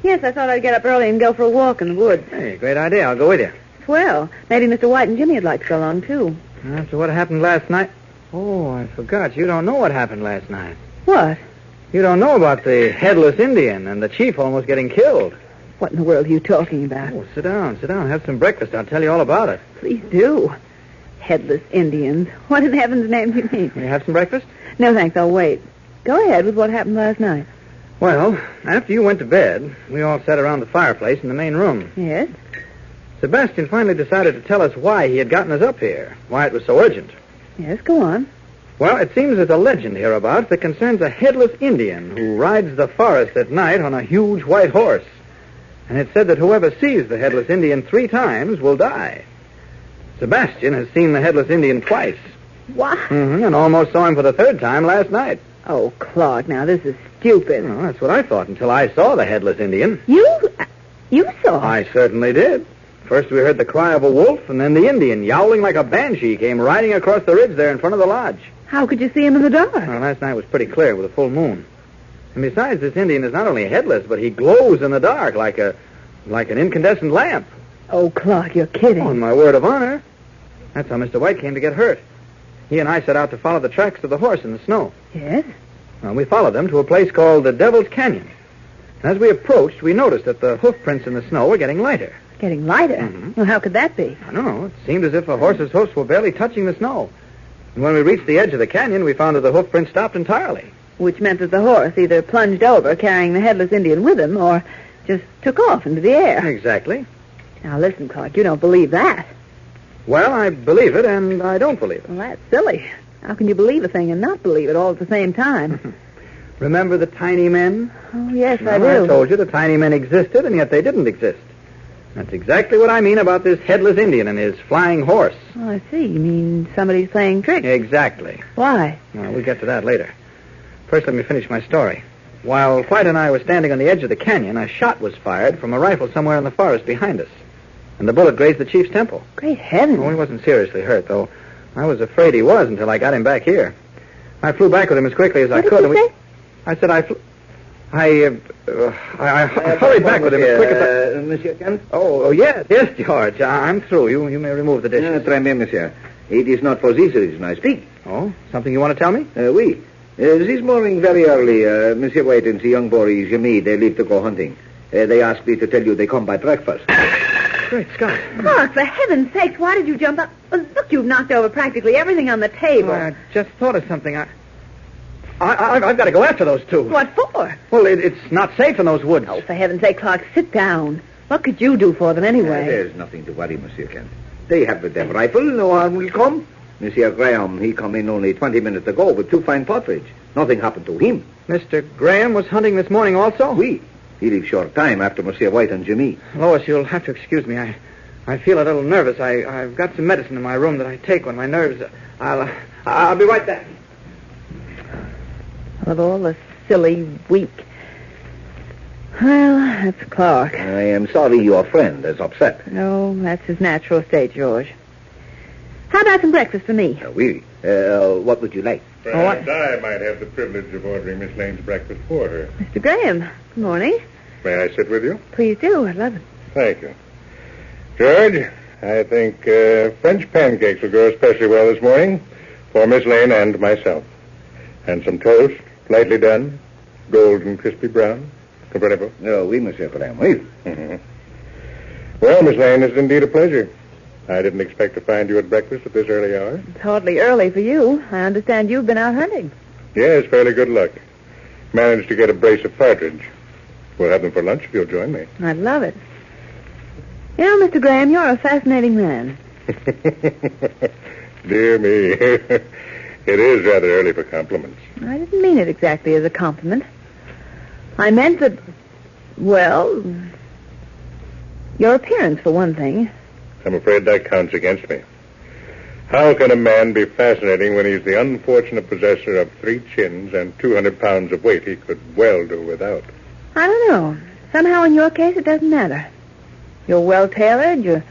Yes, I thought I'd get up early and go for a walk in the woods. Hey, great idea. I'll go with you. Well, maybe Mr. White and Jimmy would like to go along, too. After what happened last night? Oh, I forgot. You don't know what happened last night. What? You don't know about the Headless Indian and the chief almost getting killed. What in the world are you talking about? Oh, sit down. Have some breakfast. I'll tell you all about it. Please do. Headless Indians. What in heaven's name do you mean? Will you have some breakfast? No, thanks. I'll wait. Go ahead with what happened last night. Well, after you went to bed, we all sat around the fireplace in the main room. Yes? Sebastian finally decided to tell us why he had gotten us up here, why it was so urgent. Yes, go on. Well, it seems there's a legend hereabouts that concerns a headless Indian who rides the forest at night on a huge white horse. And it's said that whoever sees the headless Indian 3 times will die. Sebastian has seen the headless Indian twice. What? Mm-hmm, and almost saw him for the 3rd time last night. Oh, Clark, now this is stupid. Well, that's what I thought until I saw the headless Indian. You saw? I certainly did. First we heard the cry of a wolf, and then the Indian, yowling like a banshee, came riding across the ridge there in front of the lodge. How could you see him in the dark? Well, last night was pretty clear with a full moon. And besides, this Indian is not only headless, but he glows in the dark like an incandescent lamp. Oh, Clark, you're kidding. On my word of honor. That's how Mr. White came to get hurt. He and I set out to follow the tracks of the horse in the snow. Yes? Well, we followed them to a place called the Devil's Canyon. As we approached, we noticed that the hoof prints in the snow were getting lighter. Getting lighter? Mm-hmm. Well, how could that be? I don't know. It seemed as if the horse's hoofs were barely touching the snow. And when we reached the edge of the canyon, we found that the hoof print stopped entirely. Which meant that the horse either plunged over, carrying the headless Indian with him, or just took off into the air. Exactly. Now, listen, Clark, you don't believe that. Well, I believe it, and I don't believe it. Well, that's silly. How can you believe a thing and not believe it all at the same time? Remember the tiny men? Oh, yes, Well, I do. I told you the tiny men existed, and yet they didn't exist. That's exactly what I mean about this headless Indian and his flying horse. Oh, I see. You mean somebody's playing tricks? Exactly. Why? Well, we'll get to that later. First, let me finish my story. While White and I were standing on the edge of the canyon, a shot was fired from a rifle somewhere in the forest behind us. And the bullet grazed the chief's temple. Great heavens. Oh, he wasn't seriously hurt, though. I was afraid he was until I got him back here. I flew back with him as quickly as I could. What did you say? I said I hurried back with him as quick as I... Monsieur Kent? Oh, yes, George. I'm through. You may remove the dishes. Très bien, monsieur. It is not for this reason I speak. Oh, something you want to tell me? Oui. This morning, very early, Monsieur White and the young boy, Jimmy, they leave to go hunting. They asked me to tell you they come by breakfast. Great Scott. Clark, for heaven's sakes, why did you jump up? Oh, look, you've knocked over practically everything on the table. I just thought of something. I've got to go after those two. What for? Well, it's not safe in those woods. Oh, for heaven's sake, Clark, sit down. What could you do for them anyway? There's nothing to worry, Monsieur Kent. They have the damn rifle. No harm will come. Monsieur Graham, he come in only 20 minutes ago with 2 fine partridge. Nothing happened to him. Mr. Graham was hunting this morning also? Oui. He leaves short time after Monsieur White and Jimmy. Lois, you'll have to excuse me. I feel a little nervous. I've got some medicine in my room that I take when my nerves... I'll be right back. Of all the silly, weak... Well, that's Clark. I am sorry your friend is upset. No, that's his natural state, George. How about some breakfast for me? Oui. What would you like? Perhaps I might have the privilege of ordering Miss Lane's breakfast for her. Mr. Graham, good morning. May I sit with you? Please do. I'd love it. Thank you. George, I think French pancakes will go especially well this morning for Miss Lane and myself. And some toast, lightly done, golden, crispy brown. Comprenez-vous? Oh, oui, Monsieur Graham, oui. Mm-hmm. Well, Miss Lane, it's indeed a pleasure. I didn't expect to find you at breakfast at this early hour. It's hardly early for you. I understand you've been out hunting. Yes, fairly good luck. Managed to get a brace of partridge. We'll have them for lunch if you'll join me. I'd love it. You know, Mr. Graham, you're a fascinating man. Dear me. It is rather early for compliments. I didn't mean it exactly as a compliment. I meant that, well, your appearance, for one thing. I'm afraid that counts against me. How can a man be fascinating when he's the unfortunate possessor of 3 chins and 200 pounds of weight he could well do without? I don't know. Somehow in your case it doesn't matter. You're well-tailored,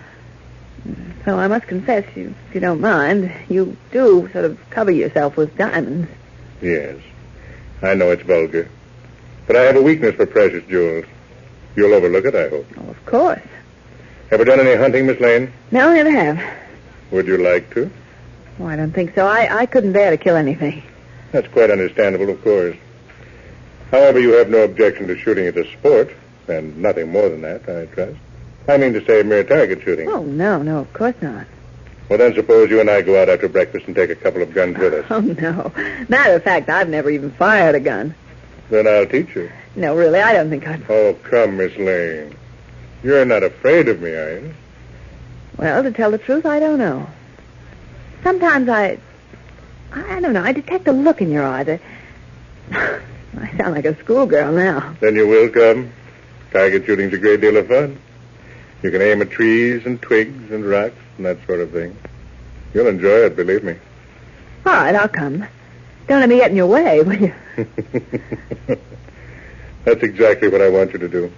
well, I must confess, if you don't mind, you do sort of cover yourself with diamonds. Yes. I know it's vulgar. But I have a weakness for precious jewels. You'll overlook it, I hope. Oh, of course. Ever done any hunting, Miss Lane? No, never have. Would you like to? Oh, I don't think so. I couldn't bear to kill anything. That's quite understandable, of course. However, you have no objection to shooting at a sport, and nothing more than that, I trust. I mean to say mere target shooting. Oh, no, of course not. Well, then suppose you and I go out after breakfast and take a couple of guns with us. Oh, no. Matter of fact, I've never even fired a gun. Then I'll teach you. No, really, I don't think I'd... Oh, come, Miss Lane. You're not afraid of me, are you? Well, to tell the truth, I don't know. Sometimes I don't know, I detect a look in your eye that... I sound like a schoolgirl now. Then you will come. Target shooting's a great deal of fun. You can aim at trees and twigs and rocks and that sort of thing. You'll enjoy it, believe me. All right, I'll come. Don't let me get in your way, will you? That's exactly what I want you to do,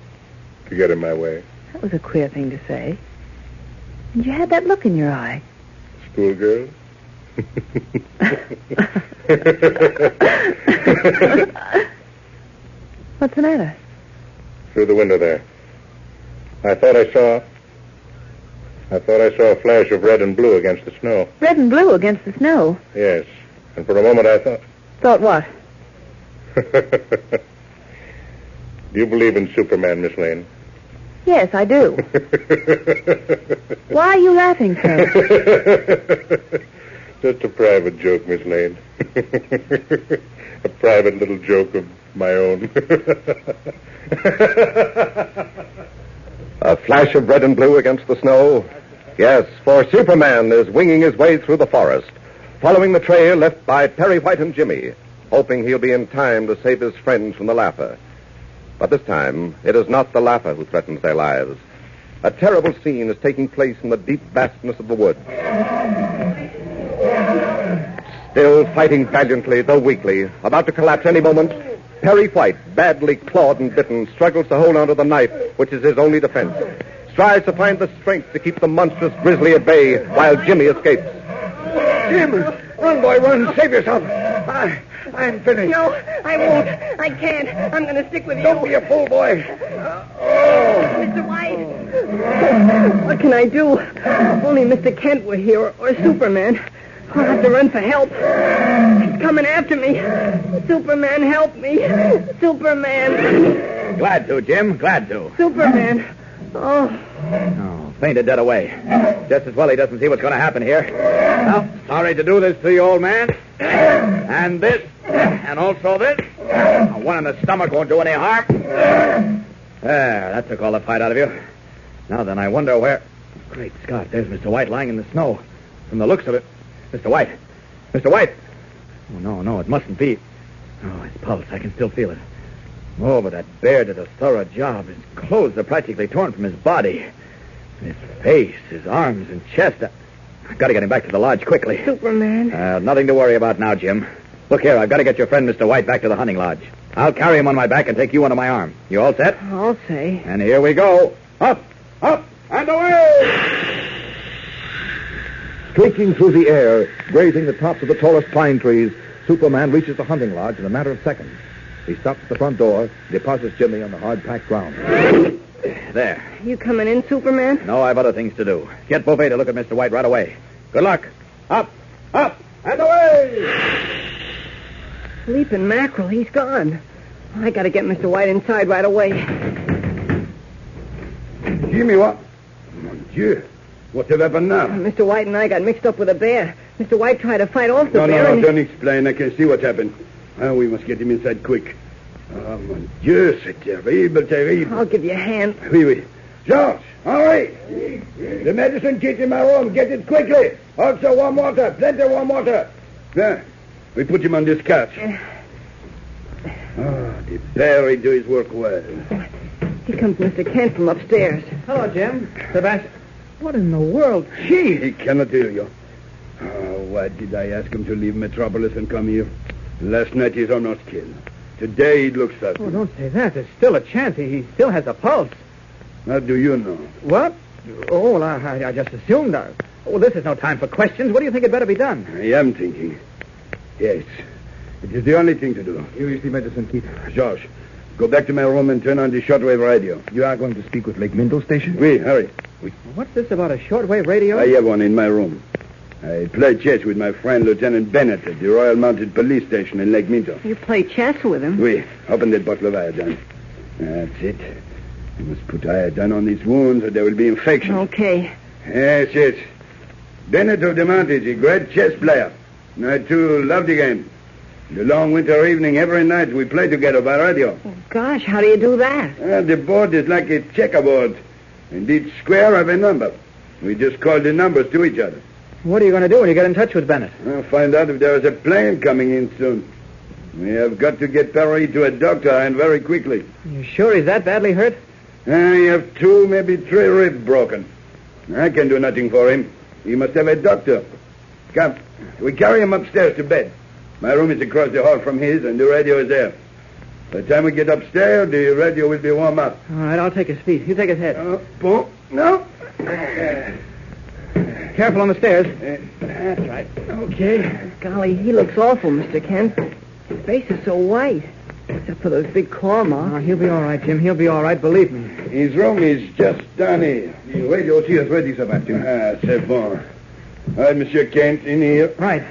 to get in my way. That was a queer thing to say. And you had that look in your eye. Schoolgirl? What's the matter? Through the window there. I thought I saw a flash of red and blue against the snow. Red and blue against the snow? Yes. And for a moment I thought... Thought what? Do you believe in Superman, Miss Lane? Yes, I do. Why are you laughing, sir? Just a private joke, Miss Lane. A private little joke of my own. A flash of red and blue against the snow? Yes, for Superman is winging his way through the forest, following the trail left by Perry White and Jimmy, hoping he'll be in time to save his friends from the Lapper. But this time, it is not the Lapper who threatens their lives. A terrible scene is taking place in the deep vastness of the woods. Still fighting valiantly, though weakly, about to collapse any moment, Perry White, badly clawed and bitten, struggles to hold onto the knife, which is his only defense. Strives to find the strength to keep the monstrous grizzly at bay while Jimmy escapes. Jim, run, boy, run. Save yourself. I'm finished. No, I won't. I can't. I'm going to stick with you. Don't be a fool, boy. Mr. White. What can I do? If only Mr. Kent were here, or Superman. I'll have to run for help. He's coming after me. Superman, help me. Superman. Glad to, Jim. Glad to. Superman. Oh, fainted dead away. Just as well he doesn't see what's going to happen here. Well, sorry to do this to you, old man. And this. And also this. One in the stomach won't do any harm. There, that took all the fight out of you. Now then, I wonder where... Great Scott, there's Mr. White lying in the snow. From the looks of it. Mr. White. Mr. White. Oh, no, it mustn't be. Oh, his pulse. I can still feel it. Oh, but that bear did a thorough job. His clothes are practically torn from his body. His face, his arms and chest. I've got to get him back to the lodge quickly. Superman. Nothing to worry about now, Jim. Look here, I've got to get your friend Mr. White back to the hunting lodge. I'll carry him on my back and take you under my arm. You all set? I'll say. And here we go. Up, and away! Streaking through the air, grazing the tops of the tallest pine trees, Superman reaches the hunting lodge in a matter of seconds. He stops at the front door, deposits Jimmy on the hard-packed ground. There. You coming in, Superman? No, I've other things to do. Get Beauvais to look at Mr. White right away. Good luck. Up, and away! Leaping mackerel, he's gone. I got to get Mr. White inside right away. Jimmy, what? Mon Dieu. What have happened now? Mr. White and I got mixed up with a bear. Mr. White tried to fight off the bear. No, don't explain. I can see what happened. We must get him inside quick. Oh, mon Dieu, c'est terrible. I'll give you a hand. Oui. George, Henri, the medicine kit in my room. Get it quickly. Also warm water. Plenty of warm water. There. We put him on this couch. The bear, he do his work well. Here comes Mr. Kent from upstairs. Hello, Jim. Sebastian. What in the world? He cannot hear you. Why did I ask him to leave Metropolis and come here? Last night he's almost killed. Today it looks certain. Oh, don't say that. There's still a chance. He still has a pulse. How do you know? What? Oh, well, I just assumed. Oh, this is no time for questions. What do you think had better be done? I am thinking. Yes. It is the only thing to do. Here is the medicine kit. George, go back to my room and turn on the shortwave radio. You are going to speak with Lake Mindle Station? Oui, hurry. What's this about a shortwave radio? I have one in my room. I play chess with my friend Lieutenant Bennett at the Royal Mounted Police Station in Lake Minto. You play chess with him? Oui. Open that bottle of iodine. That's it. You must put iodine on these wounds or there will be infection. Okay. Yes. Bennett of the Mounties, a great chess player. I, too, love the game. The long winter evening, every night, we play together by radio. Oh, gosh, how do you do that? The board is like a checkerboard. And each square have a number. We just call the numbers to each other. What are you going to do when you get in touch with Bennett? I'll find out if there is a plane coming in soon. We have got to get Perry to a doctor, and very quickly. You sure he's that badly hurt? He have 2, maybe 3 ribs broken. I can do nothing for him. He must have a doctor. Come, we carry him upstairs to bed. My room is across the hall from his, and the radio is there. By the time we get upstairs, the radio will be warm up. All right, I'll take his feet. You take his head. No. Careful on the stairs. That's right. Okay. Golly, he looks awful, Mr. Kent. His face is so white, except for those big claw marks. Oh, he'll be all right, Jim. He'll be all right, believe me. His room is just down here. The radio here is ready, Sebastian. C'est bon. All right, Monsieur Kent, in here. Right.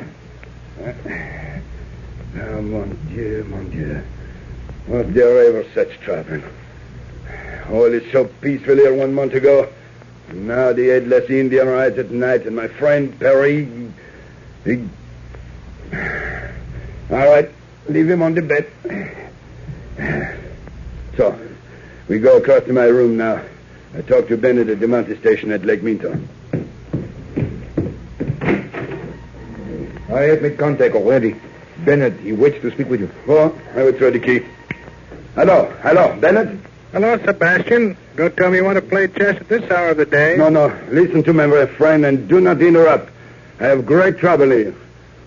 Oh, mon Dieu. Was there ever such trouble? All is so peaceful here 1 month ago. Now the Headless Indian rides at night, and my friend Perry, he... All right, leave him on the bed. So, we go across to my room now. I talked to Bennett at the mountain station at Lake Minto. I have made contact already. Bennett, he waits to speak with you. Oh, I will throw the key. Hello, Bennett? Hello, Sebastian. Don't tell me you want to play chess at this hour of the day. No. Listen to me, my friend, and do not interrupt. I have great trouble here.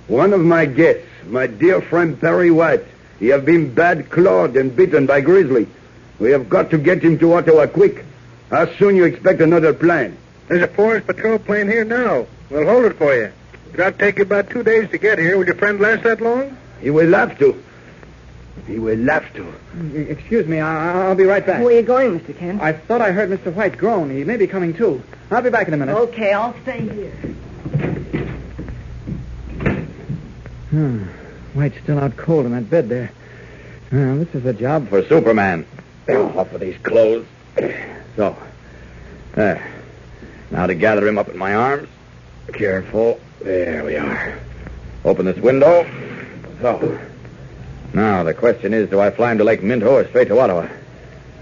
One of my guests, my dear friend Perry White, he have been bad clawed and beaten by Grizzly. We have got to get him to Ottawa quick. How soon you expect another plane? There's a forest patrol plane here now. We'll hold it for you. It'll take you about 2 days to get here. Will your friend last that long? He will have to. Excuse me, I'll be right back. Where are you going, Mr. Kent? I thought I heard Mr. White groan. He may be coming, too. I'll be back in a minute. Okay, I'll stay here. White's still out cold in that bed there. Well, this is a job For Superman. Off of these clothes. So. There. Now to gather him up in my arms. Careful. There we are. Open this window. So. Now, the question is, do I fly him to Lake Minto or straight to Ottawa?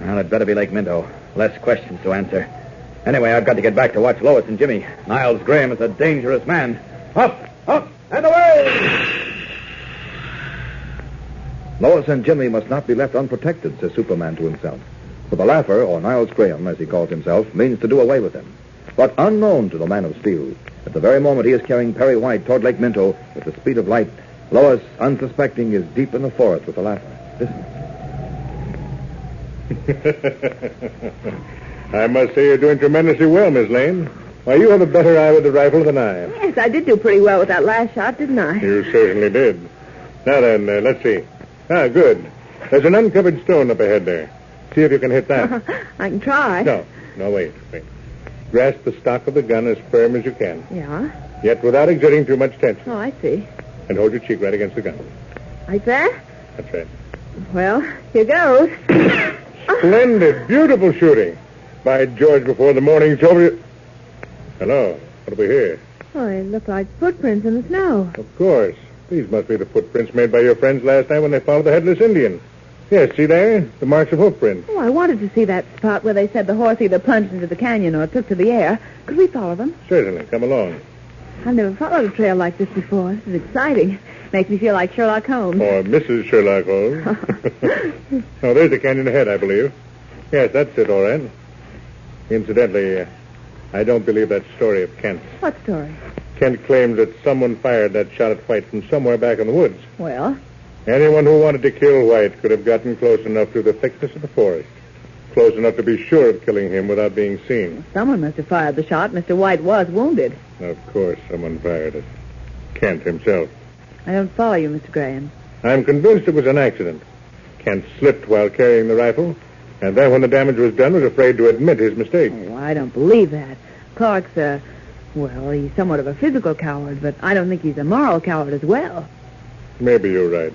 Well, it better be Lake Minto. Less questions to answer. Anyway, I've got to get back to watch Lois and Jimmy. Niles Graham is a dangerous man. Up, and away! Lois and Jimmy must not be left unprotected, says Superman to himself. For the Laugher, or Niles Graham, as he calls himself, means to do away with him. But unknown to the Man of Steel, at the very moment he is carrying Perry White toward Lake Minto with the speed of light, Lois, unsuspecting, is deep in the forest with the Laugher. Listen. I must say you're doing tremendously well, Miss Lane. Why, you have a better eye with the rifle than I. Yes, I did do pretty well with that last shot, didn't I? You certainly did. Now then, let's see. Good. There's an uncovered stone up ahead there. See if you can hit that. I can try. No, wait. Grasp the stock of the gun as firm as you can. Yeah? Yet without exerting too much tension. Oh, I see. And hold your cheek right against the gun. Like that? That's right. Well, here goes. Splendid. Beautiful shooting. By George, before the morning's over... Hello. What do we hear? Oh, they look like footprints in the snow. Of course. These must be the footprints made by your friends last night when they followed the Headless Indian. Yes, see there? The marks of hoofprints. Oh, I wanted to see that spot where they said the horse either plunged into the canyon or took to the air. Could we follow them? Certainly. Come along. I've never followed a trail like this before. This is exciting. Makes me feel like Sherlock Holmes. Or Mrs. Sherlock Holmes. Oh, there's the canyon ahead, I believe. Yes, that's it, all right. Incidentally, I don't believe that story of Kent's. What story? Kent claims that someone fired that shot at White from somewhere back in the woods. Well? Anyone who wanted to kill White could have gotten close enough through the thickness of the forest. Close enough to be sure of killing him without being seen. Someone must have fired the shot. Mr. White was wounded. Of course, someone fired it. Kent himself. I don't follow you, Mr. Graham. I'm convinced it was an accident. Kent slipped while carrying the rifle, and then when the damage was done was afraid to admit his mistake. Oh, I don't believe that. Clark's Well, he's somewhat of a physical coward, but I don't think he's a moral coward as well. Maybe you're right.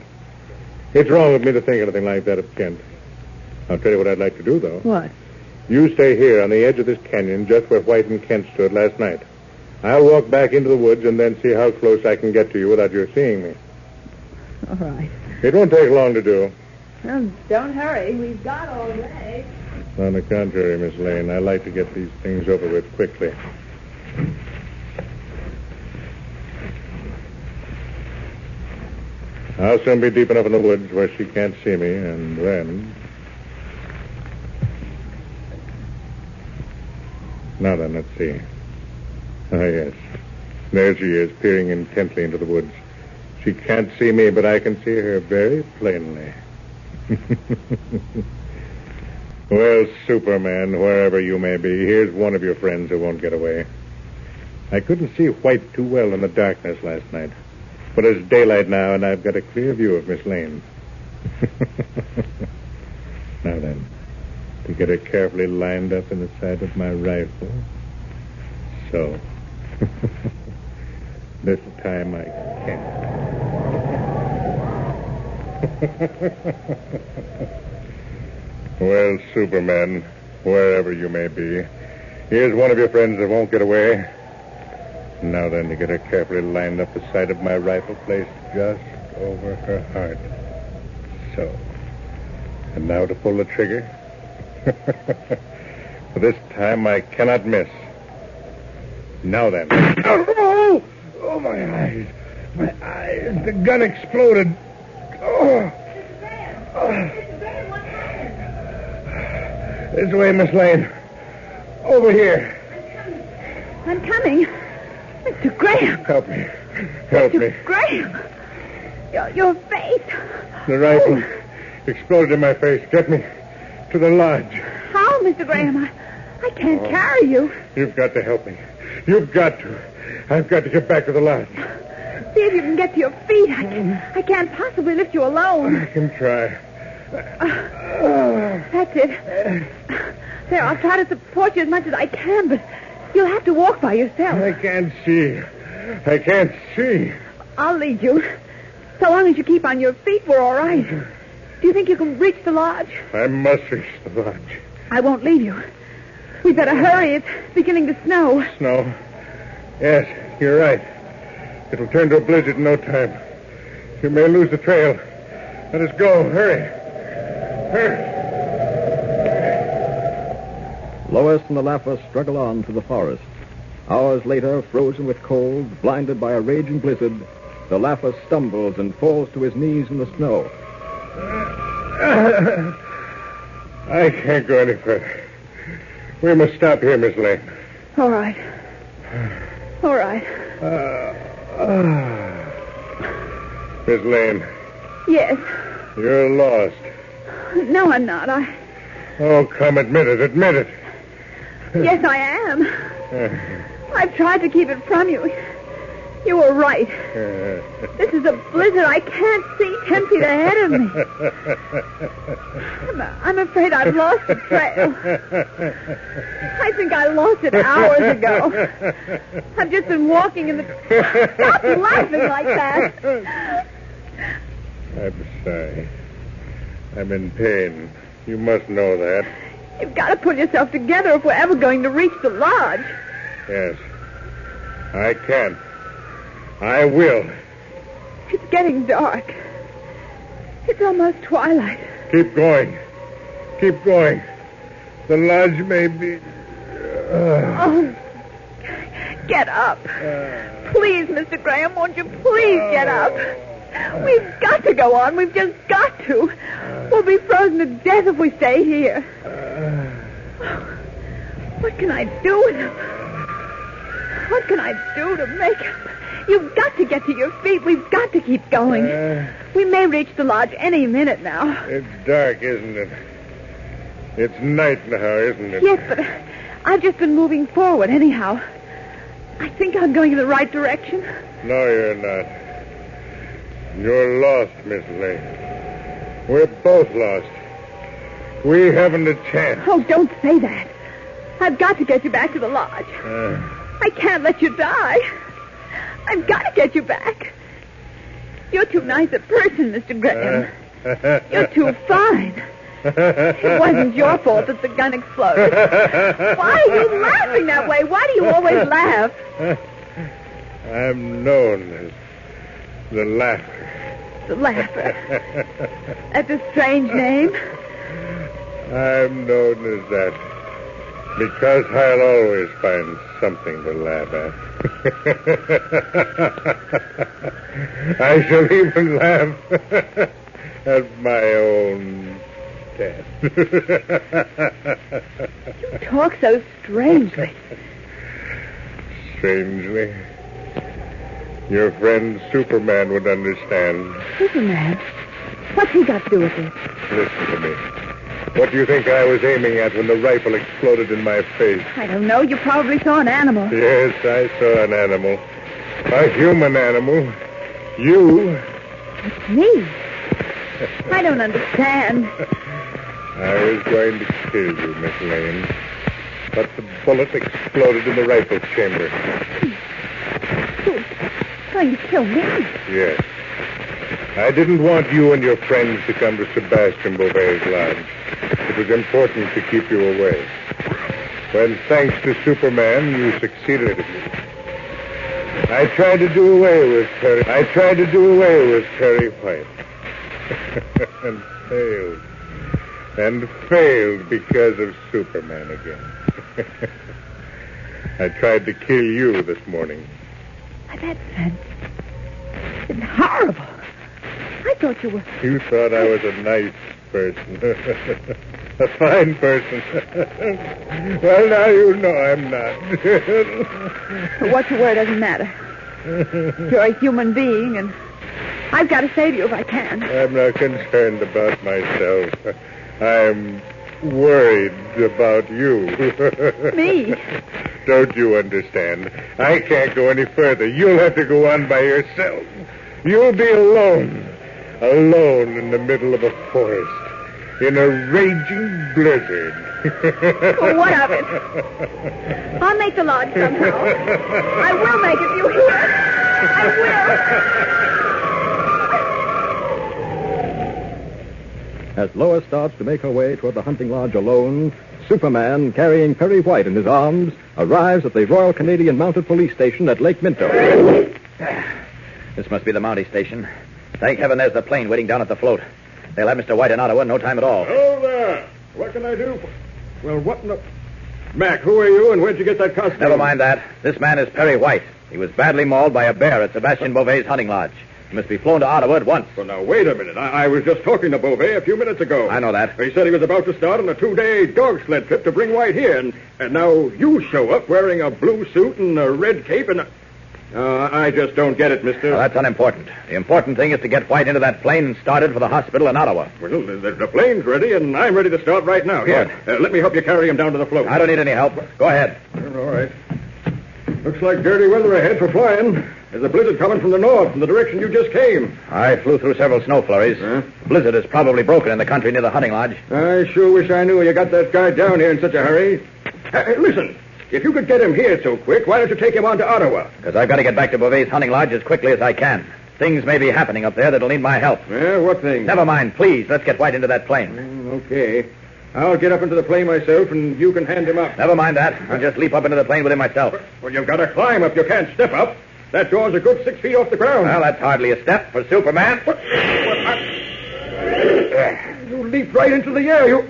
It's wrong of me to think anything like that of Kent. I'll tell you what I'd like to do, though. What? You stay here on the edge of this canyon just where White and Kent stood last night. I'll walk back into the woods and then see how close I can get to you without your seeing me. All right. It won't take long to do. Well, don't hurry. We've got all day. On the contrary, Miss Lane, I like to get these things over with quickly. I'll soon be deep enough in the woods where she can't see me, and then... Now then, let's see. Ah, yes. There she is, peering intently into the woods. She can't see me, but I can see her very plainly. Well, Superman, wherever you may be, here's one of your friends who won't get away. I couldn't see White too well in the darkness last night. But it's daylight now, and I've got a clear view of Miss Lane. Now then, to get her carefully lined up in the sight of my rifle. So. This time I can't. Well, Superman, wherever you may be, here's one of your friends that won't get away. Now then, to get her carefully lined up the sight of my rifle placed just over her heart. So. And now to pull the trigger. For this time I cannot miss. Now then. Oh, my eyes. My eyes. The gun exploded. Oh. This way, Miss Lane. Over here. I'm coming. Mr. Graham. Help me. Help me. Mr. Graham. Your face. The rifle exploded in my face. Get me to the lodge. How, Mr. Graham? I can't carry you. You've got to help me. You've got to. I've got to get back to the lodge. See if you can get to your feet. I can't possibly lift you alone. I can try. That's it. There, I'll try to support you as much as I can, but you'll have to walk by yourself. I can't see. I can't see. I'll lead you. So long as you keep on your feet, we're all right. Do you think you can reach the lodge? I must reach the lodge. I won't leave you. We'd better hurry. It's beginning to snow. Snow? Yes, you're right. It'll turn to a blizzard in no time. You may lose the trail. Let us go. Hurry. Hurry. Lois and the Laffer struggle on through the forest. Hours later, frozen with cold, blinded by a raging blizzard, the Laffer stumbles and falls to his knees in the snow. I can't go any further. We must stop here, Miss Lane. All right. All right. Miss Lane. Yes. You're lost. No, I'm not. Oh, come, admit it. Admit it. Yes, I am. I've tried to keep it from you. You were right. This is a blizzard. I can't see 10 feet ahead of me. I'm afraid I've lost the trail. I think I lost it hours ago. I've just been walking in the... Stop laughing like that. I'm sorry. I'm in pain. You must know that. You've got to pull yourself together if we're ever going to reach the lodge. Yes. I can. I will. It's getting dark. It's almost twilight. Keep going. Keep going. The lodge may be... Oh, get up. Please, Mr. Graham, won't you please get up? We've got to go on. We've just got to. We'll be frozen to death if we stay here. What can I do with him? What can I do to make him? You've got to get to your feet. We've got to keep going. We may reach the lodge any minute now. It's dark, isn't it? It's night now, isn't it? Yes, but I've just been moving forward anyhow. I think I'm going in the right direction. No, you're not. You're lost, Miss Lane. We're both lost. We haven't a chance. Oh, don't say that. I've got to get you back to the lodge. I can't let you die. I've got to get you back. You're too nice a person, Mr. Graham. You're too fine. It wasn't your fault that the gun exploded. Why are you laughing that way? Why do you always laugh? I'm known as the Laugher. The Laugher. That's a strange name. I'm known as that because I'll always find something to laugh at. I shall even laugh at my own death. You talk so strangely. Strangely? Your friend Superman would understand. Superman? What's he got to do with this? Listen to me. What do you think I was aiming at when the rifle exploded in my face? I don't know. You probably saw an animal. Yes, I saw an animal. A human animal. You. It's me. I don't understand. I was going to kill you, Miss Lane. But the bullet exploded in the rifle chamber. You're going to kill me? Yes. I didn't want you and your friends to come to Sebastian Beauvais' lodge. It was important to keep you away. When, thanks to Superman, you succeeded. I tried to do away with Perry White. And failed. And failed because of Superman again. I tried to kill you this morning. It's horrible. I thought you were... You thought I was a nice person. A fine person. Well, now you know I'm not. But what you were doesn't matter. You're a human being, and I've got to save you if I can. I'm not concerned about myself. I'm worried about you. Me? Don't you understand? I can't go any further. You'll have to go on by yourself. You'll be alone. Alone in the middle of a forest. In a raging blizzard. Well, what of it? I'll make the lodge somehow. I will make it, you hear? I will. As Lois starts to make her way toward the hunting lodge alone, Superman, carrying Perry White in his arms, arrives at the Royal Canadian Mounted Police Station at Lake Minto. This must be the Mountie station. Thank heaven there's the plane waiting down at the float. They'll have Mr. White in Ottawa in no time at all. Hello there. What can I do? Well, what in the... Mac, who are you and where'd you get that costume? Never mind that. This man is Perry White. He was badly mauled by a bear at Sebastian Beauvais' hunting lodge. He must be flown to Ottawa at once. Well, now, wait a minute. I was just talking to Beauvais a few minutes ago. I know that. He said he was about to start on a 2-day dog sled trip to bring White here, and now you show up wearing a blue suit and a red cape and... I just don't get it, mister. Well, that's unimportant. The important thing is to get White into that plane and started for the hospital in Ottawa. Well, the plane's ready, and I'm ready to start right now. Good. Here, let me help you carry him down to the float. I don't need any help. Go ahead. All right. Looks like dirty weather ahead for flying. There's a blizzard coming from the north, from the direction you just came. I flew through several snow flurries. The blizzard is probably broken in the country near the hunting lodge. I sure wish I knew you got that guy down here in such a hurry. Listen, if you could get him here so quick, why don't you take him on to Ottawa? Because I've got to get back to Beauvais' hunting lodge as quickly as I can. Things may be happening up there that'll need my help. Yeah, what things? Never mind, please. Let's get White into that plane. Okay. I'll get up into the plane myself, and you can hand him up. Never mind that. I'll just leap up into the plane with him myself. Well, you've got to climb up. You can't step up. That door's a good 6 feet off the ground. Well, that's hardly a step for Superman. You leaped right into the air.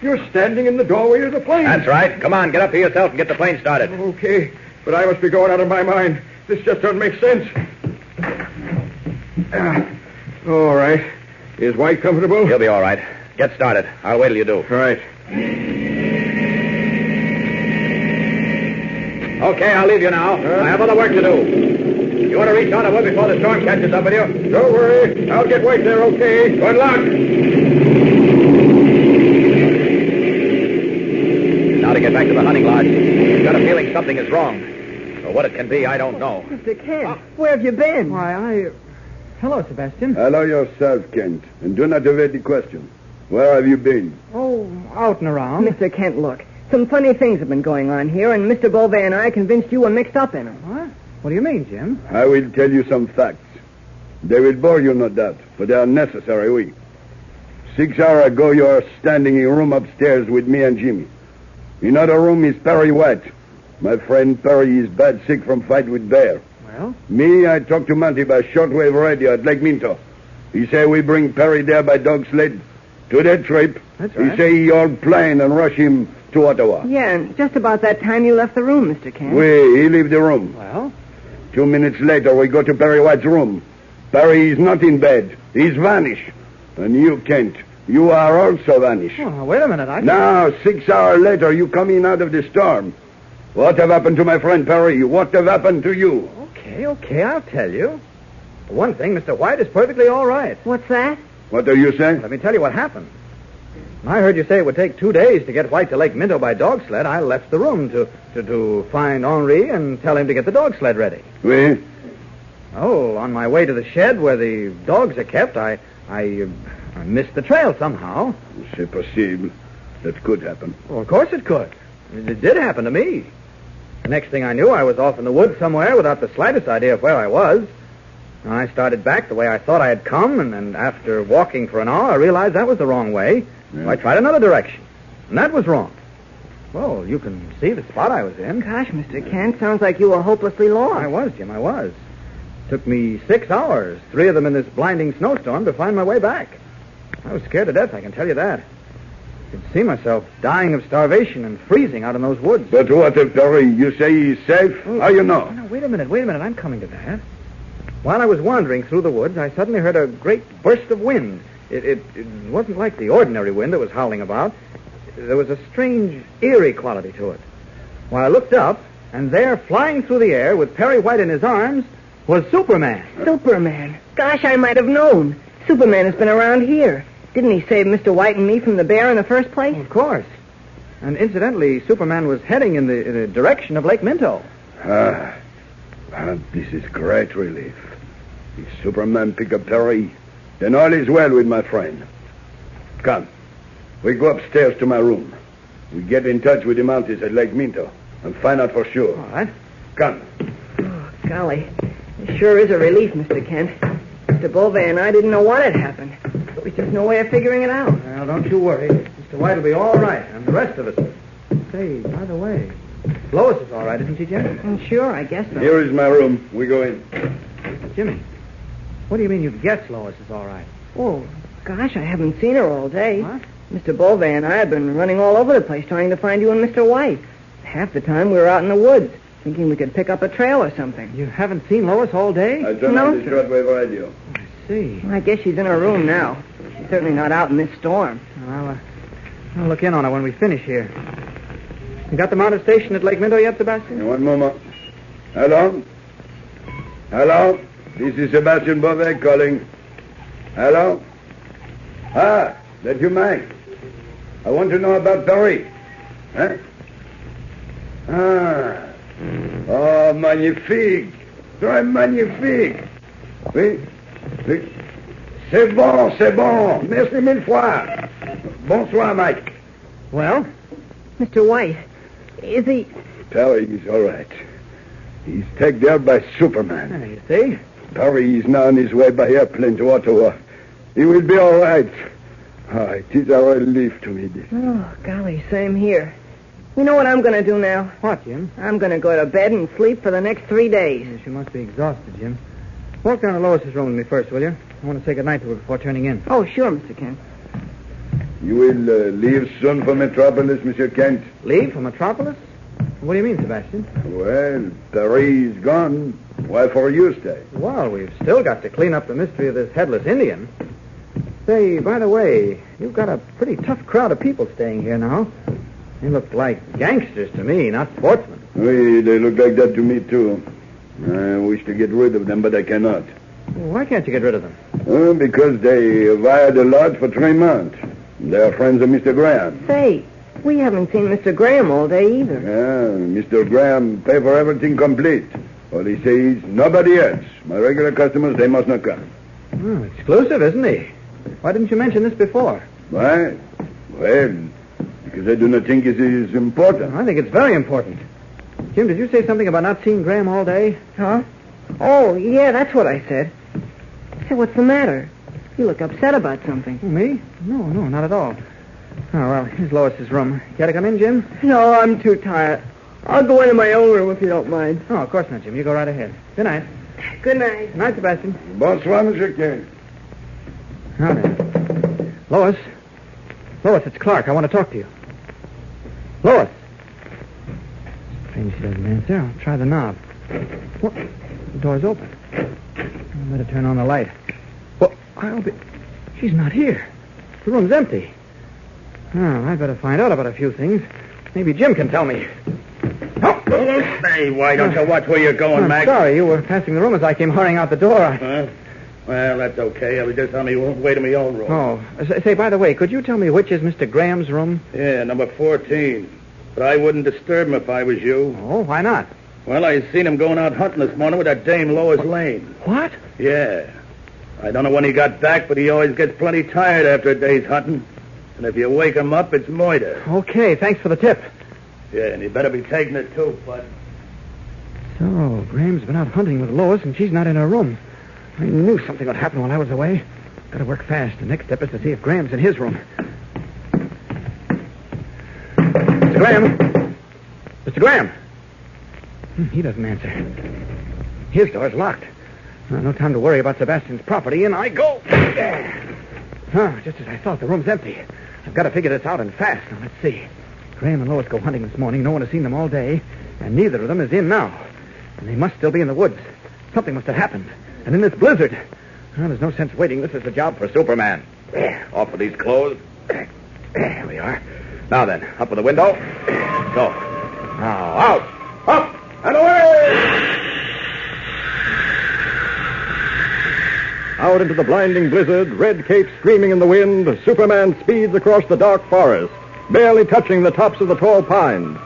You're standing in the doorway of the plane. That's right. Come on, get up here yourself and get the plane started. Okay, but I must be going out of my mind. This just doesn't make sense. All right. Is White comfortable? He'll be all right. Get started. I'll wait till you do. All right. Okay, I'll leave you now. I have other work to do. You want to reach Ottawa before the storm catches up with you? Don't worry. I'll get White there, okay? Good luck. Now to get back to the hunting lodge. I've got a feeling something is wrong. But what it can be, I don't know. Mr. Kent, where have you been? Why, Hello, Sebastian. Hello yourself, Kent. And do not evade the question. Where have you been? Oh, out and around. Mr. Kent, look. Some funny things have been going on here, and Mr. Beauvais and I are convinced you were mixed up in them. What? What do you mean, Jim? I will tell you some facts. They will bore you, no doubt, but they are necessary, oui. 6 hours ago, you are standing in a room upstairs with me and Jimmy. In other room is Perry White. My friend Perry is bad sick from fight with bear. Well? Me, I talked to Monty by shortwave radio at Lake Minto. He say we bring Perry there by dog sled to that trip. That's right. He say he all plane and rush him to Ottawa. Yeah, and just about that time you left the room, Mr. Kent. He leave the room. Well? 2 minutes later, we go to Perry White's room. Perry is not in bed. He's vanished. And you, Kent, you are also vanished. Oh, wait a minute. Now, 6 hours later, you come in out of the storm. What have happened to my friend Perry? What have happened to you? Okay, I'll tell you. For one thing, Mr. White is perfectly all right. What's that? What are you saying? Let me tell you what happened. When I heard you say it would take 2 days to get White to Lake Minto by dog sled, I left the room to find Henri and tell him to get the dog sled ready. Oui? Oh, on my way to the shed where the dogs are kept, I missed the trail somehow. C'est possible. That could happen. Well, of course it could. It did happen to me. The next thing I knew, I was off in the woods somewhere without the slightest idea of where I was. I started back the way I thought I had come, and after walking for an hour, I realized that was the wrong way. Yeah. So I tried another direction, and that was wrong. Well, you can see the spot I was in. Gosh, Mr. Kent, sounds like you were hopelessly lost. I was, Jim, I was. It took me 6 hours, 3 of them in this blinding snowstorm, to find my way back. I was scared to death, I can tell you that. I could see myself dying of starvation and freezing out in those woods. But what if Perry? You say he's safe? How you know? No, wait a minute. I'm coming to that. While I was wandering through the woods, I suddenly heard a great burst of wind. It wasn't like the ordinary wind that was howling about. There was a strange, eerie quality to it. Well, I looked up, and there, flying through the air with Perry White in his arms, was Superman. Superman? Gosh, I might have known. Superman has been around here. Didn't he save Mr. White and me from the bear in the first place? Of course. And incidentally, Superman was heading in the direction of Lake Minto. This is great relief. If Superman pick up Perry, then all is well with my friend. Come. We go upstairs to my room. We get in touch with the Mounties at Lake Minto and find out for sure. All right. Come. Oh, golly. It sure is a relief, Mr. Kent. Mr. Beauvais and I didn't know what had happened. There was just no way of figuring it out. Well, don't you worry. Mr. White will be all right, and the rest of us. Say, by the way, Lois is all right, isn't she, Jim? Sure, I guess so. Here is my room. We go in. Jimmy, what do you mean you guess Lois is all right? Oh, gosh, I haven't seen her all day. What? Mr. Beauvais and I have been running all over the place trying to find you and Mr. White. Half the time we were out in the woods, thinking we could pick up a trail or something. You haven't seen Lois all day? I turned on the shortwave radio. I see. Well, I guess she's in her room now. She's certainly not out in this storm. I'll look in on her when we finish here. You got the mounted station at Lake Minto yet, Sebastian? One moment. Hello? Hello? This is Sebastian Beauvais calling. Hello? That you, Mike? I want to know about Perry. Huh? Oh, magnifique. Très magnifique. Oui. C'est bon. Merci mille fois. Bonsoir, Mike. Well? Mr. White, is he... Perry is all right. He's taken there by Superman. You see? Perry is now on his way by airplane to Ottawa. He will be all right. It is a relief to me, this. Oh, golly, same here. You know what I'm going to do now? What, Jim? I'm going to go to bed and sleep for the next 3 days. Yes, you must be exhausted, Jim. Walk down to Lois's room with me first, will you? I want to say goodnight to her before turning in. Oh, sure, Mr. Kent. You will leave soon for Metropolis, Monsieur Kent? Leave for Metropolis? What do you mean, Sebastian? Well, Perry is gone. Why for you stay? Well, we've still got to clean up the mystery of this Headless Indian. Say, by the way, you've got a pretty tough crowd of people staying here now. They look like gangsters to me, not sportsmen. Oui, they look like that to me, too. I wish to get rid of them, but I cannot. Why can't you get rid of them? Because they have hired a lot for 3 months. They are friends of Mr. Graham. Say, we haven't seen Mr. Graham all day either. Yeah, Mr. Graham pay for everything complete. All he says, nobody else. My regular customers, they must not come. Exclusive, isn't he? Why didn't you mention this before? Why? Well, because because I do not think it is important. I think it's very important. Jim, did you say something about not seeing Graham all day? Huh? Oh, yeah, that's what I said. Say, what's the matter? You look upset about something. Me? No, not at all. Oh, well, here's Lois's room. Care to come in, Jim? No, I'm too tired. I'll go into my own room if you don't mind. Oh, of course not, Jim. You go right ahead. Good night. Good night. Good night, Sebastian. Bonsoir, Monsieur King. Now then. Lois, it's Clark. I want to talk to you. Lois. Strange she doesn't answer. I'll try the knob. What? The door's open. I better turn on the light. Well, she's not here. The room's empty. Oh, I better find out about a few things. Maybe Jim can tell me. Oh, hey, why don't you watch where you're going, Mac? Sorry, you were passing the room as I came hurrying out the door. Well, that's okay. I was just on my way to my own room. Oh, say, by the way, could you tell me which is Mr. Graham's room? Yeah, number 14. But I wouldn't disturb him if I was you. Oh, why not? Well, I seen him going out hunting this morning with that dame Lois Lane. What? Yeah. I don't know when he got back, but he always gets plenty tired after a day's hunting. And if you wake him up, it's murder. Okay, thanks for the tip. Yeah, and you better be taking it, too, bud. So, Graham's been out hunting with Lois, and she's not in her room. I knew something would happen while I was away. Got to work fast. The next step is to see if Graham's in his room. Mr. Graham? Mr. Graham? He doesn't answer. His door's locked. No time to worry about Sebastian's property, and I go. Just as I thought, the room's empty. I've got to figure this out and fast. Now, let's see. Graham and Lois go hunting this morning. No one has seen them all day, and neither of them is in now. And they must still be in the woods. Something must have happened. And in this blizzard. There's no sense waiting. This is the job for Superman. Off with these clothes. There we are. Now then, up with the window. Go. Now, out. Up and away! Out into the blinding blizzard, red cape streaming in the wind, Superman speeds across the dark forest, barely touching the tops of the tall pines.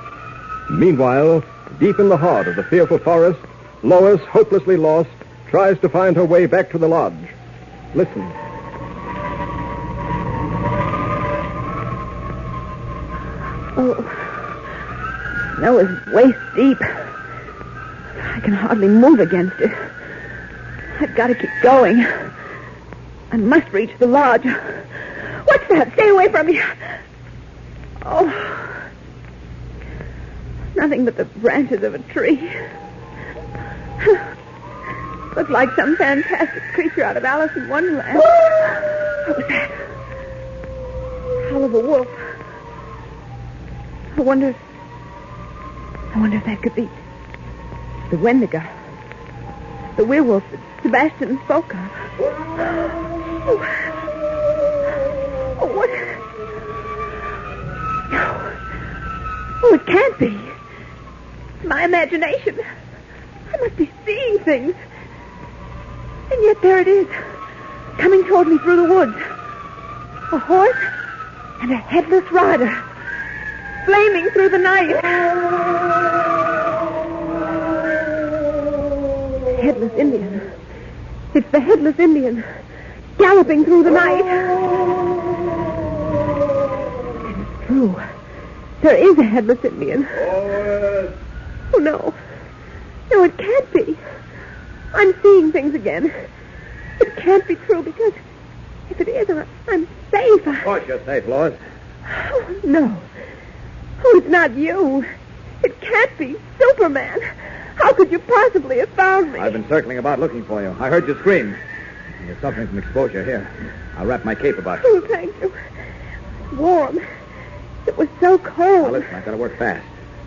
Meanwhile, deep in the heart of the fearful forest, Lois, hopelessly lost, tries to find her way back to the lodge. Listen. Oh, snow is waist deep. I can hardly move against it. I've got to keep going. I must reach the lodge. What's that? Stay away from me. Oh, nothing but the branches of a tree. Looks like some fantastic creature out of Alice in Wonderland. What was that? Howl of a wolf. I wonder if that could be the Wendigo. The werewolf that Sebastian spoke of. Oh, what? No. Oh, it can't be. It's my imagination. I must be seeing things. And yet there it is, coming toward me through the woods. A horse and a headless rider, flaming through the night. The headless Indian. It's the headless Indian, galloping through the night. And it's true. There is a headless Indian. Oh, no. No, it can't be. I'm seeing things again. It can't be true because if it is, I'm safe. Of course you're safe, Lois. Oh, no. Oh, it's not you. It can't be Superman. How could you possibly have found me? I've been circling about looking for you. I heard you scream. You're suffering from exposure. Here, I'll wrap my cape about you. Oh, thank you. Warm. It was so cold. Now, listen, I've got to work fast.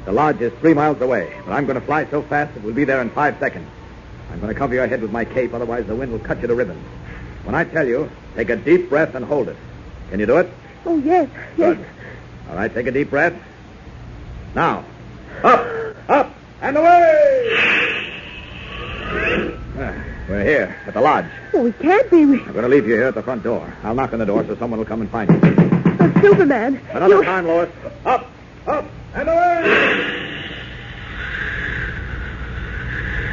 The lodge is 3 miles away, but I'm going to fly so fast that we'll be there in 5 seconds. I'm going to cover your head with my cape, otherwise the wind will cut you to ribbons. When I tell you, take a deep breath and hold it. Can you do it? Oh, yes, yes. Good. All right, take a deep breath. Now, up, and away! We're here, at the lodge. Oh, we can't be. I'm going to leave you here at the front door. I'll knock on the door so someone will come and find you. Oh, Superman. Another time, Lois. Up, and away!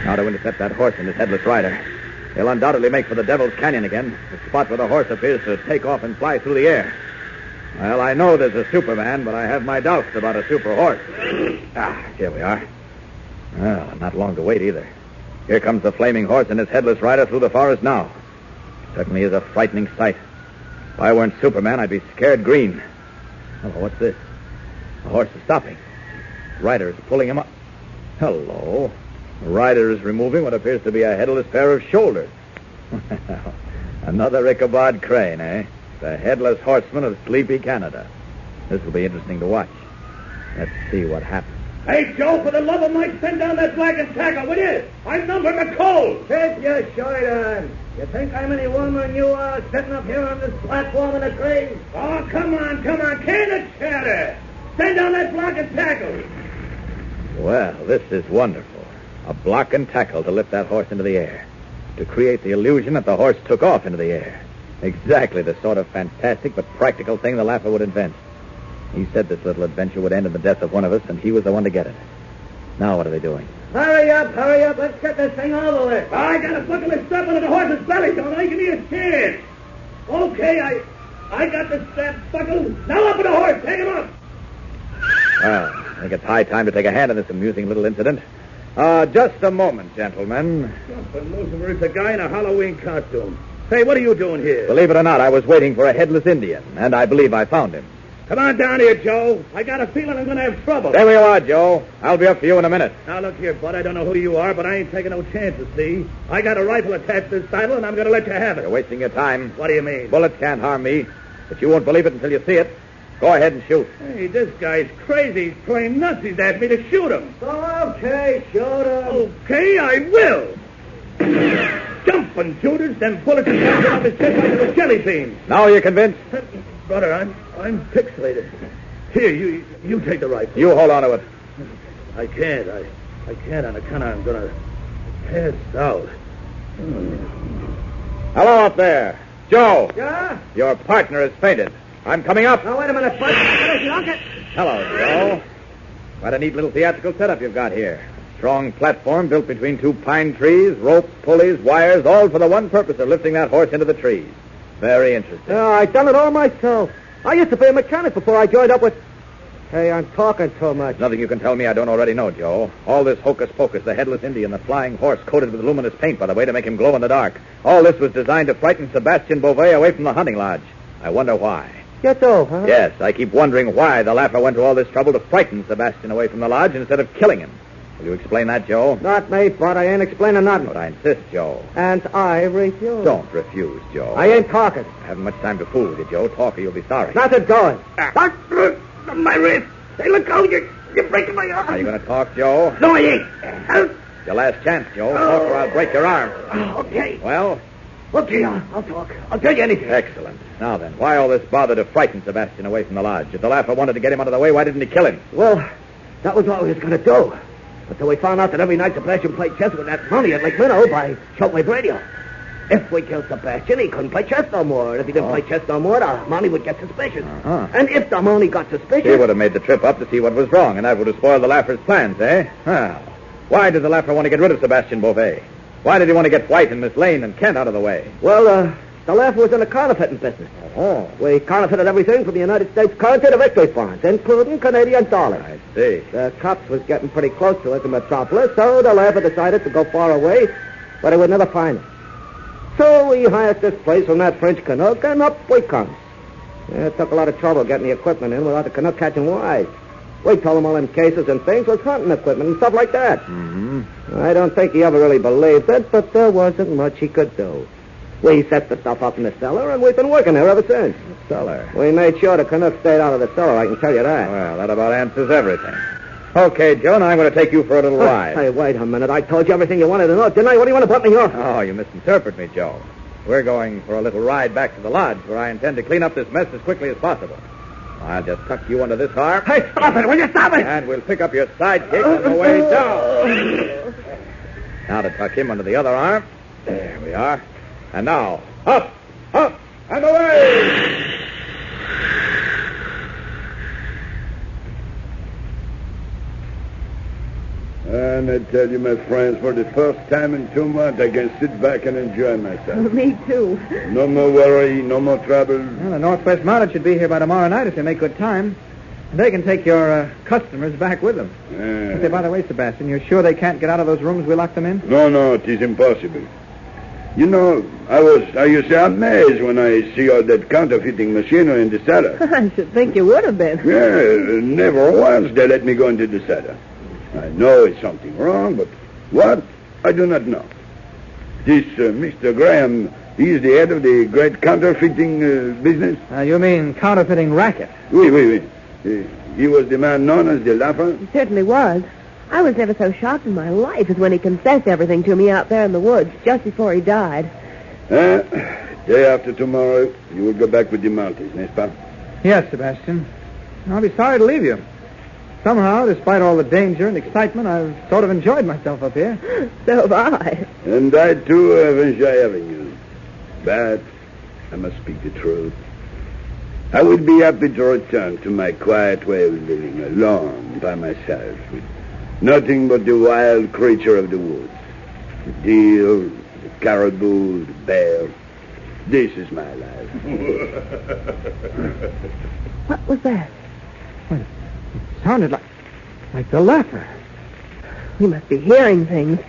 Now to intercept that horse and his headless rider. They'll undoubtedly make for the Devil's Canyon again, the spot where the horse appears to take off and fly through the air. Well, I know there's a Superman, but I have my doubts about a super horse. Here we are. Well, not long to wait either. Here comes the flaming horse and his headless rider through the forest now. Certainly is a frightening sight. If I weren't Superman, I'd be scared green. Hello, what's this? The horse is stopping. The rider is pulling him up. Hello. The rider is removing what appears to be a headless pair of shoulders. Another Ichabod Crane, eh? The headless horseman of sleepy Canada. This will be interesting to watch. Let's see what happens. Hey, Joe, for the love of Mike, send down that flag and tackle, will you? I'm numbered the cold. Take your shirt on. You think I'm any warmer than you are sitting up here on this platform in a tree? Oh, come on. Can it chatter? Send down that block and tackle. Well, this is wonderful. A block and tackle to lift that horse into the air. To create the illusion that the horse took off into the air. Exactly the sort of fantastic but practical thing the Laugher would invent. He said this little adventure would end in the death of one of us, and he was the one to get it. Now what are they doing? Hurry up. Let's get this thing over with. I got to buckle this strap into the horse's belly, don't I? Give me a chance. Okay, I got the strap buckled. Now up with the horse. Take him up. Well, I think it's high time to take a hand in this amusing little incident. Just a moment, gentlemen. Jumping Lucifer, it's a guy in a Halloween costume. Say, what are you doing here? Believe it or not, I was waiting for a headless Indian, and I believe I found him. Come on down here, Joe. I got a feeling I'm going to have trouble. There we are, Joe. I'll be up for you in a minute. Now, look here, bud. I don't know who you are, but I ain't taking no chances, see? I got a rifle attached to this saddle, and I'm going to let you have it. You're wasting your time. What do you mean? Bullets can't harm me, but you won't believe it until you see it. Go ahead and shoot. Hey, this guy's crazy. He's plain nuts. He's asked me to shoot him. Okay, shoot him. Okay, I will. Jumping shooters, then bullets are bouncing off his chest like a jelly bean. Now you're convinced? Brother, I'm fixated. Here, you take the rifle. You hold on to it. I can't. I can't on account I'm going to pass out. Hello up there. Joe. Yeah? Your partner has fainted. I'm coming up. Now, wait a minute, bud. Hello, Joe. What a neat little theatrical setup you've got here. Strong platform built between two pine trees, ropes, pulleys, wires, all for the one purpose of lifting that horse into the trees. Very interesting. I done it all myself. I used to be a mechanic before I joined up with... Hey, I'm talking too much. Nothing you can tell me I don't already know, Joe. All this hocus-pocus, the headless Indian, the flying horse coated with luminous paint, by the way, to make him glow in the dark. All this was designed to frighten Sebastian Beauvais away from the hunting lodge. I wonder why. You do, huh? Yes, I keep wondering why the Laugher went to all this trouble to frighten Sebastian away from the lodge instead of killing him. Will you explain that, Joe? Not me, bud. I ain't explaining nothing. But I insist, Joe. And I refuse. Don't refuse, Joe. I ain't talking. I haven't much time to fool with you, Joe. Talk or you'll be sorry. Nothing going. My wrist. Hey, look out. You're breaking my arm. Are you going to talk, Joe? No, I ain't. Your last chance, Joe. Talk or I'll break your arm. Okay. Well? Okay, I'll talk. I'll tell you anything. Excellent. Now then, why all this bother to frighten Sebastian away from the lodge? If the Laugher wanted to get him out of the way, why didn't he kill him? Well, that was what we was going to do. Until we found out that every night Sebastian played chess with that money at Lake Minnow by shortwave radio. If we killed Sebastian, he couldn't play chess no more. If he didn't play chess no more, the money would get suspicious. And if the money got suspicious... He would have made the trip up to see what was wrong, and that would have spoiled the Laugher's plans, eh? Well, why did the Laugher want to get rid of Sebastian Beauvais? Why did he want to get White and Miss Lane and Kent out of the way? Well, the Laugher was in the counterfeiting business. Oh. We counterfeited everything from the United States currency to victory bonds, including Canadian dollars. I see. The cops was getting pretty close to us in Metropolis, so the Laugher decided to go far away, but he would never find us. So we hired this place from that French Canuck, and up we come. It took a lot of trouble getting the equipment in without the Canuck catching wise. We told him all them cases and things was hunting equipment and stuff like that. Mm-hmm. I don't think he ever really believed it, but there wasn't much he could do. We set the stuff up in the cellar, and we've been working there ever since. The cellar? We made sure the Canuck stayed out of the cellar, I can tell you that. Well, that about answers everything. Okay, Joe, now I'm going to take you for a little ride. Hey, wait a minute. I told you everything you wanted to know, didn't I? What do you want to put me off? Oh, you misinterpret me, Joe. We're going for a little ride back to the lodge, where I intend to clean up this mess as quickly as possible. I'll just tuck you under this arm. Hey, stop it! Will you stop it? And we'll pick up your sidekick on the way down. Now to tuck him under the other arm. There we are. And now, up, and away! And I tell you, my friends, for the first time in 2 months, I can sit back and enjoy myself. Me too. No more worry, no more trouble. Well, the Northwest Mounted should be here by tomorrow night if they make good time. They can take your customers back with them. Say, by the way, Sebastian, you're sure they can't get out of those rooms we locked them in? No, it is impossible. You know, I used to amazed when I see all that counterfeiting machinery in the cellar. I should think you would have been. Yeah, never once they let me go into the cellar. I know it's something wrong, but what? I do not know. This Mr. Graham, he is the head of the great counterfeiting business? You mean counterfeiting racket? Oui. He was the man known as the Laugher? He certainly was. I was never so shocked in my life as when he confessed everything to me out there in the woods just before he died. Day after tomorrow, you will go back with the Mounties, n'est-ce pas? Yes, Sebastian. I'll be sorry to leave you. Somehow, despite all the danger and excitement, I've sort of enjoyed myself up here. So have I. And I, too, have enjoyed having you. But I must speak the truth. I would be happy to return to my quiet way of living alone by myself, with nothing but the wild creature of the woods. The deer, the caribou, the bear. This is my life. What was that? It sounded like the Laugher. We must be hearing things.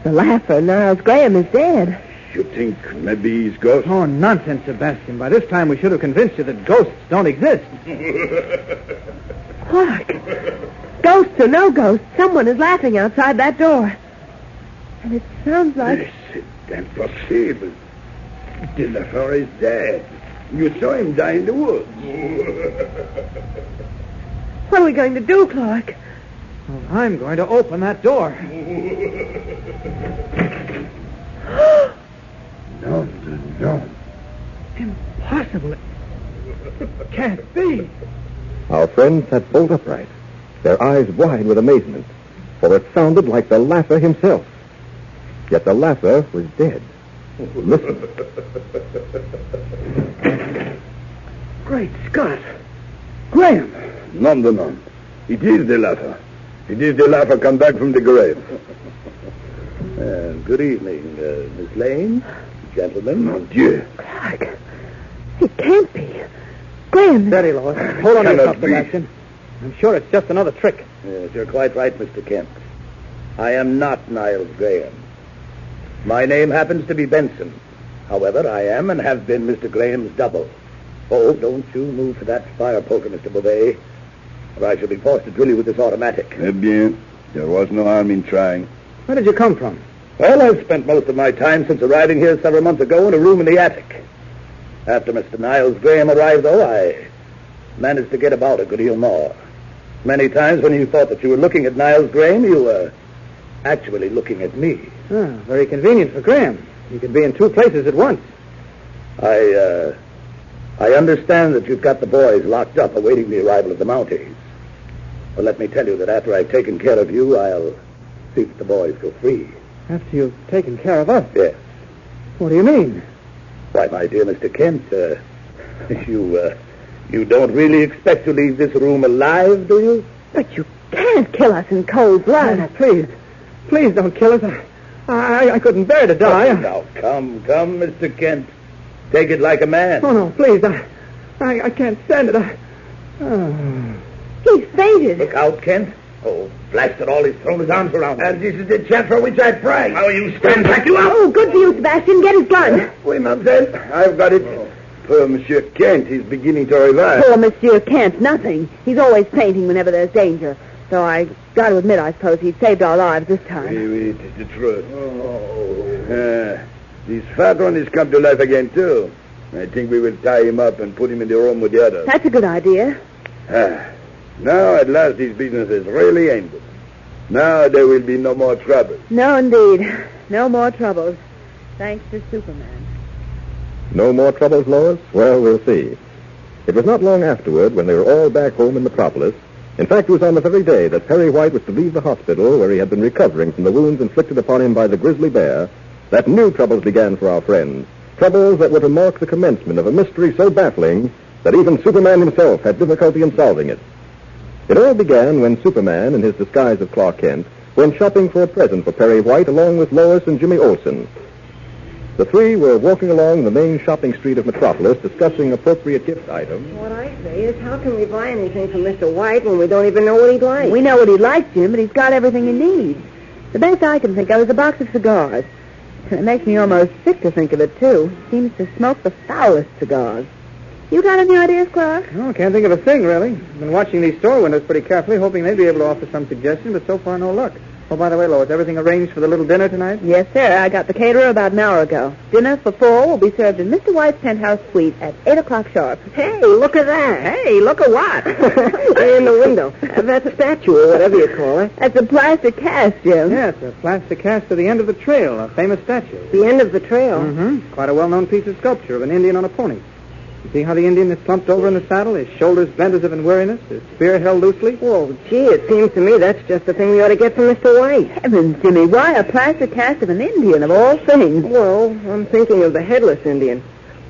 The Laugher, Niles Graham, is dead. You think maybe he's ghost? Oh, nonsense, Sebastian. By this time, we should have convinced you that ghosts don't exist. Clark, ghosts or no ghosts, someone is laughing outside that door. And it sounds like... C'est impossible. The Laugher is dead. You saw him die in the woods. What are we going to do, Clark? Well, I'm going to open that door. No. Impossible. It can't be. Our friends sat bolt upright, their eyes wide with amazement, for it sounded like the Laugher himself. Yet the Laugher was dead. Listen. Great Scott. Graham. None. It is the Laugher. It is the Laugher come back from the grave. Good evening, Miss Lane. Gentlemen. Mon Dieu. Clark, it can't be. Graham. Steady, Lois. Hold on to yourself, Sebastian. I'm sure it's just another trick. Yes, you're quite right, Mr. Kent. I am not Niles Graham. My name happens to be Benson. However, I am and have been Mr. Graham's double. Oh, don't you move for that fire poker, Mr. Beauvais, or I shall be forced to drill you with this automatic. Eh bien. There was no harm in trying. Where did you come from? Well, I've spent most of my time since arriving here several months ago in a room in the attic. After Mr. Niles Graham arrived, though, I managed to get about a good deal more. Many times when you thought that you were looking at Niles Graham, you were actually looking at me. Very convenient for Graham. He could be in two places at once. I understand that you've got the boys locked up awaiting the arrival of the Mounties. Well, let me tell you that after I've taken care of you, I'll see that the boys go free. After you've taken care of us? Yes. What do you mean? Why, my dear Mr. Kent, you don't really expect to leave this room alive, do you? But you can't kill us in cold blood. No, please. Please don't kill us. I couldn't bear to die. Now, come, Mr. Kent. Take it like a man. Oh, no, please. I can't stand it. He's fainted. Look out, Kent. Oh, blast it all, he's thrown his arms around. And this is the chance for which I pray. How you stand back, you up? Oh, good for you, Sebastian. Get his gun. Oui, mademoiselle. I've got it. Poor Monsieur Kent, he's beginning to revive. Poor Monsieur Kent, nothing. He's always fainting whenever there's danger. So I got to admit, I suppose he saved our lives this time. Oui, it is the truth. This fat one has come to life again, too. I think we will tie him up and put him in the room with the others. That's a good idea. Now, at last, this business is really ended. Now there will be no more trouble. No, indeed. No more troubles. Thanks to Superman. No more troubles, Lois? Well, we'll see. It was not long afterward when they were all back home in Metropolis. In fact, it was on the very day that Perry White was to leave the hospital where he had been recovering from the wounds inflicted upon him by the grizzly bear, that new troubles began for our friends. Troubles that were to mark the commencement of a mystery so baffling that even Superman himself had difficulty in solving it. It all began when Superman, in his disguise of Clark Kent, when shopping for a present for Perry White along with Lois and Jimmy Olsen. The three were walking along the main shopping street of Metropolis discussing appropriate gift items. What I say is, how can we buy anything from Mr. White when we don't even know what he'd like? We know what he likes, Jim, but he's got everything he needs. The best I can think of is a box of cigars. It makes me almost sick to think of it, too. Seems to smoke the foulest cigars. You got any ideas, Clark? No, can't think of a thing, really. I've been watching these store windows pretty carefully, hoping they'd be able to offer some suggestion, but so far no luck. Oh, by the way, Lois, everything arranged for the little dinner tonight? Yes, sir. I got the caterer about an hour ago. Dinner for 4 will be served in Mr. White's penthouse suite at 8 o'clock sharp. Hey, look at that. Hey, look at what? In the window. That statue, or whatever you call it. That's a plaster cast, Jim. Yes, a plaster cast of the end of the trail, a famous statue. The end of the trail? Mm-hmm. Quite a well-known piece of sculpture of an Indian on a pony. You see how the Indian is slumped over in the saddle, his shoulders bent as if in weariness, his spear held loosely? Well, gee, it seems to me that's just the thing we ought to get from Mr. White. Heavens, Jimmy, why a plaster cast of an Indian of all things? Well, I'm thinking of the Headless Indian.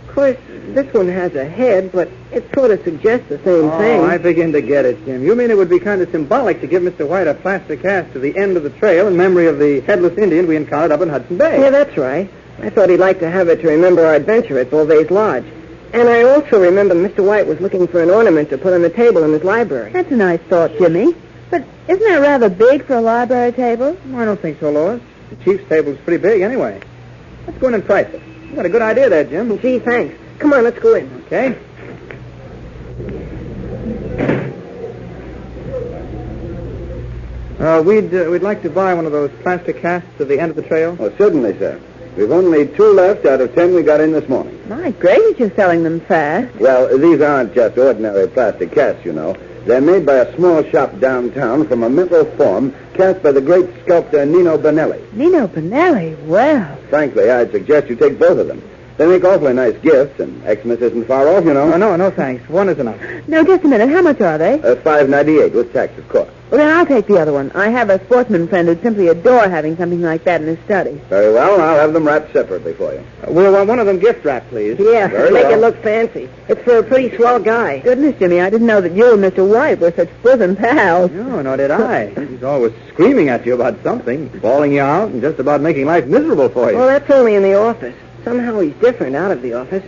Of course, this one has a head, but it sort of suggests the same thing. Oh, I begin to get it, Jim. You mean it would be kind of symbolic to give Mr. White a plaster cast of the end of the trail in memory of the Headless Indian we encountered up in Hudson Bay? Yeah, that's right. I thought he'd like to have it to remember our adventure at Beauvais Lodge. And I also remember Mr. White was looking for an ornament to put on the table in his library. That's a nice thought, Jimmy. But isn't that rather big for a library table? I don't think so, Lois. The chief's table's pretty big anyway. Let's go in and price it. You got a good idea there, Jim. Gee, thanks. Come on, let's go in. Okay. We'd like to buy one of those plaster casts of the end of the trail. Oh, certainly, sir. We've only 2 left out of 10 we got in this morning. My gracious, you're selling them fast. Well, these aren't just ordinary plastic casts, you know. They're made by a small shop downtown from a metal form cast by the great sculptor Nino Bonelli. Nino Bonelli? Well. Frankly, I'd suggest you take both of them. They make awfully nice gifts, and Xmas isn't far off, you know. Oh, no, thanks. One is enough. No, just a minute. How much are they? $5.98 with tax, of course. Well, then I'll take the other one. I have a sportsman friend who'd simply adore having something like that in his study. Very well. I'll have them wrapped separately for you. We'll want one of them gift wrapped, please. Yeah, Very make well. it look fancy. It's for a pretty swell guy. Goodness, Jimmy, I didn't know that you and Mr. White were such bosom pals. No, nor did I. He's always screaming at you about something, bawling you out, and just about making life miserable for you. Well, that's only in the office. Somehow he's different out of the office.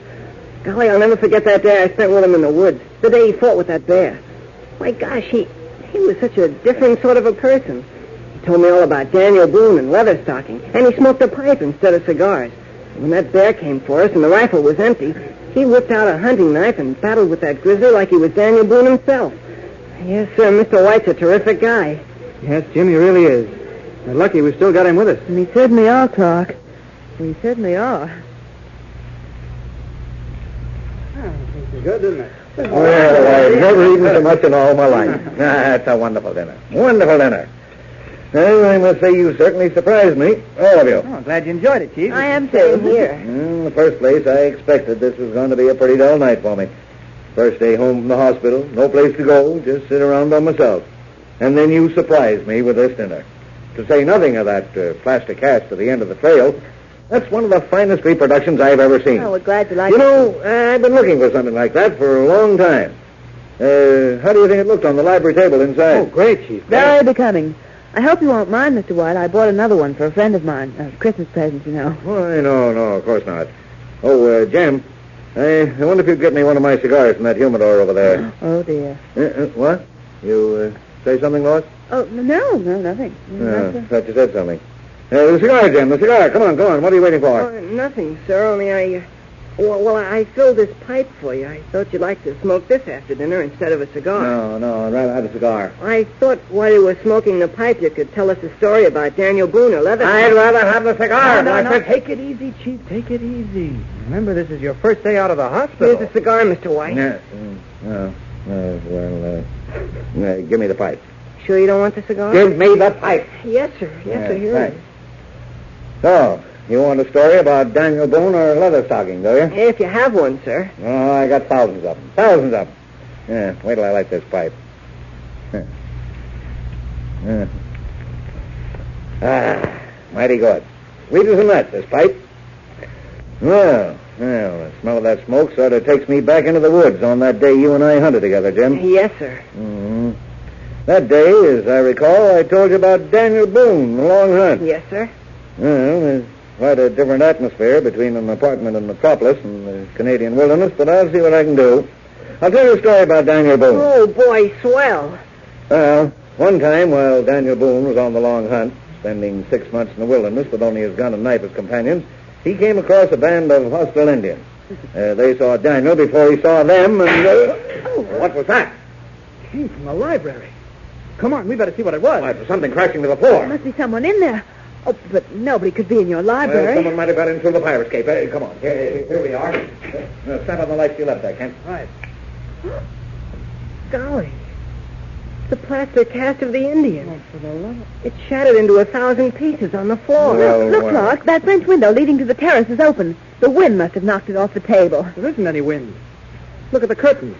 Golly, I'll never forget that day I spent with him in the woods. The day he fought with that bear. My gosh, he was such a different sort of a person. He told me all about Daniel Boone and Leatherstocking, and he smoked a pipe instead of cigars. When that bear came for us and the rifle was empty, he whipped out a hunting knife and battled with that grizzly like he was Daniel Boone himself. Yes, sir, Mr. White's a terrific guy. Yes, Jim, he really is. We're lucky we've still got him with us. And we certainly are, Clark. We certainly are. Good, isn't it? Well, I've never eaten so much in all my life. That's a wonderful dinner. Wonderful dinner. Well, I must say you certainly surprised me, all of you. Oh, I'm glad you enjoyed it, Chief. I am sitting here. In the first place, I expected this was going to be a pretty dull night for me. First day home from the hospital, no place to go, just sit around by myself. And then you surprised me with this dinner. To say nothing of that plaster cast at the end of the trail, that's one of the finest reproductions I've ever seen. Oh, we're glad you like You it. know, I've been looking for something like that for a long time. How do you think it looked on the library table inside? Oh, great, Chief. Very becoming. I hope you won't mind, Mr. White. I bought another one for a friend of mine. A Christmas present, you know. Why, no, of course not. Oh, Jim, I wonder if you'd get me one of my cigars from that humidor over there. Oh, dear. What? You say something, Lois? Oh, no, nothing. I thought you said something. The cigar, Jim, the cigar. Come on. What are you waiting for? Oh, nothing, sir, only I filled this pipe for you. I thought you'd like to smoke this after dinner instead of a cigar. No, I'd rather have a cigar. I thought while you were smoking the pipe, you could tell us a story about Daniel Boone or Leather. I'd rather have the cigar. No, take it easy, Chief. Take it easy. Remember, this is your first day out of the hospital. Here's a cigar, Mr. White. Yeah. Give me the pipe. Sure you don't want the cigar? Give me the pipe. Yes, sir. Yes, sir. Here it is. So, you want a story about Daniel Boone or Leatherstocking, do you? If you have one, sir. Oh, I got thousands of them. Yeah, wait till I light this pipe. Mighty good. Sweet as a nut, this pipe. Well, the smell of that smoke sort of takes me back into the woods on that day you and I hunted together, Jim. Yes, sir. Mm-hmm. That day, as I recall, I told you about Daniel Boone, the long hunt. Yes, sir. Well, there's quite a different atmosphere between an apartment in Metropolis and the Canadian wilderness, but I'll see what I can do. I'll tell you a story about Daniel Boone. Oh, boy, swell. Well, one time while Daniel Boone was on the long hunt, spending 6 months in the wilderness with only his gun and knife as companions, he came across a band of hostile Indians. They saw Daniel before he saw them, and... What was that? Came from the library. Come on, we better see what it was. Why, it was something crashing to the floor. There must be someone in there. Oh, but nobody could be in your library. Well, someone might have got in through the fire escape. Hey, come on. Here we are. Snap on the lights to your left there, Kent. Right. Golly. The plaster cast of the Indian. Oh, for the love of... It shattered into 1,000 pieces on the floor. Look, Clark, that French window leading to the terrace is open. The wind must have knocked it off the table. There isn't any wind. Look at the curtains.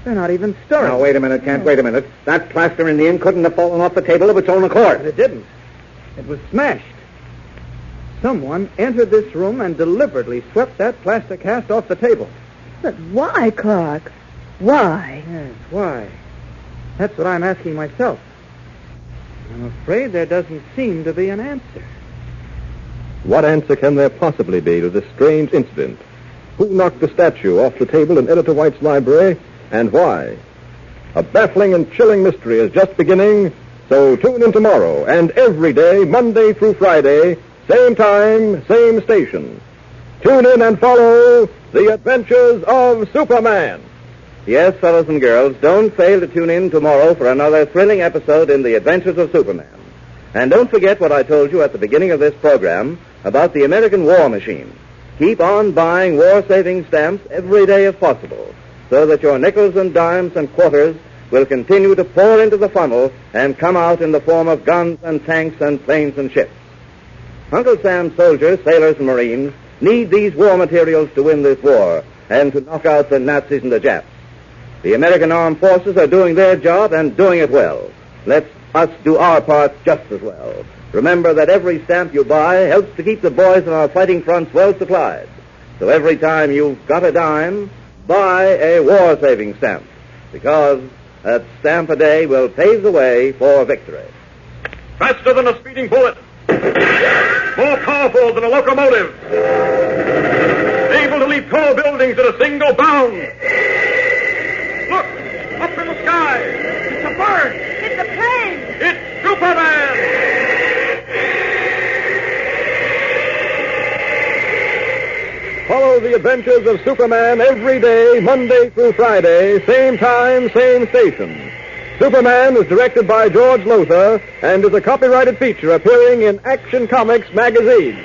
They're not even stirring. Now, wait a minute, Kent. Wait a minute. That plaster Indian couldn't have fallen off the table of its own accord. But it didn't. It was smashed. Someone entered this room and deliberately swept that plaster cast off the table. But why, Clark? Why? Yes, why? That's what I'm asking myself. I'm afraid there doesn't seem to be an answer. What answer can there possibly be to this strange incident? Who knocked the statue off the table in Editor White's library, and why? A baffling and chilling mystery is just beginning, so tune in tomorrow and every day, Monday through Friday, same time, same station. Tune in and follow The Adventures of Superman. Yes, fellows and girls, don't fail to tune in tomorrow for another thrilling episode in The Adventures of Superman. And don't forget what I told you at the beginning of this program about the American war machine. Keep on buying war-saving stamps every day if possible, so that your nickels and dimes and quarters will continue to pour into the funnel and come out in the form of guns and tanks and planes and ships. Uncle Sam's soldiers, sailors, and Marines need these war materials to win this war and to knock out the Nazis and the Japs. The American armed forces are doing their job and doing it well. Let us do our part just as well. Remember that every stamp you buy helps to keep the boys on our fighting fronts well supplied. So every time you've got a dime, buy a war-saving stamp, because a stamp a day will pave the way for victory. Faster than a speeding bullet. More powerful than a locomotive. Able to leap tall buildings at a single bound. Look, up in the sky. It's a bird. It's a plane. It's Superman. Follow the adventures of Superman every day, Monday through Friday, same time, same station. Superman is directed by George Lothar and is a copyrighted feature appearing in Action Comics magazine.